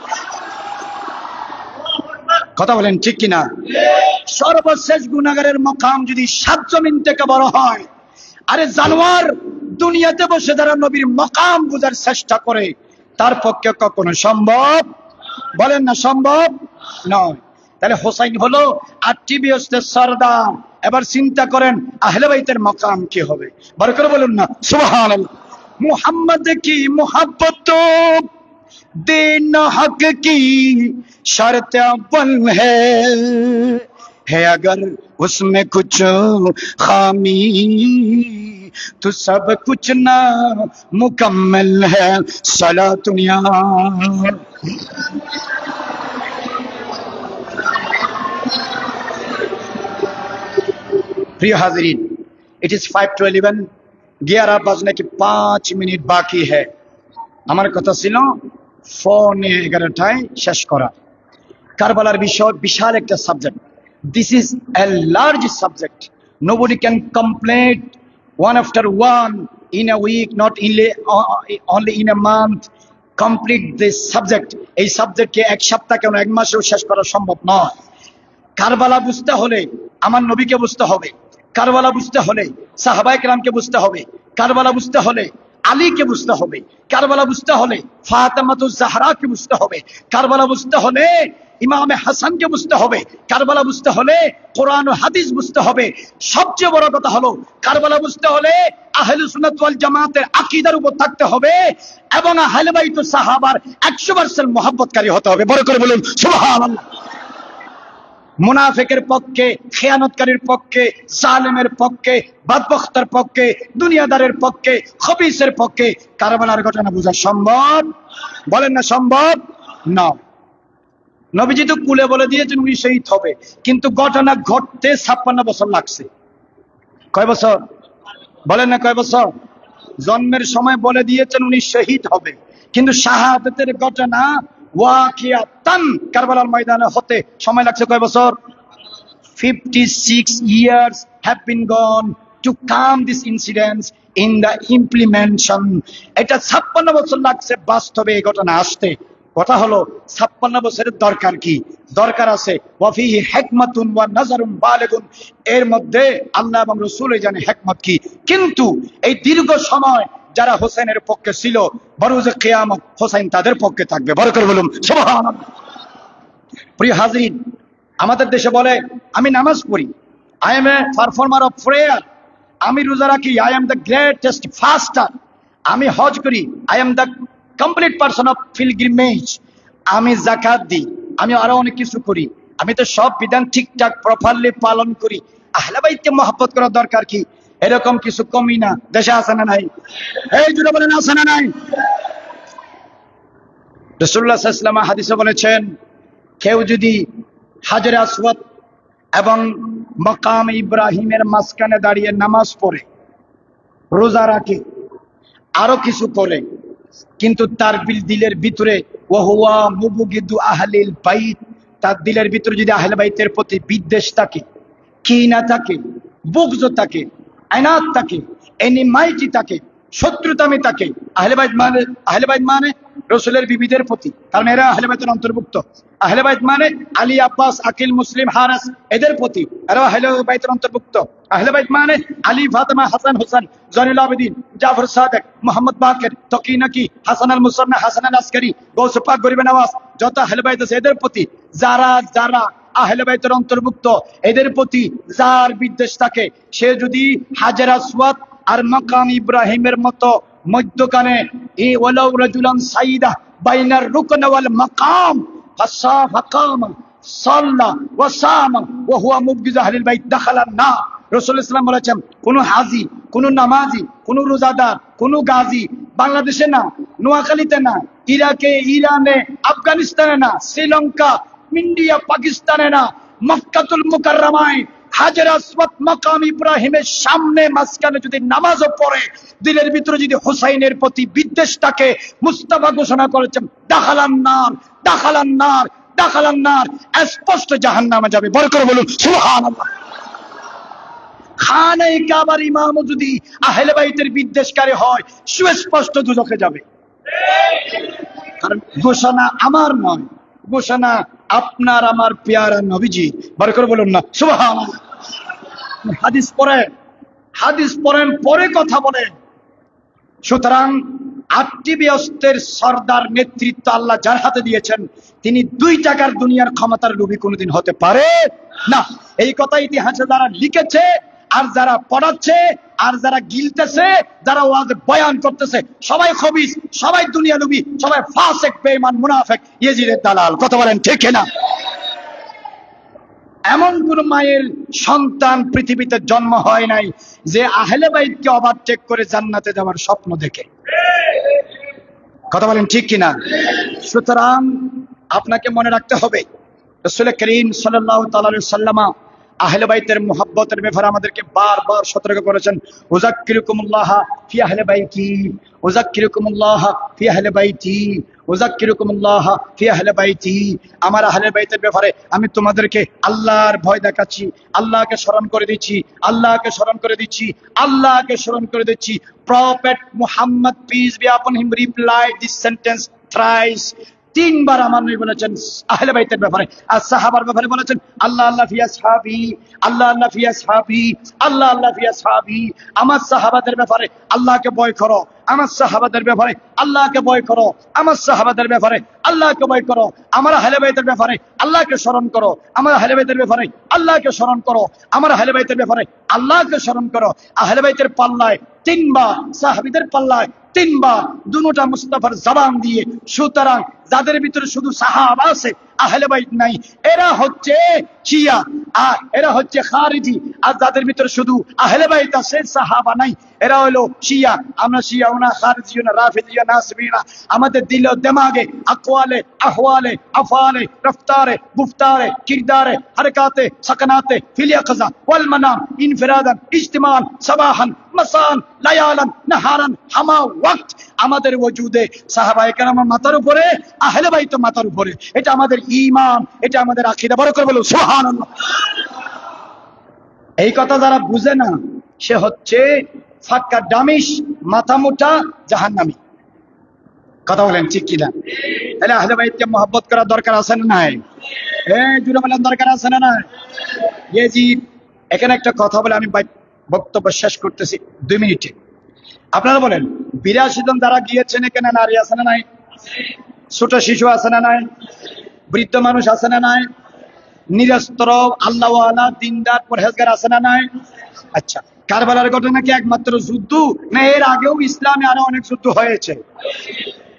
কথা বলেন ঠিক কিনা? সর্বশেষ গুনাহগারের মাকাম যদি 7 জমিন থেকে বড় হয়, আরে জানোয়ার দুনিয়াতে বসে যারা নবীর মাকাম বোঝার চেষ্টা করে তার পক্ষে কখনো সম্ভব, বলেন না সম্ভব নয়। তাহলে হোসাইন হলো 8টি বেহেশতের সরদার। এবার চিন্তা করেন আহলে বাইতের মাকাম কি হবে? বড় করে বলুন না সুবহানাল্লাহ। মুহাম্মদ কি মোহাব্বত दिन हक की शर्त अव्वल है, है अगर उसमें कुछ खामी तो सब कुछ ना मुकम्मल है सला दुनिया। प्रिय हाजिरीन, इट इज 5:11, 11 बजने के 5 मिनट बाकी है। আমার কথা ছিল ফোনে 11টায় শেষ করা। কারবালার বিষয় বিশাল একটা subject. This is a large subject. Nobody can complete one after one in a week, not only in a month. Complete this subject. এই সাবজেক্টকে এক সপ্তাহ কেন এক মাসেও শেষ করা সম্ভব নয়। কারবালা বুঝতে হলে আমার নবীকে বুঝতে হবে, কারবালা বুঝতে হলে সাহাবায়ে কেরামকে বুঝতে হবে, কারবালা বুঝতে হলে আলীকে বুঝতে হবে, কারবালা বুঝতে হলে ফাতেমাতুজ জাহরাকে বুঝতে হবে, কারবালা বুঝতে হলে ইমামে হাসানকে বুঝতে হবে, কারবালা বুঝতে হলে কোরআন ও হাদিস বুঝতে হবে। সবচেয়ে বড় কথা হলো কারবালা বুঝতে হলে আহলে সুন্নাত ওয়াল জামাতের আকীদার উপর থাকতে হবে এবং আহলে বাইত ও সাহাবার 100% মহব্বতকারী হতে হবে। বড় করে বলুন সুবহানাল্লাহ। মুনাফিকের পক্ষে, খেয়ানতকারীর পক্ষে, জালেমের পক্ষে, বদবখতের পক্ষে, দুনিয়াদারের পক্ষে, খবিসের পক্ষে কারবালার ঘটনা বোঝা সম্ভব? বলেন না সম্ভব না। নবীজি তো কুলে বলে দিয়েছেন উনি শহীদ হবে, কিন্তু ঘটনা ঘটতে 56 বছর লাগছে। কয় বছর? বলেন না কয় বছর? জন্মের সময় বলে দিয়েছেন উনি শহীদ হবে, কিন্তু শাহাদাতের ঘটনা ওয়াকিয়াতান কারবালার ময়দানে হতে সময় লাগছে কয় বছর? 56 years have been gone to calm this incidents in the implementation. এটা 56 বছর লাগছে বাস্তবে এই ঘটনা আসতে। কথা হলো 56 বছরের দরকার কি? দরকার আছে ওয়াফিহি হিকমাতুন ওয়া নাযারুন বালিগুন। এর মধ্যে আল্লাহ এবং রাসূলই জানে হিকমত কি। কিন্তু এই দীর্ঘ সময় যারা হোসেনের পক্ষে ছিল, বরুজে কিয়ামত হোসেন তাদের পক্ষে থাকবে। বড় করে বলুন সুবহানাল্লাহ। প্রিয় হাজিরিন, আমাদের দেশে বলে আমি নামাজ পড়ি, I M A performer of prayer, আমি রোজা রাখি, আই এম দ্য গ্রেটেস্ট ফাস্টার, আমি হজ করি, I am the complete person of pilgrimage, আমি যাকাত দিই, আমি আরো অনেক কিছু করি, আমি তো সব বিধান ঠিকঠাক প্রপারলি পালন করি। আহলে বাইতকে মহব্বত করার দরকার কি? এরকম কিছু কমই না দেশে আছে না নাই? এই জুড়ে বলেন আছে না নাই? রাসূলুল্লাহ সাল্লাল্লাহু আলাইহি ওয়াসাল্লাম হাদিসে বলেছেন, কেউ যদি হাজরে আসওয়াদ এবং মাকাম ইব্রাহিমের মাঝখানে দাঁড়িয়ে নামাজ পড়ে, রোজা রাখে, আরো কিছু করে, কিন্তু তার দিলের ভিতরে ওয়াহুয়া মুবগিদু আহলিল বাইত, তার দিলের ভিতরে যদি আহলে বাইতের প্রতি বিদ্বেষ থাকে, কিনা থাকে, বুগজ থাকে, আইনাত থাকে, এনিমাইটি থাকে, শত্রুতামি থাকে, আহলে বাইত মানে রাসূলের বিবিদের প্রতি, কারণ এরা আহলে বাইতের অন্তর্ভুক্ত। আহলে বাইত মানে আলী, আব্বাস, আকিল, মুসলিম, হারাস এদের প্রতি, এরা আহলে বাইতের অন্তর্ভুক্ত। আহলে বাইত মানে আলী, ফাতেমা, হাসান, হোসেন, জয়নুল আবেদিন, জাফর সাদেক, মোহাম্মদ বাকের, তকি নাকি, হাসান আল মুসান্না, হাসান আল আসকারী, গৌস পাক, গরিবে নওয়াজ, যত আহলে বাইত আছে এদের প্রতি যারা যারা আহলে বাইতের অন্তর্ভুক্ত, এদের প্রতি যার বিদ্বেষ থাকে, সে যদি হাজর আসওয়াদ আর মাকাম ইব্রাহিমের মতো মধ্যখানে এই ওয়ালাউ রাজুলান সাইদা বাইনার রুকন ওয়াল মাকাম ফাসাফাকামা সাল্লা ওয়া সামা ওয়া হুয়া মুবগিজ আহলিল বাইত দাখালান না। রাসূল ইসলাম বলেছেন, কোন হাজী, কোন নামাজি, কোন রোজাদার, কোন গাজী বাংলাদেশে না, নোয়াখালীতে না, ইরাকে, ইরানে, আফগানিস্তানে না, শ্রীলঙ্কা, ইন্ডিয়া, পাকিস্তানে না, মক্কাতুল মুকাররমায় হাজর আসওয়াদ মাকাম ইব্রাহিমের সামনে মাঝখানে যদি নামাজও পড়ে, দিলের ভিতরে যদি হুসাইনের প্রতি বিদ্বেষ থাকে, মুস্তাফা ঘোষণা করেছেন দাখালান নার, দাখালান নার, দাখালান নার, স্পষ্ট জাহান্নামে যাবে। বড় করে বলুন সুবহানাল্লাহ। খানায়ে কাবার ইমামও যদি আহলে বাইতের বিদ্বেষকারী হয়, সুস্পষ্ট দুজখে যাবে। কারণ ঘোষণা আমার নয়, ঘোষণা আপনার আমার পেয়ারা নবীজি। বড় করে বলুন না সুবহানাল্লাহ। হাদিস পড়েন, হাদিস পড়েন, পরে কথা বলেন। সুতরাং 8টি বেহেশতের সর্দার নেতৃত্ব আল্লাহ যার হাতে দিয়েছেন, তিনি 2 টাকার দুনিয়ার ক্ষমতার লোভী কোনোদিন হতে পারে না। এই কথা ইতিহাসে যারা লিখেছে, আর যারা পড়াচ্ছে, আর যারা গিলতেছে, যারা ওয়াজ বয়ান করতেছে, সবাই খবিস, সবাই দুনিয়া লোভী, সবাই ফাসিক, বেঈমান, মুনাফিক, ইয়েজিদের দালাল। কথা বলেন ঠিক না? এমন কোন মায়ের সন্তান পৃথিবীতে জন্ম হয় নাই যে আহলে বাইতকে ওভারটেক করে জান্নাতে যাওয়ার স্বপ্ন দেখে। কথা বলেন ঠিক কিনা? সুতরাং আপনাকে মনে রাখতে হবে, রাসূল করিম সাল্লাল্লাহু তাআলা আলাইহি ওয়াসাল্লাম আহলে বাইতের মুহাব্বতের ব্যাপারে আমাদেরকে বারবার সতর্ক করেছেন। উযাক্কিরুকুমুল্লাহ ফি আহলি বাইতি, উযাক্কিরুকুমুল্লাহ ফি আহলি বাইতি, উযাক্কিরুকুমুল্লাহ ফি আহলি বাইতি। আমার আহলে বাইতের ব্যাপারে আমি তোমাদেরকে আল্লাহর ভয় দেখাচ্ছি, আল্লাহকে স্মরণ করে দিচ্ছি, আল্লাহকে স্মরণ করে দিচ্ছি, আল্লাহকে স্মরণ করে দিচ্ছি। প্রফেট মুহাম্মদ পিস বি আপন হিম রিপ্লাইড দিস সেন্টেন্স থ্রাইস। তিনবার আমার নবী বলেছেন আহলে বাইতের ব্যাপারে। আর সাহাবার ব্যাপারে বলেছেন আল্লাহ আল্লাহ ফি আসহাবি, আল্লাহ আল্লাহ ফি আসহাবি, আল্লাহ আল্লাহ ফি আসহাবি। আমার সাহাবাদের ব্যাপারে আল্লাহকে ভয় করো, আমার সাহাবাদের ব্যাপারে আল্লাহকে ভয় করো, আমার সাহাবাদের ব্যাপারে আল্লাহকে ভয় করো। আমার আহলে বাইতের ব্যাপারে আল্লাহকে স্মরণ করো, আমার আহলে বাইতের ব্যাপারে আল্লাহকে স্মরণ করো, আমার আহলে বাইতের ব্যাপারে আল্লাহকে স্মরণ করো। আহলে বাইতের পাল্লায় তিনবার, সাহাবীদের পাল্লায় তিনবার, দুটোটা মুস্তাফার জবান দিয়ে। সুতরাং যাদের ভিতরে শুধু সাহাবা আছে, আহলে বাইত নাই, এরা হচ্ছে শিয়া, আর এরা হচ্ছে খারিজি। আর যাদের ভিতরে শুধু আহলে বাইত আছে, সাহাবা নাই, এরা হলো শিয়া। আমরা শিয়াও না, খারিজিও না, রাফিজিও না, নাসবি না। আমাদের দিল ও দিমাগে, আকওয়ালে, আহওয়ালে, আফআলে, রফতারে, গুফতারে, কিরদারে, হারকাতে, সাকানাতে, ফিল ইয়াকযা ওয়াল মানাম, ইনফিরাদান, ইজতিমান, সাবাহান, মাসান, লায়ালান, নাহারান, হামা ওয়াক্ত আমাদের ওজুদে সাহাবায়ে কেরামের মাথার উপরে, আহলে বাইত মাথার উপরে। এটা আমাদের ঈমান, এটা আমাদের আকীদা। বড় করে বলো সুবহানাল্লাহ। এই কথা যারা বুঝে না, সে হচ্ছে ফাক্কা ডামিশ, মাথা মোটা, জাহান্নামী। কথা বলেন ঠিক কিনা? তাহলে আহলে বাইতকে মহব্বত করার দরকার আছে না নাই? জুড়ে বলেন দরকার আছে না নাই? ইয়াজিদ, এখানে একটা কথা বলে আমি বক্তব্য শেষ করতেছি 2 মিনিটে। আপনারা বলেন 82 জন যারা গিয়েছেন, এখানে নারী আছে না নাই? ছোট শিশু আছে না নাই? বৃদ্ধ মানুষ আছে না নাই? নিরস্ত্র আল্লাহওয়ালা দিনদার পরহেজগার আছে না নাই? আচ্ছা, কারবালার ঘটনা কি একমাত্র যুদ্ধ, না এর আগেও ইসলামে আরো অনেক যুদ্ধ হয়েছে?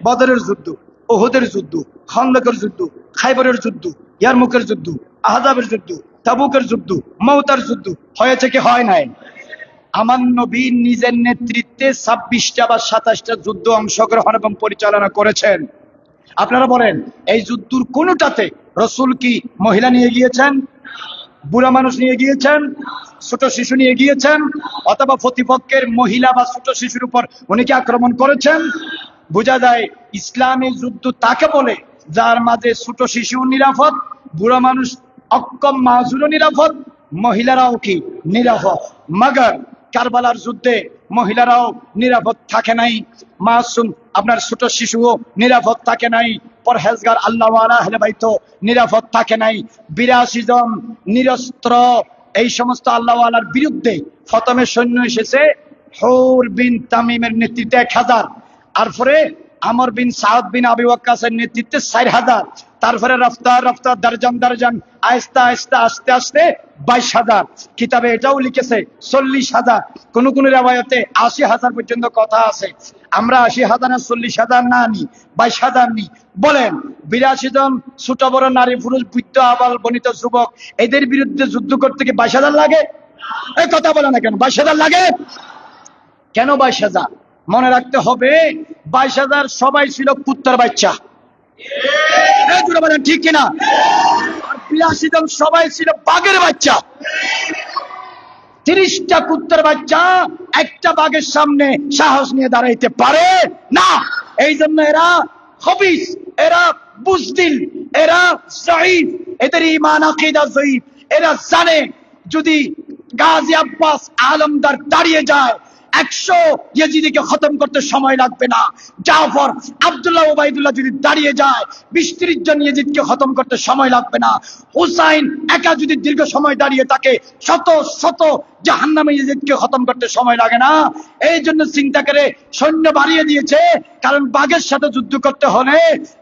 বদরের যুদ্ধ, উহুদের যুদ্ধ, খন্দকের যুদ্ধ, খাইবরের যুদ্ধ, ইয়ারমুকের যুদ্ধ, আহজাবের যুদ্ধ, তাবুকের যুদ্ধ, মওতার যুদ্ধ হয়েছে কি হয় নাই? আমার নবী নিজের নেতৃত্বে 26টা বা 27টা যুদ্ধ অংশগ্রহণ এবং পরিচালনা করেছেন। আপনারা বলেন এই যুদ্ধের কোনটাতে রাসূল কি মহিলা নিয়ে গিয়েছেন, বুড়া মানুষ নিয়ে গিয়েছেন, ছোট শিশু নিয়ে গিয়েছেন, অথবা প্রতিপক্ষের মহিলা বা ছোট শিশুর উপর উনি কি আক্রমণ করেছেন? বোঝা যায় ইসলামী যুদ্ধ তাকে বলে যার মাঝে ছোট শিশু নিরাপদ, বুড়া মানুষ অক্ষম মাজুরও নিরাপদ, মহিলারাও কি নিরাপদ। মাগার কারবালার যুদ্ধে মহিলারাও নিরাপদ থাকে নাই, মাসুম আপনার ছোট শিশুও নিরাপদ থাকে নাই, পরহেজগার আল্লাহওয়ালা আহলে বাইত নিরাপদ থাকে নাই। 82 জন নিরস্ত্র এই সমস্ত আল্লাহওয়ালার বিরুদ্ধে প্রথমে সৈন্য এসেছে হুর বিন তামিমের নেতৃত্বে 1000, তারপরে আমর বিন সাদ বিন আবি ওয়াক্কাসের নেতৃত্বে 4000, তারপরে রফতার রফতার দরজান দরজান আস্তে আস্তে আস্তে আস্তে 22,000। কিতাবে এটাও লিখেছে 40,000, কোন কোন রিওয়ায়াতে 80,000 পর্যন্ত কথা আছে। আমরা 80,000 আর 40,000 না নি, 22,000 নি। বলেন 82 জন ছোট বড় নারী পুরুষ বৃদ্ধ আবাল বনিতা যুবক, এদের বিরুদ্ধে যুদ্ধ করতে কি 22,000 লাগে? এই কথা বলে না কেন 22,000 লাগে? কেন 22,000? মনে রাখতে হবে 22,000 সবাই ছিল কুত্তার বাচ্চা। বলেন ঠিক কিনা? 82 জন সবাই ছিল বাঘের বাচ্চা। 30টা কুত্তার বাচ্চা একটা বাঘের সামনে সাহস নিয়ে দাঁড়াইতে পারে না। এই জন্য এরা খবিস, এরা বুজদিল, এরা যায়ীফ, এদের ঈমান আকীদা যায়ীফ। এরা জানে যদি গাজী আব্বাস আলমদার দাঁড়িয়ে যায় 100 ইয়াজিদিকে খতম করতে সময় লাগবে না। জাফর আব্দুল্লাহ ওবাইদুল্লাহ যদি দাঁড়িয়ে যায় 20-30 জন ইয়াজিদকে খতম করতে সময় লাগবে না। হুসাইন একা যদি দীর্ঘ সময় দাঁড়িয়ে থাকে শত শত জাহান্নামী ইয়াজিদকে খতম করতে সময় লাগে না। এই জন্য চিন্তা করে সৈন্য বাড়িয়ে দিয়েছে, কারণ বাঘের সাথে যুদ্ধ করতে হলে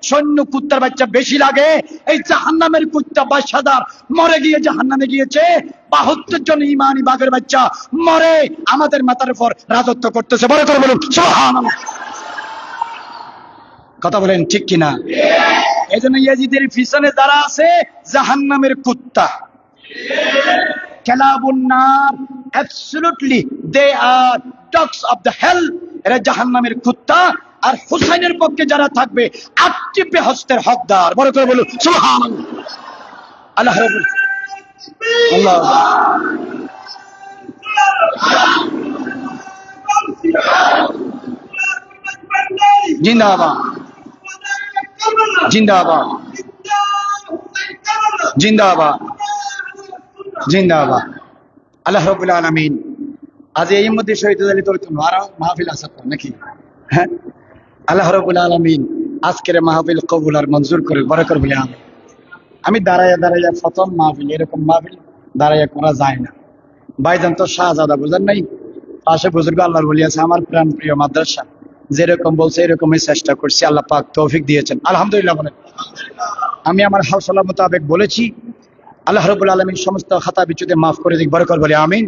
সৈন্য কুত্তার বাচ্চা বেশি লাগে। এই জাহান্নামের কুত্তা 22,000 মরে গিয়ে জাহান্নামে গিয়েছে, 72 জন ঈমানি বাঘের বাচ্চা মরে আমাদের মাথার উপর রাজত্ব করতেছে। বড় করে বলুন সুবহানাল্লাহ। কথা বলেন ঠিক কিনা? এই জন্য ইয়াজিদের পিছনে যারা আছে জাহান্নামের কুত্তা, কালাবুন নার, absolutely they are dogs of the hell, এরা জাহান্নামের কুত্তা। আর হুসাইনের পক্ষে যারা থাকবে 8টি বেহেশতের হকদার। বড় করে বলুন সুবহানাল্লাহ। আল্লাহ রাব্বুল আল্লাহ জিন্দাবাদ জিন্দাবাদ জিন্দাবাদ জিন্দাবাদ। আল্লাহ রাব্বুল আলামিন আজ এই মধ্যে শহীদ আলী তোর আরো মাহফিল আছে নাকি? হ্যাঁ, আল্লাহ রাব্বুল আলামিন আজকের মাহফিল কবুল আর মঞ্জুর করে বরকত বলে আমিন। আমি দাঁড়াইয়া দাঁড়াইয়া প্রথম মাহফিল, এরকম মাহফিল দাঁড়াইয়া করা যায় না। ভাইজান তো শাহজাদা, বুঝেন নাই? পাশে বুজুর্গ আল্লাহর বলি আছে, আমার প্রাণ প্রিয় মাদ্রাসা যেরকম বলছে এরকমই চেষ্টা করছি, আল্লাহ পাক তৌফিক দিয়েছেন আলহামদুলিল্লাহ বলেন। আমি আমার হাওসলা মোতাবেক বলেছি, আল্লাহ রাব্বুল আলামিন সমস্ত খাতা বিচ্যুতি মাফ করে দিক, বরকত বলে আমিন।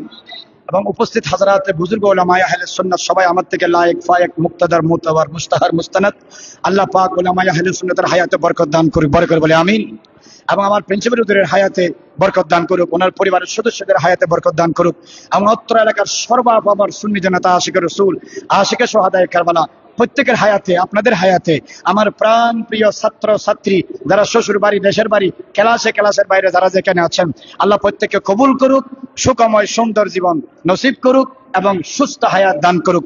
এবং উপস্থিত হাজরাতে বুজুর্গ উলামায়ে আহলে সুন্নাত সবাই আমার থেকে লায়েক ফায়েক মুক্তাদার মুতাবার মুস্তাহার মুস্তানাদ, আল্লাহ পাক উলামায়ে আহলে সুন্নাতের হায়াতে বরকত দান করুক, বরকত বলে আমিন। এবং আমার প্রিন্সিপাল হুজুরের হায়াতে বরকত দান করুক, ওনার পরিবারের সদস্যদের হায়াতে বরকত দান করুক, এবং অত্র এলাকার সর্বাপর সুন্নি জনতা, আশিকের রাসূল, আশিকে সোহাদায়ে কারবালা প্রত্যেকের হায়াতে, আপনাদের হায়াতে, আমার প্রাণ প্রিয় ছাত্র ছাত্রী যারা শ্বশুর বাড়ি, দেশের বাড়ি, ক্লাসের বাইরে যারা যেখানে আছেন, আল্লাহ প্রত্যেককে কবুল করুক, সুখময় সুন্দর জীবন নসিব করুক এবং সুস্থ হায়াত দান করুক।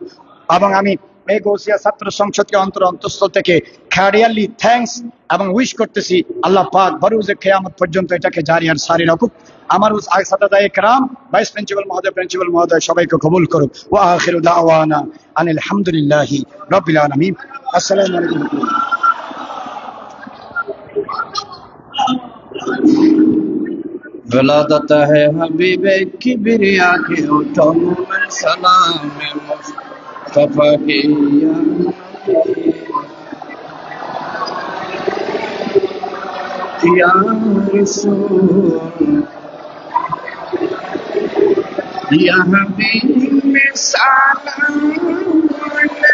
এবং আমি এই গৌসিয়া ছাত্র সংসদকে অন্তঃস্থল থেকে খাড়িয়ালি থ্যাঙ্কস এবং উইশ করতেছি, আল্লাহ পাক বরুজে কিয়ামত পর্যন্ত এটাকে জারি আর সারি রাখুক। আমার সাদাতায়ে کرام, ভাইস প্রিন্সিপাল মহোদয় সবাইকে কবুল করুক। ওয়া আখিরু দাওয়ানা আনিল হামদুলিল্লাহি রাব্বিল আলামিন। আসসালামু আলাইকুম। ولادت ہے حبیب کبریا کے اٹھوں میں سلام مصطفیٰ کی یا رسول یا حبیب سلام علیکہ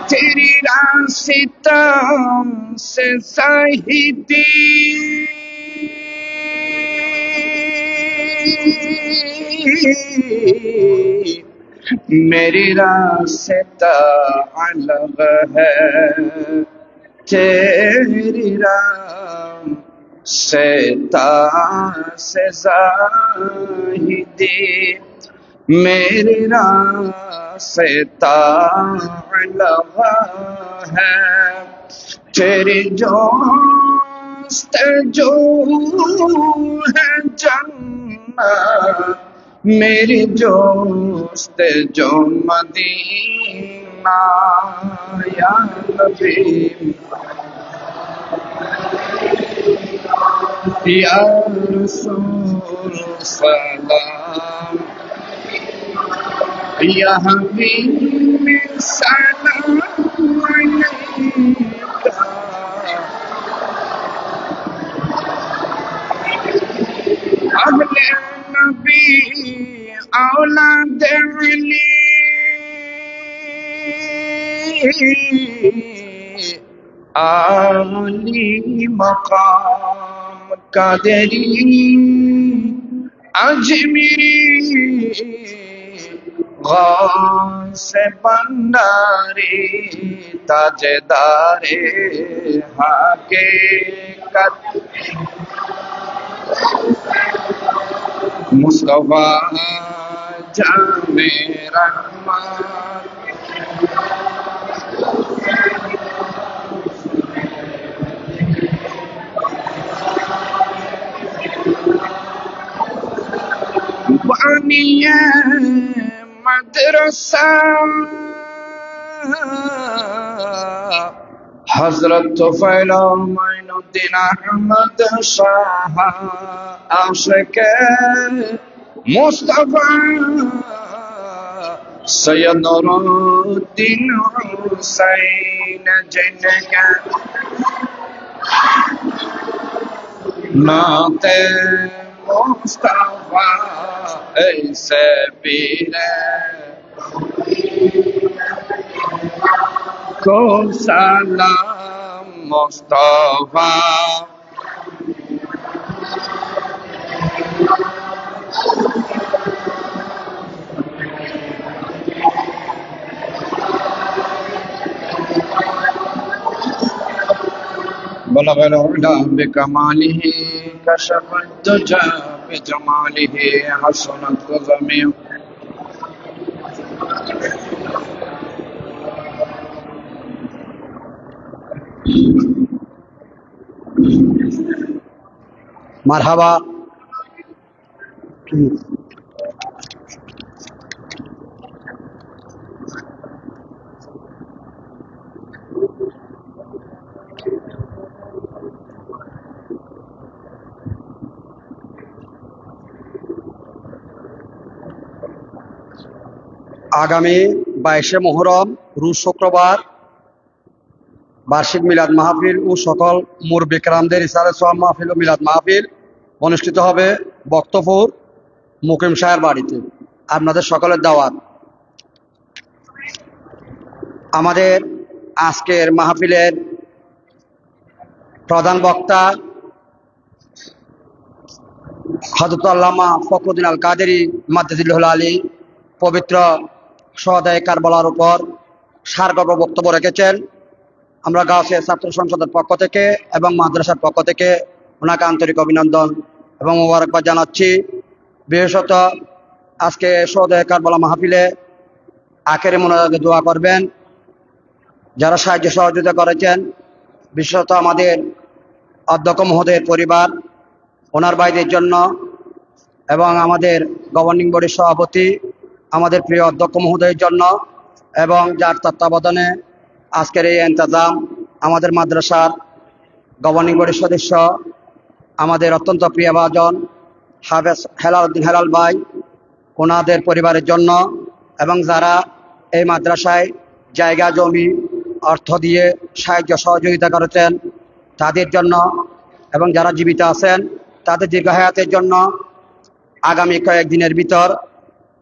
تیری راستوں سے سہیتی میری راستہ الگ ہے تیری راستہ سے زاہدی میری راستہ الگ ہے تیری جستجو ہے جنت میری جستجو مدینہ یا نبی یا رسول سلام یا حبیب سلام علیکہ اہل نبی اولاد علی علی مقام قادری اجمیری غوث بنداری تاجدار حقیقت مصطفیٰ جام رحمت بانی مدرسہ حضرت طفیل معین الدین احمد شاہ عاشق مصطفیٰ سید نور الدین حسین جن کا نعت مصطفیٰ ایسے پیر کو سلام المصطفى بلغ العلا بكماله كشف الدجى بجماله حسنت جميع মারহাবা। আগামী 22শে মুহররম রোজ শুক্রবার বার্ষিক মিলাদ মাহফিল ও সকল মুরব্বি কেরামদের ইসারে সোয়াব মাহফিল ও মিলাদ মাহফিল অনুষ্ঠিত হবে বক্তপুর মুকিম সাহের বাড়িতে। আপনাদের সকলের দাওয়াত। আমাদের আজকের মাহফিলের প্রধান বক্তা হযরত আল্লামা ফখরুদ্দীন আল কাদেরী মাদ্দাজিল্লাহুল আলী পবিত্র শহদায়ে কারবালার উপর সারগর্ভ বক্তব্য রেখেছেন। আমরা গাউসিয়া ছাত্র সংসদের পক্ষ থেকে এবং মাদ্রাসার পক্ষ থেকে ওনাকে আন্তরিক অভিনন্দন এবং মোবারকবাদ জানাচ্ছি। বিশেষত আজকে শহদায়ে কারবালা মাহফিলে আখেরি মোনাজাতে দোয়া করবেন যারা সাহায্য সহযোগিতা করেছেন, বিশেষত আমাদের অধ্যক্ষ মহোদয়ের পরিবার, ওনার ভাইদের জন্য, এবং আমাদের গভর্নিং বডির সভাপতি আমাদের প্রিয় অধ্যক্ষ মহোদয়ের জন্য, এবং যার তত্ত্বাবধানে আজকের এই ইন্তজাম আমাদের মাদ্রাসার গভর্নিং বডির সদস্য আমাদের অত্যন্ত প্রিয়ভাজন হাফেজ হেলাল উদ্দিন হেলাল ভাই, ওনাদের পরিবারের জন্য, এবং যারা এই মাদ্রাসায় জায়গা জমি অর্থ দিয়ে সাহায্য সহযোগিতা করেছেন তাদের জন্য, এবং যারা জীবিত আছেন তাদের দীর্ঘায়াতের জন্য আগামী কয়েকদিনের ভিতর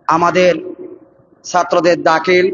আমাদের ছাত্রদের দাখিল